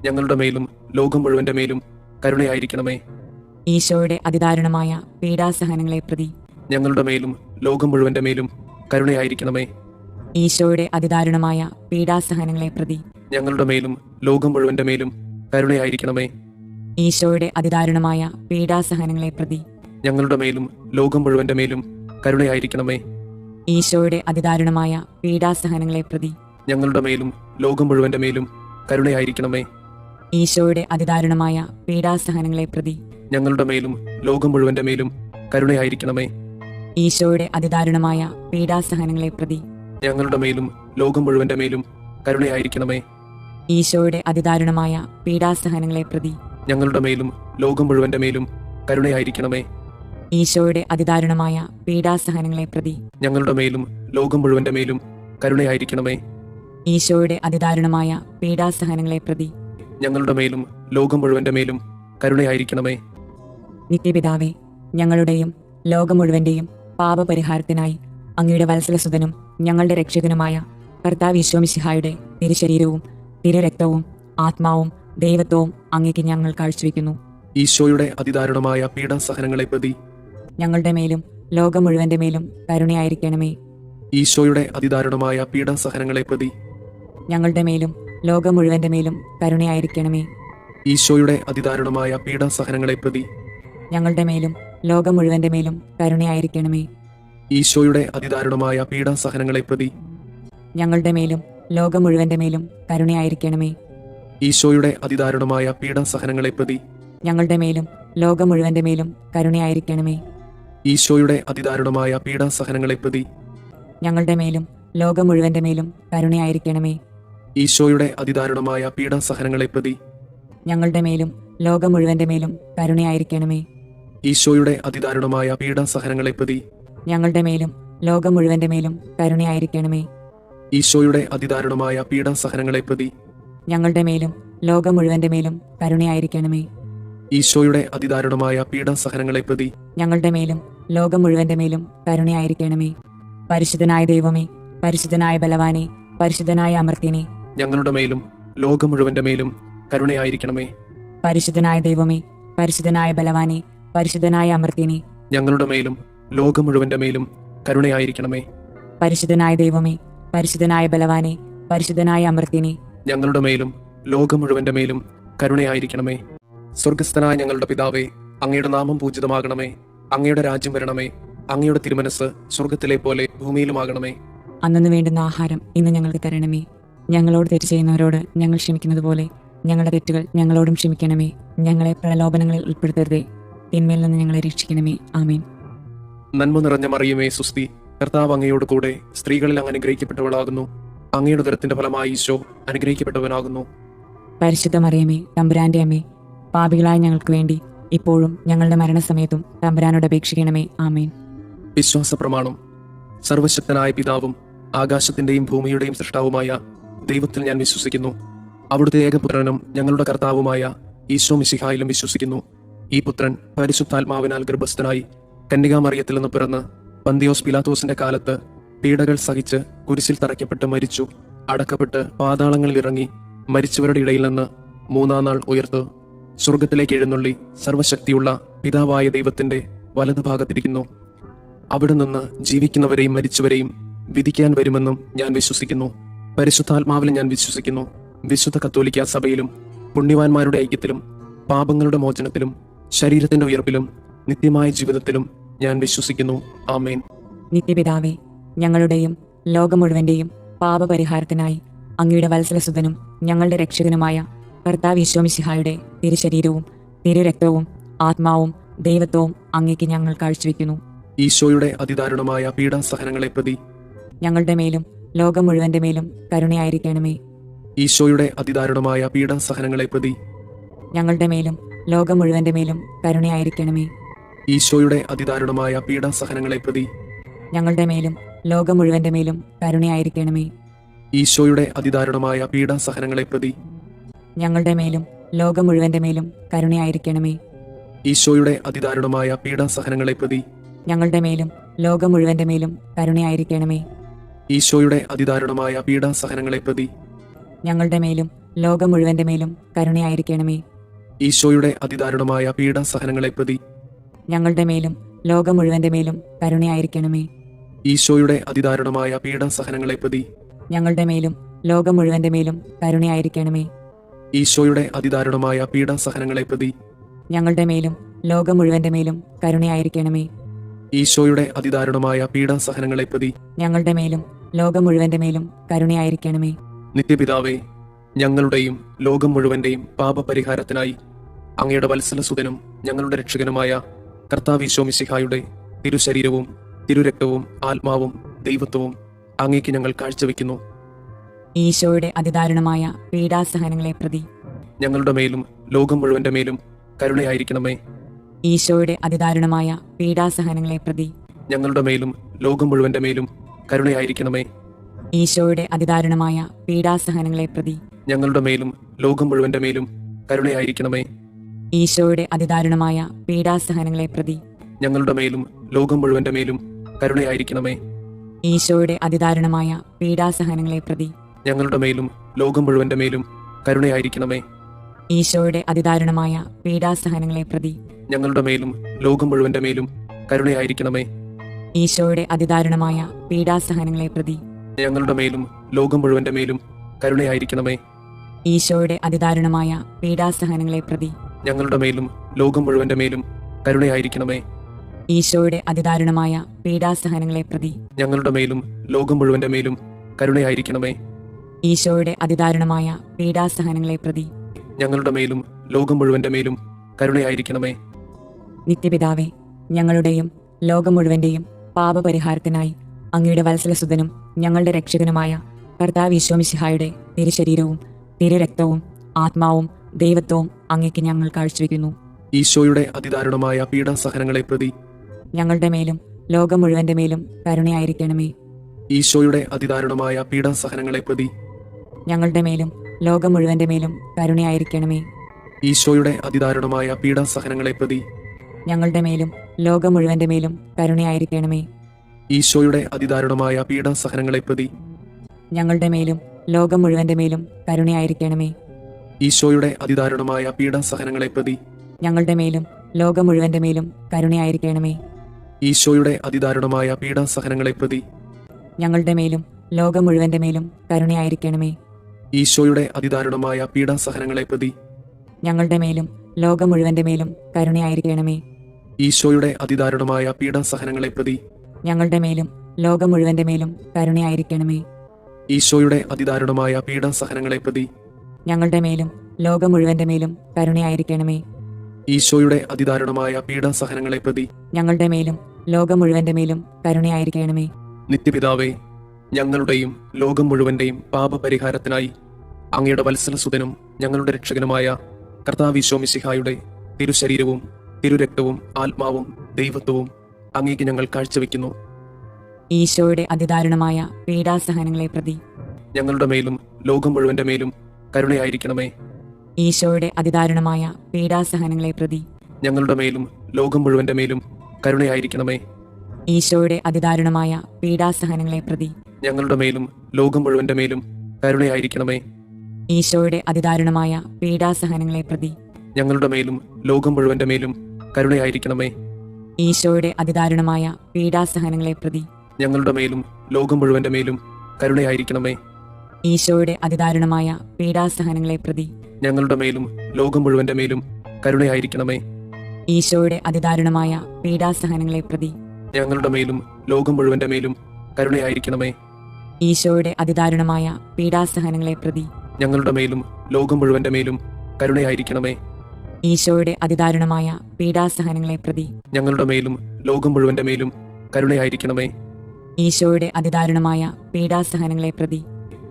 ഞങ്ങളുടെ മേലും ലോകം മുഴുവന്റെ മേലും കരുണയായിരിക്കണമേ. ഈശോയുടെ അതിദാരുണമായ പീഡാസഹനങ്ങളെ പ്രതി ഞങ്ങളുടെ മേലും ലോകം മുഴുവന്റെ മേലും കരുണയായിരിക്കണമേ. ഈശോയുടെ അതിദാരുണമായ പീഡാസഹനങ്ങളെ പ്രതി ഞങ്ങളുടെ മേലും ലോകം മുഴുവന്റെ മേലും കരുണയായിരിക്കണമേ. ഈശോയുടെ അതിദാരുണമായ പീഡാസഹനങ്ങളെ പ്രതി ഞങ്ങളുടെ മേലും ലോകം മുഴുവന്റെ മേലും കരുണയായിരിക്കണമേ. ഈശോയുടെ അതിദാരുണമായ പീഡാസഹനങ്ങളെ പ്രതി ഞങ്ങളുടെ മേലും ലോകം മുഴുവന്റെ മേലും കരുണയായിരിക്കണമേ. ഈശോയുടെ അതിദാരുണമായ പീഡാസഹനങ്ങളെ പ്രതി ഞങ്ങളുടെ മേലും ലോകം മുഴുവന്റെ മേലും കരുണയായിരിക്കണമേ. ഈശോയുടെ അതിദാരുണമായ പീഡാസഹനങ്ങളെ പ്രതി ഞങ്ങളുടെ മേലും ലോകം മുഴുവന്റെ മേലും കരുണയായിരിക്കണമേ. ഈശോയുടെ അതിദാരുണമായ പീഡാസഹനങ്ങളെ പ്രതി ഞങ്ങളുടെ മേലും ലോകം മുഴുവന്റെ മേലും കരുണയായിരിക്കണമേ. ഈശോയുടെ അതിദാരുണമായ പീഡാസഹനങ്ങളെ പ്രതി ഞങ്ങളുടെ മേലും ലോകം മുഴുവന്റെ മേലും കരുണയായിരിക്കണമേ. ഈശോയുടെ അതിദാരുണമായ പീഡാസഹനങ്ങളെ പ്രതി ഞങ്ങളുടെ മേലും ലോകം മുഴുവന്റെ മേലും കരുണയായിരിക്കണമേ. നിത്യപിതാവേ, ഞങ്ങളുടെയും ലോകം മുഴുവന്റെയും പാപപരിഹാരത്തിനായി അങ്ങയുടെ വത്സലസുതനും ഞങ്ങളുടെ രക്ഷകനുമായ കർത്താവ് ഈശോമിശിഹായുടെ തിരുശരീരവും തിരുരക്തവും ആത്മാവും ദൈവത്വവും അങ്ങേക്ക് ഞങ്ങൾ കാഴ്ചവെക്കുന്നു. ഈശോയുടെ അതിദാരുണമായ പീഡാസഹനങ്ങളെ പ്രതി ഞങ്ങളുടെ മേലും ലോകം മുഴുവന്റെ മേലും കരുണയായിരിക്കണമേ. ഈശോയുടെ അതിദാരുണമായ പീഡാസഹനങ്ങളെ പ്രതി ഞങ്ങളുടെ മേലും ലോകം മുഴുവന്റെ മേലും കരുണയായിരിക്കണമേ. ഈശോയുടെ അതിദാരുണമായ പീഡാസഹനങ്ങളെ പ്രതി ഞങ്ങളുടെ മേലും ലോകം മുഴുവന്റെ മേലും കരുണയായിരിക്കണമേ. ഈശോയുടെ അതിദാരുണമായ പീഡാസഹനങ്ങളെ പ്രതി ഞങ്ങളുടെ മേലും ലോകം മുഴുവന്റെ മേലും കരുണയായിരിക്കണമേ. ഈശോയുടെ അതിദാരുണമായ പീഡാസഹനങ്ങളെ പ്രതി ഞങ്ങളുടെ മേലും ലോകം മുഴുവന്റെ മേലും കരുണയായിരിക്കണമേ. ഈശോയുടെ അതിദാരുണമായ പീഡാസഹനങ്ങളെ പ്രതി ഞങ്ങളുടെ മേലും ലോകം മുഴുവന്റെ മേലും കരുണയായിരിക്കണമേ. ഈശോയുടെ അതിദാരുണമായ പീഡാസഹനങ്ങളെ പ്രതി ഞങ്ങളുടെ മേലും ലോകം മുഴുവന്റെ മേലും കരുണയായിരിക്കണമേ. ഈശോയുടെ അതിദാരുണമായ പീഡാസഹനങ്ങളെ പ്രതി ഞങ്ങളുടെ മേലും ലോകം മുഴുവന്റെ മേലും കരുണയായിരിക്കണമേ. ഈശോയുടെ അതിദാരുണമായ പീഡാസഹനങ്ങളെ പ്രതി ഞങ്ങളുടെ മേലും ലോകം മുഴുവന്റെ മേലും കരുണയായിരിക്കണമേ. ഈശോയുടെ അതിദാരുണമായ പീഡാസഹനങ്ങളെ പ്രതി ഞങ്ങളുടെ മേലും ലോകം മുഴുവന്റെ മേലും കരുണയായിരിക്കണമേ. പരിശുദ്ധനായ ദൈവമേ, പരിശുദ്ധനായ ബലവാനെ, പരിശുദ്ധനായ അമർത്യനെ, ഞങ്ങളുടെ മേലും ലോകം മുഴുവന്റെ മേലും കരുണയായിരിക്കണമേ. പരിശുദ്ധനായ ദൈവമേ, പരിശുദ്ധനായ ബലവാനെ, പരിശുദ്ധനായ അമർത്യനെ, ഞങ്ങളുടെ മേലും ലോകം മുഴുവന്റെ മേലും കരുണയായിരിക്കണമേ. പരിശുദ്ധനായ ദൈവമേ, പരിശുദ്ധനായ ബലവാനെ, പരിശുദ്ധനായ അമർത്യനെ, ഞങ്ങളുടെ മേലും ലോകം മുഴുവന്റെ മേലും കരുണയായിരിക്കണമേ. സ്വർഗസ്ഥനായ ഞങ്ങളുടെ പിതാവേ, അങ്ങയുടെ നാമം പൂജിതമാകണമേ. അങ്ങയുടെ രാജ്യം വരണമേ. അങ്ങയുടെ തിരുമനസ് സ്വർഗത്തിലെ പോലെ ഭൂമിയിലുമാകണമേ. അന്നു വേണ്ടുന്ന ആഹാരം ഇന്ന് ഞങ്ങൾക്ക് തരണമേ. ഞങ്ങളോട് തെറ്റ് ചെയ്യുന്നവരോട് ഞങ്ങൾ ക്ഷമിക്കുന്നത് പോലെ ഞങ്ങളുടെ തെറ്റുകൾ ഞങ്ങളോടും ക്ഷമിക്കണമേ. ഞങ്ങളെ പ്രലോഭനങ്ങളിൽ ഉൾപ്പെടുത്തരുതേ, തിന്മയിൽ നിന്ന് ഞങ്ങളെ രക്ഷിക്കണമേ. ആമേൻ. നന്മ നിറഞ്ഞ മറിയമേ, സുസ്തി, കർത്താവ് അങ്ങയോട് കൂടെ സ്ത്രീകളിൽ അങ്ങ് അനുഗ്രഹിക്കപ്പെട്ടവളാകുന്നു. അങ്ങയുടെ ഉദരത്തിന്റെ ഫലമായി ഈശോ അനുഗ്രഹിക്കപ്പെട്ടവനാകുന്നു. പരിശുദ്ധ മറിയമേ, തമ്പുരാന്റെ അമ്മേ, പാപികളായ ഞങ്ങൾക്ക് വേണ്ടി ഇപ്പോഴും ഞങ്ങളുടെ മരണസമയത്തും തമ്പുരാനോട് അപേക്ഷിക്കണമേ. ആമേൻ. വിശ്വാസ പ്രമാണം. സർവശക്തനായ പിതാവും ആകാശത്തിന്റെയും ഭൂമിയുടെയും സൃഷ്ടാവുമായ ദൈവത്തിൽ ഞാൻ വിശ്വസിക്കുന്നു. അവിടുത്തെ ഏകപുത്രനും ഞങ്ങളുടെ കർത്താവുമായ ഈശോ മിശിഹായിലും വിശ്വസിക്കുന്നു. ഈ പുത്രൻ പരിശുദ്ധാത്മാവിനാൽ ഗർഭസ്ഥനായി കന്യകാമറിയത്തിൽ നിന്ന് പിറന്ന് പന്തിയോസ് പിലാത്തോസിന്റെ കാലത്ത് പീഡകൾ സഹിച്ച് കുരിശിൽ തറയ്ക്കപ്പെട്ട് മരിച്ചു, അടക്കപ്പെട്ട് പാതാളങ്ങളിൽ ഇറങ്ങി മരിച്ചവരുടെ ഇടയിൽ നിന്ന് മൂന്നാം നാൾ ഉയർത്തു സ്വർഗത്തിലേക്ക് എഴുന്നള്ളി സർവശക്തിയുള്ള പിതാവായ ദൈവത്തിന്റെ വലതുഭാഗത്തിരിക്കുന്നു. അവിടെ നിന്ന് ജീവിക്കുന്നവരെയും മരിച്ചവരെയും വിധിക്കാൻ വരുമെന്നും ഞാൻ വിശ്വസിക്കുന്നു. പരിശുദ്ധാത്മാവിൽ ഞാൻ വിശ്വസിക്കുന്നു. വിശുദ്ധ കത്തോലിക്ക സഭയിലും പുണ്യവാന്മാരുടെ ഐക്യത്തിലും പാപങ്ങളുടെ മോചനത്തിലും ശരീരത്തിന്റെ ഉയർപ്പിലും നിത്യമായ ജീവിതത്തിലും ഞാൻ വിശ്വസിക്കുന്നു. ആമേൻ. നിത്യപിതാവേ, ഞങ്ങളുടെയും ലോകം മുഴുവന്റെയും പാപപരിഹാരത്തിനായി അങ്ങയുടെ വത്സലസുതനും ഞങ്ങളുടെ രക്ഷകനുമായ കർത്താവ് ഈശോ മിശിഹായുടെ തിരുശരീരവും തിരുരക്തവും ആത്മാവും ദൈവത്വവും അങ്ങേക്ക് ഞങ്ങൾ കാഴ്ചവെക്കുന്നു. ഈശോയുടെ അതിദാരുണമായ പീഡാസഹനങ്ങളെ പ്രതി ഞങ്ങളുടെ മേലും ലോകം മുഴുവന്റെ മേലും കരുണയായിരിക്കണമേ. ഈശോയുടെ അതിദാരുണമായ പീഡാസഹനങ്ങളെ പ്രതി ഞങ്ങളുടെ മേലും ലോകം മുഴുവന്റെ മേലും കരുണയായിരിക്കണമേ. ഈശോയുടെ അതിദാരുണമായ പീഡാസഹനങ്ങളെ പ്രതി ഞങ്ങളുടെ മേലും ലോകം മുഴുവന്റെ മേലും കരുണയായിരിക്കണമേ. ഈശോയുടെ അതിദാരുണമായ പീഡാസഹനങ്ങളെ പ്രതി ഞങ്ങളുടെ മേലും ലോകം മുഴുവന്റെ മേലും കരുണയായിരിക്കണമേ. ഈശോയുടെ അതിദാരുണമായ പീഡാസഹനങ്ങളെ പ്രതി ഞങ്ങളുടെ മേലും ലോകം മുഴുവന്റെ മേലും കരുണയായിരിക്കണമേ. ഈശോയുടെ അതിദാരുണമായ പീഡാസഹനങ്ങളെ പ്രതി ഞങ്ങളുടെ മേലും ലോകം മുഴുവന്റെ മേലും കരുണയായിരിക്കണമേ. ഈശോയുടെ അതിദാരുണമായ പീഡാസഹനങ്ങളെ പ്രതി ഞങ്ങളുടെ മേലും ലോകം മുഴുവന്റെ മേലും കരുണയായിരിക്കണമേ. ഈശോയുടെ അതിദാരുണമായ പീഡാസഹനങ്ങളെ പ്രതി ഞങ്ങളുടെ മേലും ലോകം മുഴുവന്റെ മേലും കരുണയായിരിക്കണമേ. ഈശോയുടെ അതിദാരുണമായ പീഡാസഹനങ്ങളെ പ്രതി ഞങ്ങളുടെ മേലും ലോകം മുഴുവന്റെ മേലും കരുണയായിരിക്കണമേ. ഈശോയുടെ അതിദാരുണമായ പീഡാസഹനങ്ങളെ പ്രതി ഞങ്ങളുടെ മേലും ലോകം മുഴുവന്റെ മേലും കരുണയായിരിക്കണമേ. നിത്യപിതാവേ, ഞങ്ങളുടെയും ലോകം മുഴുവന്റെയും പാപപരിഹാരത്തിനായി അങ്ങയുടെ വത്സലസുതനും ഞങ്ങളുടെ രക്ഷകനുമായ കർത്താവ് ഈശോ മിശിഹായുടെ തിരുശരീരവും തിരുരക്തവും ആത്മാവും ദൈവത്വവും അങ്ങേക്ക് ഞങ്ങൾ കാഴ്ചവെക്കുന്നു. ഈശോയുടെ അതിദാരുണമായ പീഡാസഹനങ്ങളെ പ്രതി ഞങ്ങളുടെ മേലും ലോകം മുഴുവന്റെ മേലും കരുണയായിരിക്കണമേ. ഈശോയുടെ അതിദാരുണമായ പീഡാസഹനങ്ങളെ പ്രതി ഞങ്ങളുടെ മേലും ലോകം മുഴുവന്റെ മേലും കരുണയായിരിക്കണമേ. ഈശോയുടെ അതിദാരുണമായ പീഡാസഹനങ്ങളെ പ്രതി ഞങ്ങളുടെ മേലും ലോകം മുഴുവന്റെ മേലും കരുണയായിരിക്കണമേ. ഈശോയുടെ അതിദാരുണമായ പീഡാസഹനങ്ങളെ പ്രതി ഞങ്ങളുടെ മേലും ലോകം മുഴുവന്റെ മേലും കരുണയായിരിക്കണമേ. ഈശോയുടെ അതിദാരുണമായ പീഡാസഹനങ്ങളെ പ്രതി ഞങ്ങളുടെ മേലും ലോകം മുഴുവന്റെ മേലും കരുണയായിരിക്കണമേ. ഈശോയുടെ അതിദാരുണമായ പീഡാസഹനങ്ങളെ പ്രതി ഞങ്ങളുടെ മേലും ലോകം മുഴുവന്റെ മേലും കരുണയായിരിക്കണമേ. ഈശോയുടെ അതിദാരുണമായ പീഡാസഹനങ്ങളെ പ്രതി ഞങ്ങളുടെ മേലും ലോകം മുഴുവന്റെ മേലും കരുണയായിരിക്കണമേ. ഈശോയുടെ അതിദാരുണമായ പീഡാസഹനങ്ങളെ പ്രതി ഞങ്ങളുടെ മേലും ലോകം മുഴുവന്റെ മേലും കരുണയായിരിക്കണമേ. ഈശോയുടെ അതിദാരുണമായ പീഡാസഹനങ്ങളെ പ്രതി ഞങ്ങളുടെ മേലും ലോകം മുഴുവന്റെ മേലും കരുണയായിരിക്കണമേ. ഈശോയുടെ അതിദാരുണമായ പീഡാസഹനങ്ങളെ പ്രതി ഞങ്ങളുടെ മേലും ലോകം മുഴുവന്റെ മേലും കരുണയായിരിക്കണമേ. നിത്യപിതാവേ, ഞങ്ങളുടെയും ലോകം മുഴുവന്റെയും പാപപരിഹാരത്തിനായി അങ്ങയുടെ വത്സലസുതനും ഞങ്ങളുടെ രക്ഷകനുമായ കർത്താവ് ഈശോ മിശിഹായുടെ തിരുശരീരവും തിരുരക്തവും ആത്മാവും ദൈവത്വവും അങ്ങേക്ക് ഞങ്ങൾ കാഴ്ചവെക്കുന്നു. ഈശോയുടെ അതിദാരുണമായ പീഡാസഹനങ്ങളെ പ്രതി ഞങ്ങളുടെ മേലും ലോകം മുഴുവന്റെ മേലും കരുണയായിരിക്കണമേ. ഈശോയുടെ അതിദാരുണമായ പീഡാസഹനങ്ങളെ പ്രതി ഞങ്ങളുടെ മേലും ലോകം മുഴുവന്റെ മേലും കരുണയായിരിക്കണമേ. ഈശോയുടെ അതിദാരുണമായ പീഡാസഹനങ്ങളെ പ്രതി ഞങ്ങളുടെ മേലും ലോകം മുഴുവന്റെ മേലും കരുണയായിരിക്കണമേ. ഈശോയുടെ അതിദാരുണമായ പീഡാസഹനങ്ങളെ പ്രതി ഞങ്ങളുടെ മേലും ലോകം മുഴുവന്റെ മേലും കരുണയായിരിക്കണമേ. ഈശോയുടെ അതിദാരുണമായ പീഡാസഹനങ്ങളെ പ്രതി ഞങ്ങളുടെ മേലും ലോകം മുഴുവന്റെ മേലും കരുണയായിരിക്കണമേ. ഈശോയുടെ അതിദാരുണമായ പീഡാസഹനങ്ങളെ പ്രതി ഞങ്ങളുടെ മേലും ലോകം മുഴുവന്റെ മേലും കരുണയായിരിക്കണമേ. ഈശോയുടെ അതിദാരുണമായ പീഡാസഹനങ്ങളെ പ്രതി ഞങ്ങളുടെ മേലും ലോകം മുഴുവന്റെ മേലും കരുണയായിരിക്കണമേ. ഈശോയുടെ അതിദാരുണമായ പീഡാസഹനങ്ങളെ പ്രതി ഞങ്ങളുടെ മേലും ലോകം മുഴുവന്റെ മേലും കരുണയായിരിക്കണമേ. ഈശോയുടെ അതിദാരുണമായ പീഡാസഹനങ്ങളെ പ്രതി ഞങ്ങളുടെ മേലും ലോകം മുഴുവന്റെ മേലും കരുണയായിരിക്കണമേ. ഈശോയുടെ അതിദാരുണമായ പീഡാസഹനങ്ങളെ പ്രതി ഞങ്ങളുടെ മേലും ലോകം മുഴുവന്റെ മേലും കരുണയായിരിക്കണമേ. നിത്യപിതാവേ, ഞങ്ങളുടെയും ലോകം മുഴുവന്റെയും പാപപരിഹാരത്തിനായി അങ്ങയുടെ വത്സലസുതനും ഞങ്ങളുടെ രക്ഷകനുമായ കർത്താവ് ഈശോ മിശിഹായുടെ തിരുശരീരവും തിരുരക്തവും ആത്മാവും ദൈവത്വവും അങ്ങേക്ക് ഞങ്ങൾ കാഴ്ചവെക്കുന്നു. ഈശോയുടെ അതിദാരുണമായ പീഡാസഹനങ്ങളെ പ്രതി ഞങ്ങളുടെ മേലും ലോകം മുഴുവന്റെ മേലും കരുണയായിരിക്കണമേ. ഈശോയുടെ അതിദാരുണമായ പീഡാസഹനങ്ങളെ പ്രതി ഞങ്ങളുടെ മേലും ലോകം മുഴുവന്റെ മേലും കരുണയായിരിക്കണമേ. ഈശോയുടെ അതിദാരുണമായ പീഡാസഹനങ്ങളെ പ്രതി ഞങ്ങളുടെ മേലും ലോകം മുഴുവന്റെ മേലും കരുണയായിരിക്കണമേ. ഈശോയുടെ അതിദാരുണമായ പീഡാസഹനങ്ങളെ പ്രതി ഞങ്ങളുടെ മേലും ലോകം മുഴുവന്റെ മേലും കരുണയായിരിക്കണമേ. ഈശോയുടെ അതിദാരുണമായ പീഡാസഹനങ്ങളെ പ്രതി ഞങ്ങളുടെ മേലും ലോകം മുഴുവന്റെ മേലും കരുണയായിരിക്കണമേ. ഈശോയുടെ അതിദാരുണമായ പീഡാസഹനങ്ങളെ പ്രതി ഞങ്ങളുടെ മേലും ലോകം മുഴുവന്റെ മേലും കരുണയായിരിക്കണമേ. ഈശോയുടെ അതിദാരുണമായ പീഡാസഹനങ്ങളെ പ്രതി ഞങ്ങളുടെ മേലും ലോകം മുഴുവന്റെ മേലും കരുണയായിരിക്കണമേ. ഈശോയുടെ അതിദാരുണമായ പീഡാസഹനങ്ങളെ പ്രതി ഞങ്ങളുടെ മേലും ലോകം മുഴുവന്റെ മേലും കരുണയായിരിക്കണമേ. ഈശോയുടെ അതിദാരുണമായ പീഡാസഹനങ്ങളെ പ്രതി ഞങ്ങളുടെ മേലും ലോകം മുഴുവന്റെ മേലും കരുണയായിരിക്കണമേ. ഈശോയുടെ അതിദാരുണമായ പീഡാസഹനങ്ങളെ പ്രതി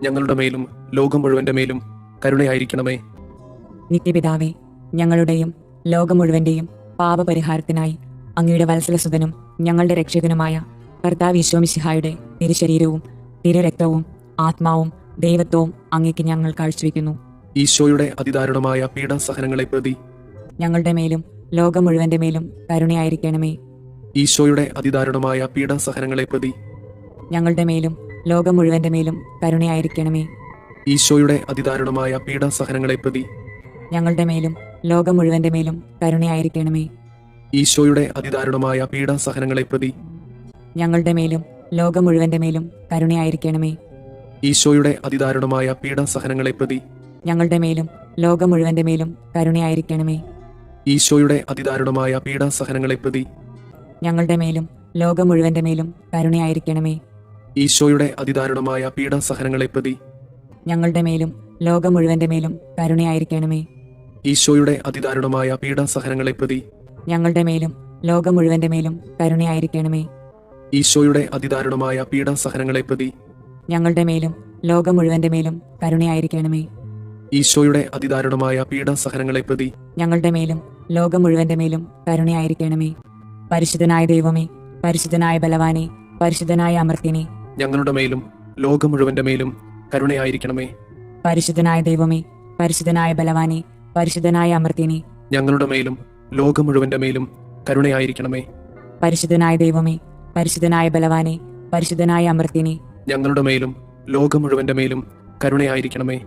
ഞങ്ങളുടെ മേലും ലോകം മുഴുവന്റെ മേലും കരുണയായിരിക്കണമേ. നിത്യപിതാവേ, ഞങ്ങളുടെയും ലോകം മുഴുവന്റെയും പാപപരിഹാരത്തിനായി അങ്ങയുടെ വത്സലസുതനും ഞങ്ങളുടെ രക്ഷകനുമായ കർത്താവ് ഈശോ മിശിഹായുടെ തിരുശരീരവും തിരുരക്തവും ആത്മാവും ദൈവത്വവും അങ്ങേക്ക് ഞങ്ങൾ കാഴ്ചവെക്കുന്നു. ഈശോയുടെ അതിദാരുണമായ പീഡാസഹനങ്ങളെ പ്രതി ഞങ്ങളുടെ മേലും ലോകം മുഴുവന്റെ മേലും കരുണയായിരിക്കണമേ. ഈശോയുടെ അതിദാരുണമായ പീഡാസഹനങ്ങളെ പ്രതി ഞങ്ങളുടെ മേലും ലോകം മുഴുവന്റെ മേലും കരുണയായിരിക്കണമേ. ഈശോയുടെ അതിദാരുണമായ പീഡാസഹനങ്ങളെ പ്രതി ഞങ്ങളുടെ മേലും ലോകം മുഴുവന്റെ മേലും കരുണയായിരിക്കണമേ. ഈശോയുടെ അതിദാരുണമായ പീഡാസഹനങ്ങളെ പ്രതി ഞങ്ങളുടെ മേലും ലോകം മുഴുവന്റെ മേലും കരുണയായിരിക്കണമേ. ഈശോയുടെ അതിദാരുണമായ പീഡാസഹനങ്ങളെ പ്രതി ഞങ്ങളുടെ മേലും ലോകം മുഴുവന്റെ മേലും കരുണയായിരിക്കണമേ. ഈശോയുടെ അതിദാരുണമായ പീഡാസഹനങ്ങളെ പ്രതി ഞങ്ങളുടെ മേലും ലോകം മുഴുവന്റെ മേലും കരുണയായിരിക്കണമേ. ഈശോയുടെ അതിദാരുണമായ പീഡാസഹനങ്ങളെ പ്രതി ഞങ്ങളുടെ മേലും ലോകം മുഴുവന്റെ മേലും കരുണയായിരിക്കണമേ. ഈശോയുടെ അതിദാരുണമായ പീഡാസഹനങ്ങളെ പ്രതി ഞങ്ങളുടെ മേലും ലോകം മുഴുവന്റെ മേലും കരുണയായിരിക്കണമേ. ഈശോയുടെ അതിദാരുണമായ പീഡാസഹനങ്ങളെ പ്രതി ഞങ്ങളുടെ മേലും ലോകം മുഴുവന്റെ മേലും കരുണയായിരിക്കണമേ. ഈശോയുടെ അതിദാരുണമായ പീഡാസഹനങ്ങളെ പ്രതി ഞങ്ങളുടെ മേലും ലോകം മുഴുവന്റെ മേലും കരുണയായിരിക്കണമേ. പരിശുദ്ധനായ ദൈവമേ, പരിശുദ്ധനായ ബലവാനെ, പരിശുദ്ധനായ അമർത്യനെ, ഞങ്ങളുടെ മേലും ലോകം മുഴുവന്റെ മേലും കരുണയായിരിക്കണമേ. പരിശുദ്ധനായ ദൈവമേ, പരിശുദ്ധനായ ബലവാനെ, പരിശുദ്ധനായ അമർത്യനെ, ഞങ്ങളുടെ മേലും ലോകം മുഴുവന്റെ മേലും കരുണയായിരിക്കണമേ. പരിശുദ്ധനായ ദൈവമേ, പരിശുദ്ധനായ ബലവാനെ, പരിശുദ്ധനായ അമർത്യനെ, ഞങ്ങളുടെ മേലും ലോകം മുഴുവന്റെ മേലും കരുണയായിരിക്കണമേ.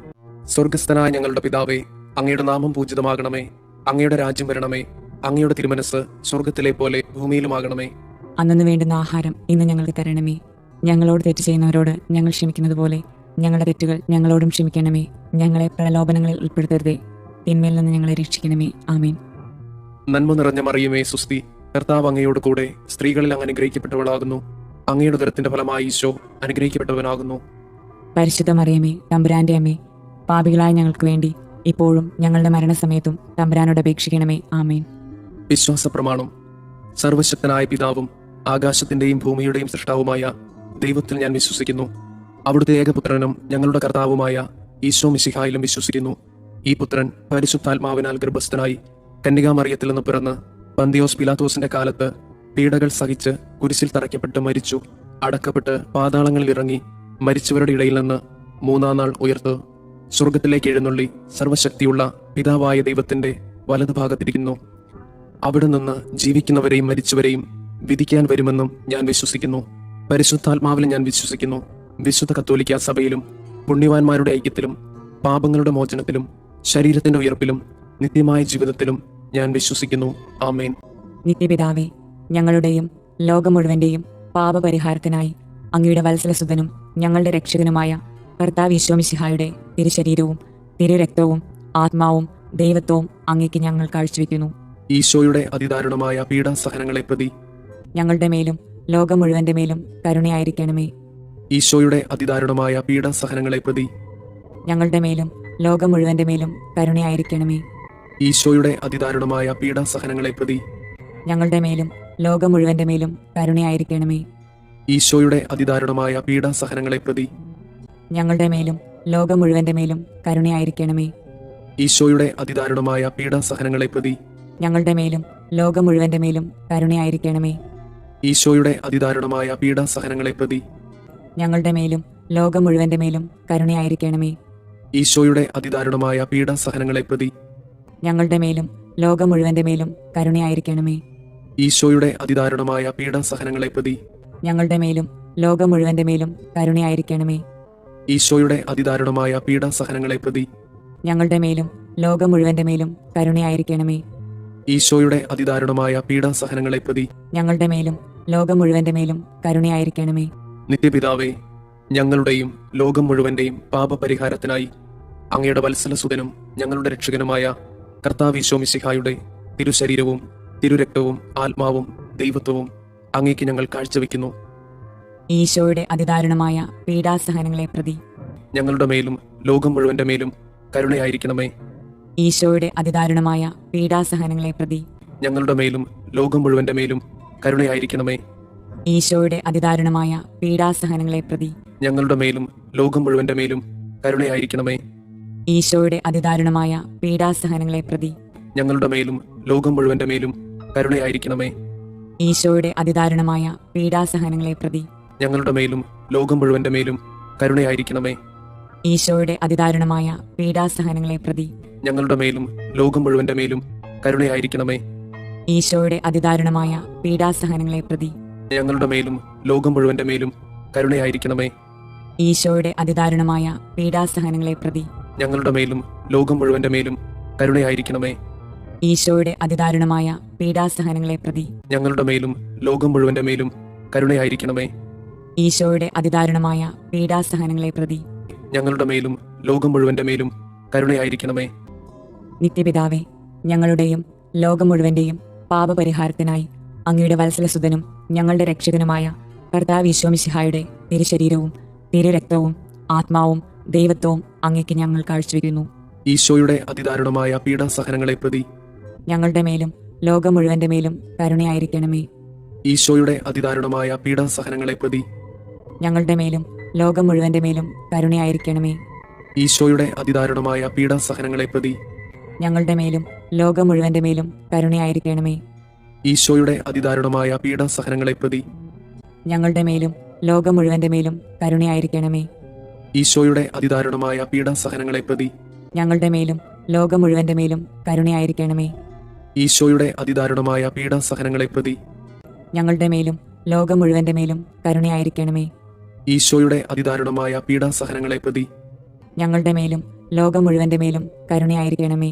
സ്വർഗസ്ഥനായ ഞങ്ങളുടെ പിതാവേ, അങ്ങയുടെ നാമം പൂജിതമാകണമേ. അങ്ങയുടെ രാജ്യം വരണമേ. അങ്ങയുടെ തിരുമനസ് സ്വർഗത്തിലെ പോലെ ഭൂമിയിലുമാകണമേ. അന്നു വേണ്ടുന്ന ആഹാരം ഇന്ന് ഞങ്ങൾക്ക് തരണമേ. ഞങ്ങളോട് തെറ്റ് ചെയ്യുന്നവരോട് ഞങ്ങൾ ക്ഷമിക്കുന്നത് പോലെ ഞങ്ങളുടെ തെറ്റുകൾ ഞങ്ങളോടും ക്ഷമിക്കണമേ. ഞങ്ങളെ പ്രലോഭനങ്ങളിൽ ഉൾപ്പെടുത്തരുതേ, തിന്മയിൽ നിന്ന് ഞങ്ങളെ രക്ഷിക്കണമേ. ആമേൻ. നന്മ നിറഞ്ഞ മറിയമേ, സുസ്തി, കർത്താവ് അങ്ങയോട് കൂടെ സ്ത്രീകളിൽ അങ്ങ് അനുഗ്രഹിക്കപ്പെട്ടവളാകുന്നു. അങ്ങയുടെ ഉദരത്തിന്റെ ഫലമായി ഈശോ അനുഗ്രഹിക്കപ്പെട്ടവനാകുന്നു. പരിശുദ്ധ മറിയമേ, തമ്പുരാന്റെ അമ്മേ, പാപികളായ ഞങ്ങൾക്ക് വേണ്ടി ഇപ്പോഴും ഞങ്ങളുടെ മരണസമയത്തും തമ്പുരാനോട് അപേക്ഷിക്കണമേ. ആമേൻ. വിശ്വാസ പ്രമാണം. സർവശക്തനായ പിതാവും ആകാശത്തിന്റെയും ഭൂമിയുടെയും സൃഷ്ടാവുമായ ദൈവത്തിൽ ഞാൻ വിശ്വസിക്കുന്നു. അവിടുത്തെ ഏകപുത്രനും ഞങ്ങളുടെ കർത്താവുമായ ഈശോ മിശിഹായിലും വിശ്വസിക്കുന്നു. ഈ പുത്രൻ പരിശുദ്ധാത്മാവിനാൽ ഗർഭസ്ഥനായി കന്യകാമറിയത്തിൽ നിന്ന് പിറന്ന് പന്തിയോസ് പിലാത്തോസിന്റെ കാലത്ത് പീഡകൾ സഹിച്ച് കുരിശിൽ തറയ്ക്കപ്പെട്ട് മരിച്ചു, അടക്കപ്പെട്ട് പാതാളങ്ങളിൽ ഇറങ്ങി, മരിച്ചവരുടെ ഇടയിൽ നിന്ന് മൂന്നാം നാൾ ഉയർത്ത് സ്വർഗത്തിലേക്ക് എഴുന്നള്ളി സർവശക്തിയുള്ള പിതാവായ ദൈവത്തിന്റെ വലതുഭാഗത്തിരിക്കുന്നു. അവിടെ നിന്ന് ജീവിക്കുന്നവരെയും മരിച്ചവരെയും വിധിക്കാൻ വരുമെന്നും ഞാൻ വിശ്വസിക്കുന്നു. പരിശുദ്ധാത്മാവിൽ ഞാൻ വിശ്വസിക്കുന്നു. വിശുദ്ധ കത്തോലിക്ക സഭയിലും പുണ്യവാന്മാരുടെ ഐക്യത്തിലും പാപങ്ങളുടെ മോചനത്തിലും ശരീരത്തിന്റെ ഉയർപ്പിലും നിത്യമായ ജീവിതത്തിലും ഞാൻ വിശ്വസിക്കുന്നു. ആമേൻ. നിത്യപിതാവേ, ഞങ്ങളുടെയും ലോകം മുഴുവന്റെയും പാപപരിഹാരത്തിനായി അങ്ങയുടെ വത്സലസുതനും ഞങ്ങളുടെ രക്ഷകനുമായ കർത്താവ് ഈശോ മിശിഹായുടെ തിരുശരീരവും തിരുരക്തവും ആത്മാവും ദൈവത്വവും അങ്ങേക്ക് ഞങ്ങൾ കാഴ്ചവെക്കുന്നു. ഈശോയുടെ അതിദാരുണമായ പീഡാസഹനങ്ങളെ പ്രതി ഞങ്ങളുടെ മേലും ലോകം മുഴുവന്റെ മേലും കരുണയായിരിക്കണമേ. ഈശോയുടെ അതിദാരുണമായ പീഡാസഹനങ്ങളെ പ്രതി ഞങ്ങളുടെ മേലും ലോകം മുഴുവന്റെ മേലും കരുണയായിരിക്കണമേ. ഈശോയുടെ അതിദാരുണമായ പീഡാസഹനങ്ങളെ പ്രതി ഞങ്ങളുടെ മേലും ലോകം മുഴുവന്റെ മേലും കരുണയായിരിക്കണമേ. ഈശോയുടെ അതിദാരുണമായ പീഡാസഹനങ്ങളെ പ്രതി ഞങ്ങളുടെ മേലും ലോകം മുഴുവന്റെ മേലും കരുണയായിരിക്കണമേ. ഈശോയുടെ അതിദാരുണമായ പീഡാസഹനങ്ങളെ പ്രതി ഞങ്ങളുടെ മേലും ലോകം മുഴുവന്റെ മേലും കരുണയായിരിക്കണമേ. ഈശോയുടെ അതിദാരുണമായ പീഡാസഹനങ്ങളെ പ്രതി ഞങ്ങളുടെ മേലും ലോകം മുഴുവന്റെ മേലും കരുണയായിരിക്കണമേ. ഈശോയുടെ അതിദാരുണമായ പീഡാസഹനങ്ങളെ പ്രതി ഞങ്ങളുടെ മേലും ലോകം മുഴുവന്റെ മേലും കരുണയായിരിക്കണമേ. ഈശോയുടെ അതിദാരുണമായ പീഡാസഹനങ്ങളെ പ്രതി ഞങ്ങളുടെ മേലും ലോകം മുഴുവന്റെ മേലും കരുണയായിരിക്കണമേ. ഈശോയുടെ അതിദാരുണമായ പീഡാസഹനങ്ങളെ പ്രതി ഞങ്ങളുടെ മേലും ലോകം മുഴുവന്റെ മേലും കരുണയായിരിക്കണമേ. ഈശോയുടെ അതിദാരുണമായ പീഡാസഹനങ്ങളെ പ്രതി ഞങ്ങളുടെ മേലും ലോകം മുഴുവന്റെ മേലും കരുണയായിരിക്കണമേ. നിത്യപിതാവേ, ഞങ്ങളുടെയും ലോകം മുഴുവന്റെയും പാപപരിഹാരത്തിനായി അങ്ങയുടെ വത്സലസുതനും ഞങ്ങളുടെ രക്ഷകനുമായ കർത്താവ് ഈശോ മിശിഹായുടെ തിരുശരീരവും തിരുരക്തവും ആത്മാവും ദൈവത്വവും അങ്ങേക്ക് ഞങ്ങൾ കാഴ്ചവെക്കുന്നു. ഈശോയുടെ അതിദാരുണമായ പീഡാസഹനങ്ങളെ പ്രതി ഞങ്ങളുടെ മേലും ലോകം മുഴുവന്റെ മേലും കരുണയായിരിക്കണമേ. ഈശോയുടെ അതിദാരുണമായ പീഡാസഹനങ്ങളെ പ്രതി ഞങ്ങളുടെ മേലും ലോകം മുഴുവന്റെ മേലും കരുണയായിരിക്കണമേ. ഈശോയുടെ അതിദാരുണമായ പീഡാസഹനങ്ങളെ പ്രതി ഞങ്ങളുടെ മേലും ലോകം മുഴുവന്റെ മേലും കരുണയായിരിക്കണമേ. ഈശോയുടെ അതിദാരുണമായ പീഡാസഹനങ്ങളെ പ്രതി ഞങ്ങളുടെ മേലും ലോകം മുഴുവന്റെ മേലും കരുണയായിരിക്കണമേ. ഈശോയുടെ അതിദാരുണമായ പീഡാസഹനങ്ങളെ പ്രതി ഞങ്ങളുടെ മേലും ലോകം മുഴുവന്റെ മേലും കരുണയായിരിക്കണമേ. ഈശോയുടെ അതിദാരുണമായ പീഡാസഹനങ്ങളെ പ്രതി ഞങ്ങളുടെ മേലും ലോകം മുഴുവന്റെ മേലും കരുണയായിരിക്കണമേ. ഈശോയുടെ അതിദാരുണമായ പീഡാസഹനങ്ങളെ പ്രതി ഞങ്ങളുടെ മേലും ലോകം മുഴുവന്റെ മേലും കരുണയായിരിക്കണമേ. ഈശോയുടെ അതിദാരുണമായ പീഡാസഹനങ്ങളെ പ്രതി ഞങ്ങളുടെ മേലും ലോകം മുഴുവന്റെ മേലും കരുണയായിരിക്കണമേ. ഈശോയുടെ അതിദാരുണമായ പീഡാസഹനങ്ങളെ പ്രതി ഞങ്ങളുടെ മേലും ലോകം മുഴുവന്റെ മേലും കരുണയായിരിക്കണമേ. ഈശോയുടെ അതിദാരുണമായ പീഡാസഹനങ്ങളെ പ്രതി ഞങ്ങളുടെ മേലും ലോകം മുഴുവന്റെ മേലും കരുണയായിരിക്കണമേ. നിത്യപിതാവേ, ഞങ്ങളുടെയും ലോകം മുഴുവന്റെയും പാപപരിഹാരത്തിനായി അങ്ങയുടെ വത്സലസുതനും ഞങ്ങളുടെ രക്ഷകനുമായ കർത്താവ് ഈശോ മിശിഹായുടെ തിരുശരീരവും തിരുരക്തവും ആത്മാവും ദൈവത്വവും അങ്ങേക്ക് ഞങ്ങൾ കാഴ്ചവെക്കുന്നു. ഈശോയുടെ അതിദാരുണമായ പീഡാസഹനങ്ങളെ പ്രതി ഞങ്ങളുടെ മേലും ലോകം മുഴുവന്റെ മേലും കരുണയായിരിക്കണമേ. ഈശോയുടെ അതിദാരുണമായ പീഡാസഹനങ്ങളെ പ്രതി ഞങ്ങളുടെ മേലും ലോകം മുഴുവന്റെ മേലും കരുണയായിരിക്കണമേ. ഈശോയുടെ അതിദാരുണമായ പീഡാസഹനങ്ങളെ പ്രതി ഞങ്ങളുടെ മേലും ലോകം മുഴുവന്റെ മേലും കരുണയായിരിക്കണമേ. ഈശോയുടെ അതിദാരുണമായ പീഡാസഹനങ്ങളെ പ്രതി ഞങ്ങളുടെ മേലും ലോകം മുഴുവന്റെ മേലും കരുണയായിരിക്കണമേ. ഈശോയുടെ അതിദാരുണമായ പീഡാസഹനങ്ങളെ പ്രതി ഞങ്ങളുടെ മേലും ലോകം മുഴുവന്റെ മേലും കരുണയായിരിക്കണമേ. ഈശോയുടെ അതിദാരുണമായ പീഡാസഹനങ്ങളെ പ്രതി ഞങ്ങളുടെ മേലും ലോകം മുഴുവന്റെ മേലും കരുണയായിരിക്കണമേ. ഈശോയുടെ അതിദാരുണമായ പീഡാസഹനങ്ങളെ പ്രതി ഞങ്ങളുടെ മേലും ലോകം മുഴുവന്റെ മേലും കരുണയായിരിക്കണമേ.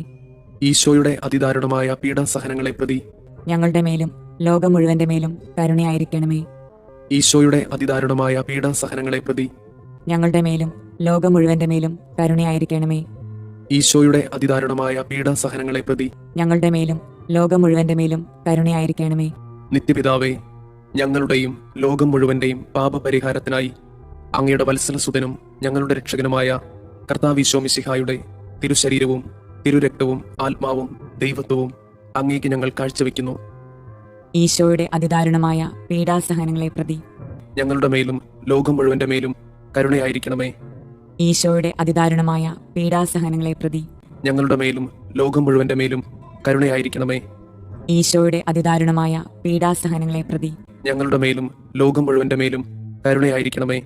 ഈശോയുടെ അതിദാരുണമായ പീഡാസഹനങ്ങളെ പ്രതി ഞങ്ങളുടെ മേലും ലോകം മുഴുവന്റെ മേലും കരുണയായിരിക്കണമേ. ഈശോയുടെ അതിദാരുണമായ പീഡാസഹനങ്ങളെ പ്രതി ഞങ്ങളുടെ മേലും ലോകം മുഴുവന്റെ മേലും കരുണയായിരിക്കണമേ. ഈശോയുടെ അതിദാരുണമായ പീഡാസഹനങ്ങളെ പ്രതി ഞങ്ങളുടെ മേലും ലോകം മുഴുവന്റെ മേലും കരുണയായിരിക്കണമേ. നിത്യപിതാവേ, ഞങ്ങളുടെയും ലോകം മുഴുവന്റെയും പാപപരിഹാരത്തിനായി അങ്ങയുടെ വത്സലസുതനും ഞങ്ങളുടെ രക്ഷകനുമായ കർത്താവ് ഈശോ മിശിഹായുടെ തിരുശരീരവും തിരുരക്തവും ആത്മാവും ദൈവത്വവും അങ്ങേക്ക് ഞങ്ങൾ കാഴ്ചവെക്കുന്നു. ഈശോയുടെ അതിദാരുണമായ പീഡാസഹനങ്ങളെ പ്രതി ഞങ്ങളുടെ മേലും ലോകം മുഴുവന്റെ മേലും കരുണയായിരിക്കണമേ. ഈശോയുടെ അതിദാരുണമായ പീഡാസഹനങ്ങളെ പ്രതി ഞങ്ങളുടെ മേലും ലോകം മുഴുവന്റെ മേലും കരുണയായിരിക്കണമേ. ഈശോയുടെ അതിദാരുണമായ പീഡാസഹനങ്ങളെ പ്രതി ഞങ്ങളുടെ മേലും ലോകം മുഴുവന്റെ മേലും കരുണയായിരിക്കണമേ.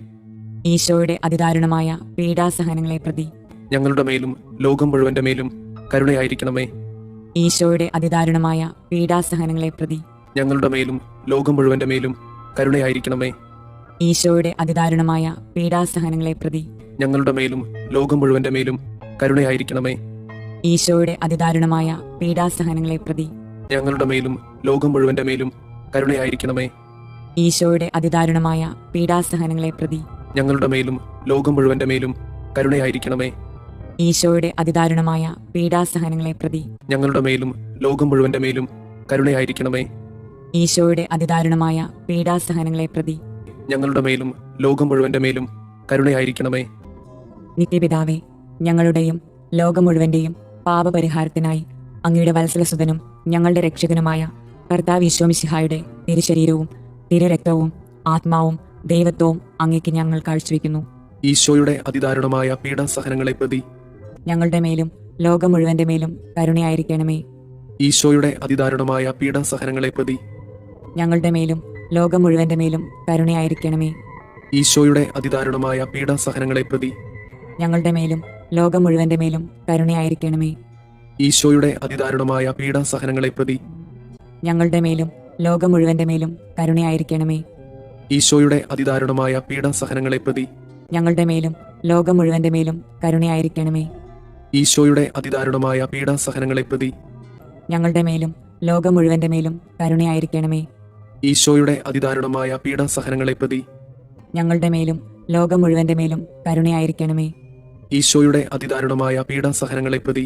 ഈശോയുടെ അതിദാരുണമായ പീഡാസഹനങ്ങളെ പ്രതി ഞങ്ങളുടെ മേലും ലോകം മുഴുവന്റെ മേലും കരുണയായിരിക്കണമേ. ഈശോയുടെ അതിദാരുണമായ പീഡാസഹനങ്ങളെ പ്രതി ഞങ്ങളുടെ മേലും ലോകം മുഴുവന്റെ മേലും കരുണയായിരിക്കണമേ. ഈശോയുടെ അതിദാരുണമായ പീഡാസഹനങ്ങളെ പ്രതി ഞങ്ങളുടെ മേലും ലോകം മുഴുവന്റെ മേലും കരുണയായിരിക്കണമേ. ഈശോയുടെ അതിദാരുണമായ പീഡാസഹനങ്ങളെ പ്രതി ഞങ്ങളുടെ മേലും ലോകം മുഴുവന്റെ മേലും കരുണയായിരിക്കണമേ. ഈശോയുടെ അതിദാരുണമായ പീഡാസഹനങ്ങളെ പ്രതി ഞങ്ങളുടെ മേലും ലോകം മുഴുവന്റെ മേലും കരുണയായിരിക്കണമേ. ഈശോയുടെ അതിദാരുണമായ പീഡാസഹനങ്ങളെ പ്രതി ഞങ്ങളുടെ മേലും ലോകം മുഴുവന്റെ മേലും കരുണയായിരിക്കണമേ. ഈശോയുടെ അതിദാരുണമായ പീഡാസഹനങ്ങളെ പ്രതി ഞങ്ങളുടെ മേലും ലോകം മുഴുവന്റെ മേലും കരുണയായിരിക്കണമേ. നിത്യപിതാവേ, ഞങ്ങളുടെയും ലോകം മുഴുവന്റെയും പാപപരിഹാരത്തിനായി അങ്ങയുടെ വത്സലസുതനും ഞങ്ങളുടെ രക്ഷകനുമായ കർത്താവ് ഈശോ മിശിഹായുടെ തിരുശരീരവും തിരുരക്തവും ആത്മാവും ദൈവത്വവും അങ്ങേക്ക് ഞങ്ങൾ കാഴ്ചവെക്കുന്നു. ഈശോയുടെ അതിദാരുണമായ പീഡാസഹനങ്ങളെ പ്രതി ഞങ്ങളുടെ മേലും ലോകം മുഴുവന്റെ മേലും കരുണയായിരിക്കണമേ. ഈശോയുടെ അതിദാരുണമായ പീഡാസഹനങ്ങളെ പ്രതി ഞങ്ങളുടെ മേലും ലോകം മുഴുവന്റെ മേലും കരുണയായിരിക്കണമേ. ഈശോയുടെ അതിദാരുണമായ പീഡാസഹനങ്ങളെ പ്രതി ഞങ്ങളുടെ മേലും ലോകം മുഴുവന്റെ മേലും കരുണയായിരിക്കണമേ. ഈശോയുടെ അതിദാരുണമായ പീഡാസഹനങ്ങളെ പ്രതി ഞങ്ങളുടെ മേലും ലോകം മുഴുവന്റെ മേലും കരുണയായിരിക്കണമേ. ഈശോയുടെ അതിദാരുണമായ പീഡാസഹനങ്ങളെ പ്രതി ഞങ്ങളുടെ മേലും ലോകം മുഴുവന്റെ മേലും കരുണയായിരിക്കണമേ. ഈശോയുടെ അതിദാരുണമായ പീഡാസഹനങ്ങളെ പ്രതി ഞങ്ങളുടെ മേലും ലോകം മുഴുവന്റെ മേലും കരുണയായിരിക്കണമേ. ഈശോയുടെ അതിദാരുണമായ പീഡാസഹനങ്ങളെ പ്രതി ഞങ്ങളുടെ മേലും ലോകം മുഴുവന്റെ മേലും കരുണയായിരിക്കണമേ. ഈശോയുടെ അതിദാരുണമായ പീഡാസഹനങ്ങളെ പ്രതി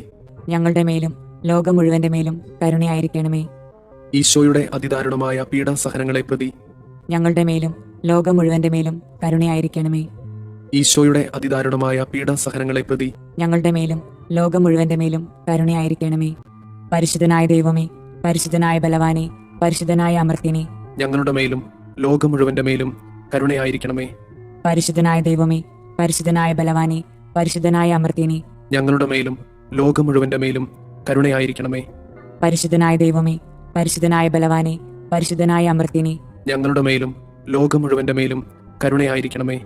ഞങ്ങളുടെ മേലും ലോകം മുഴുവന്റെ മേലും കരുണയായിരിക്കണമേ. ഈശോയുടെ അതിദാരുണമായ പീഡാസഹനങ്ങളെ പ്രതി ഞങ്ങളുടെ മേലും ലോകം മുഴുവന്റെ മേലും കരുണയായിരിക്കണമേ. ഈശോയുടെ അതിദാരുണമായ പീഡാസഹനങ്ങളെ പ്രതി ഞങ്ങളുടെ മേലും ലോകം മുഴുവന്റെ മേലും കരുണയായിരിക്കണമേ. പരിശുദ്ധനായ ദൈവമേ, പരിശുദ്ധനായ ബലവാനെ, പരിശുദ്ധനായ അമർത്യനെ, ഞങ്ങളുടെ മേലും ലോകം മുഴുവന്റെ മേലും കരുണയായിരിക്കണമേ. പരിശുദ്ധനായ ദൈവമേ, പരിശുദ്ധനായ ബലവാനെ, പരിശുദ്ധനായ അമർത്യനെ, ഞങ്ങളുടെ മേലും ലോകം മുഴുവന്റെ മേലും കരുണയായിരിക്കണമേ. പരിശുദ്ധനായ ദൈവമേ, പരിശുദ്ധനായ ബലവാനെ, പരിശുദ്ധനായ അമർത്യനെ, ഞങ്ങളുടെ മേലും ലോകം മുഴുവന്റെ മേലും കരുണയായിരിക്കണമേ.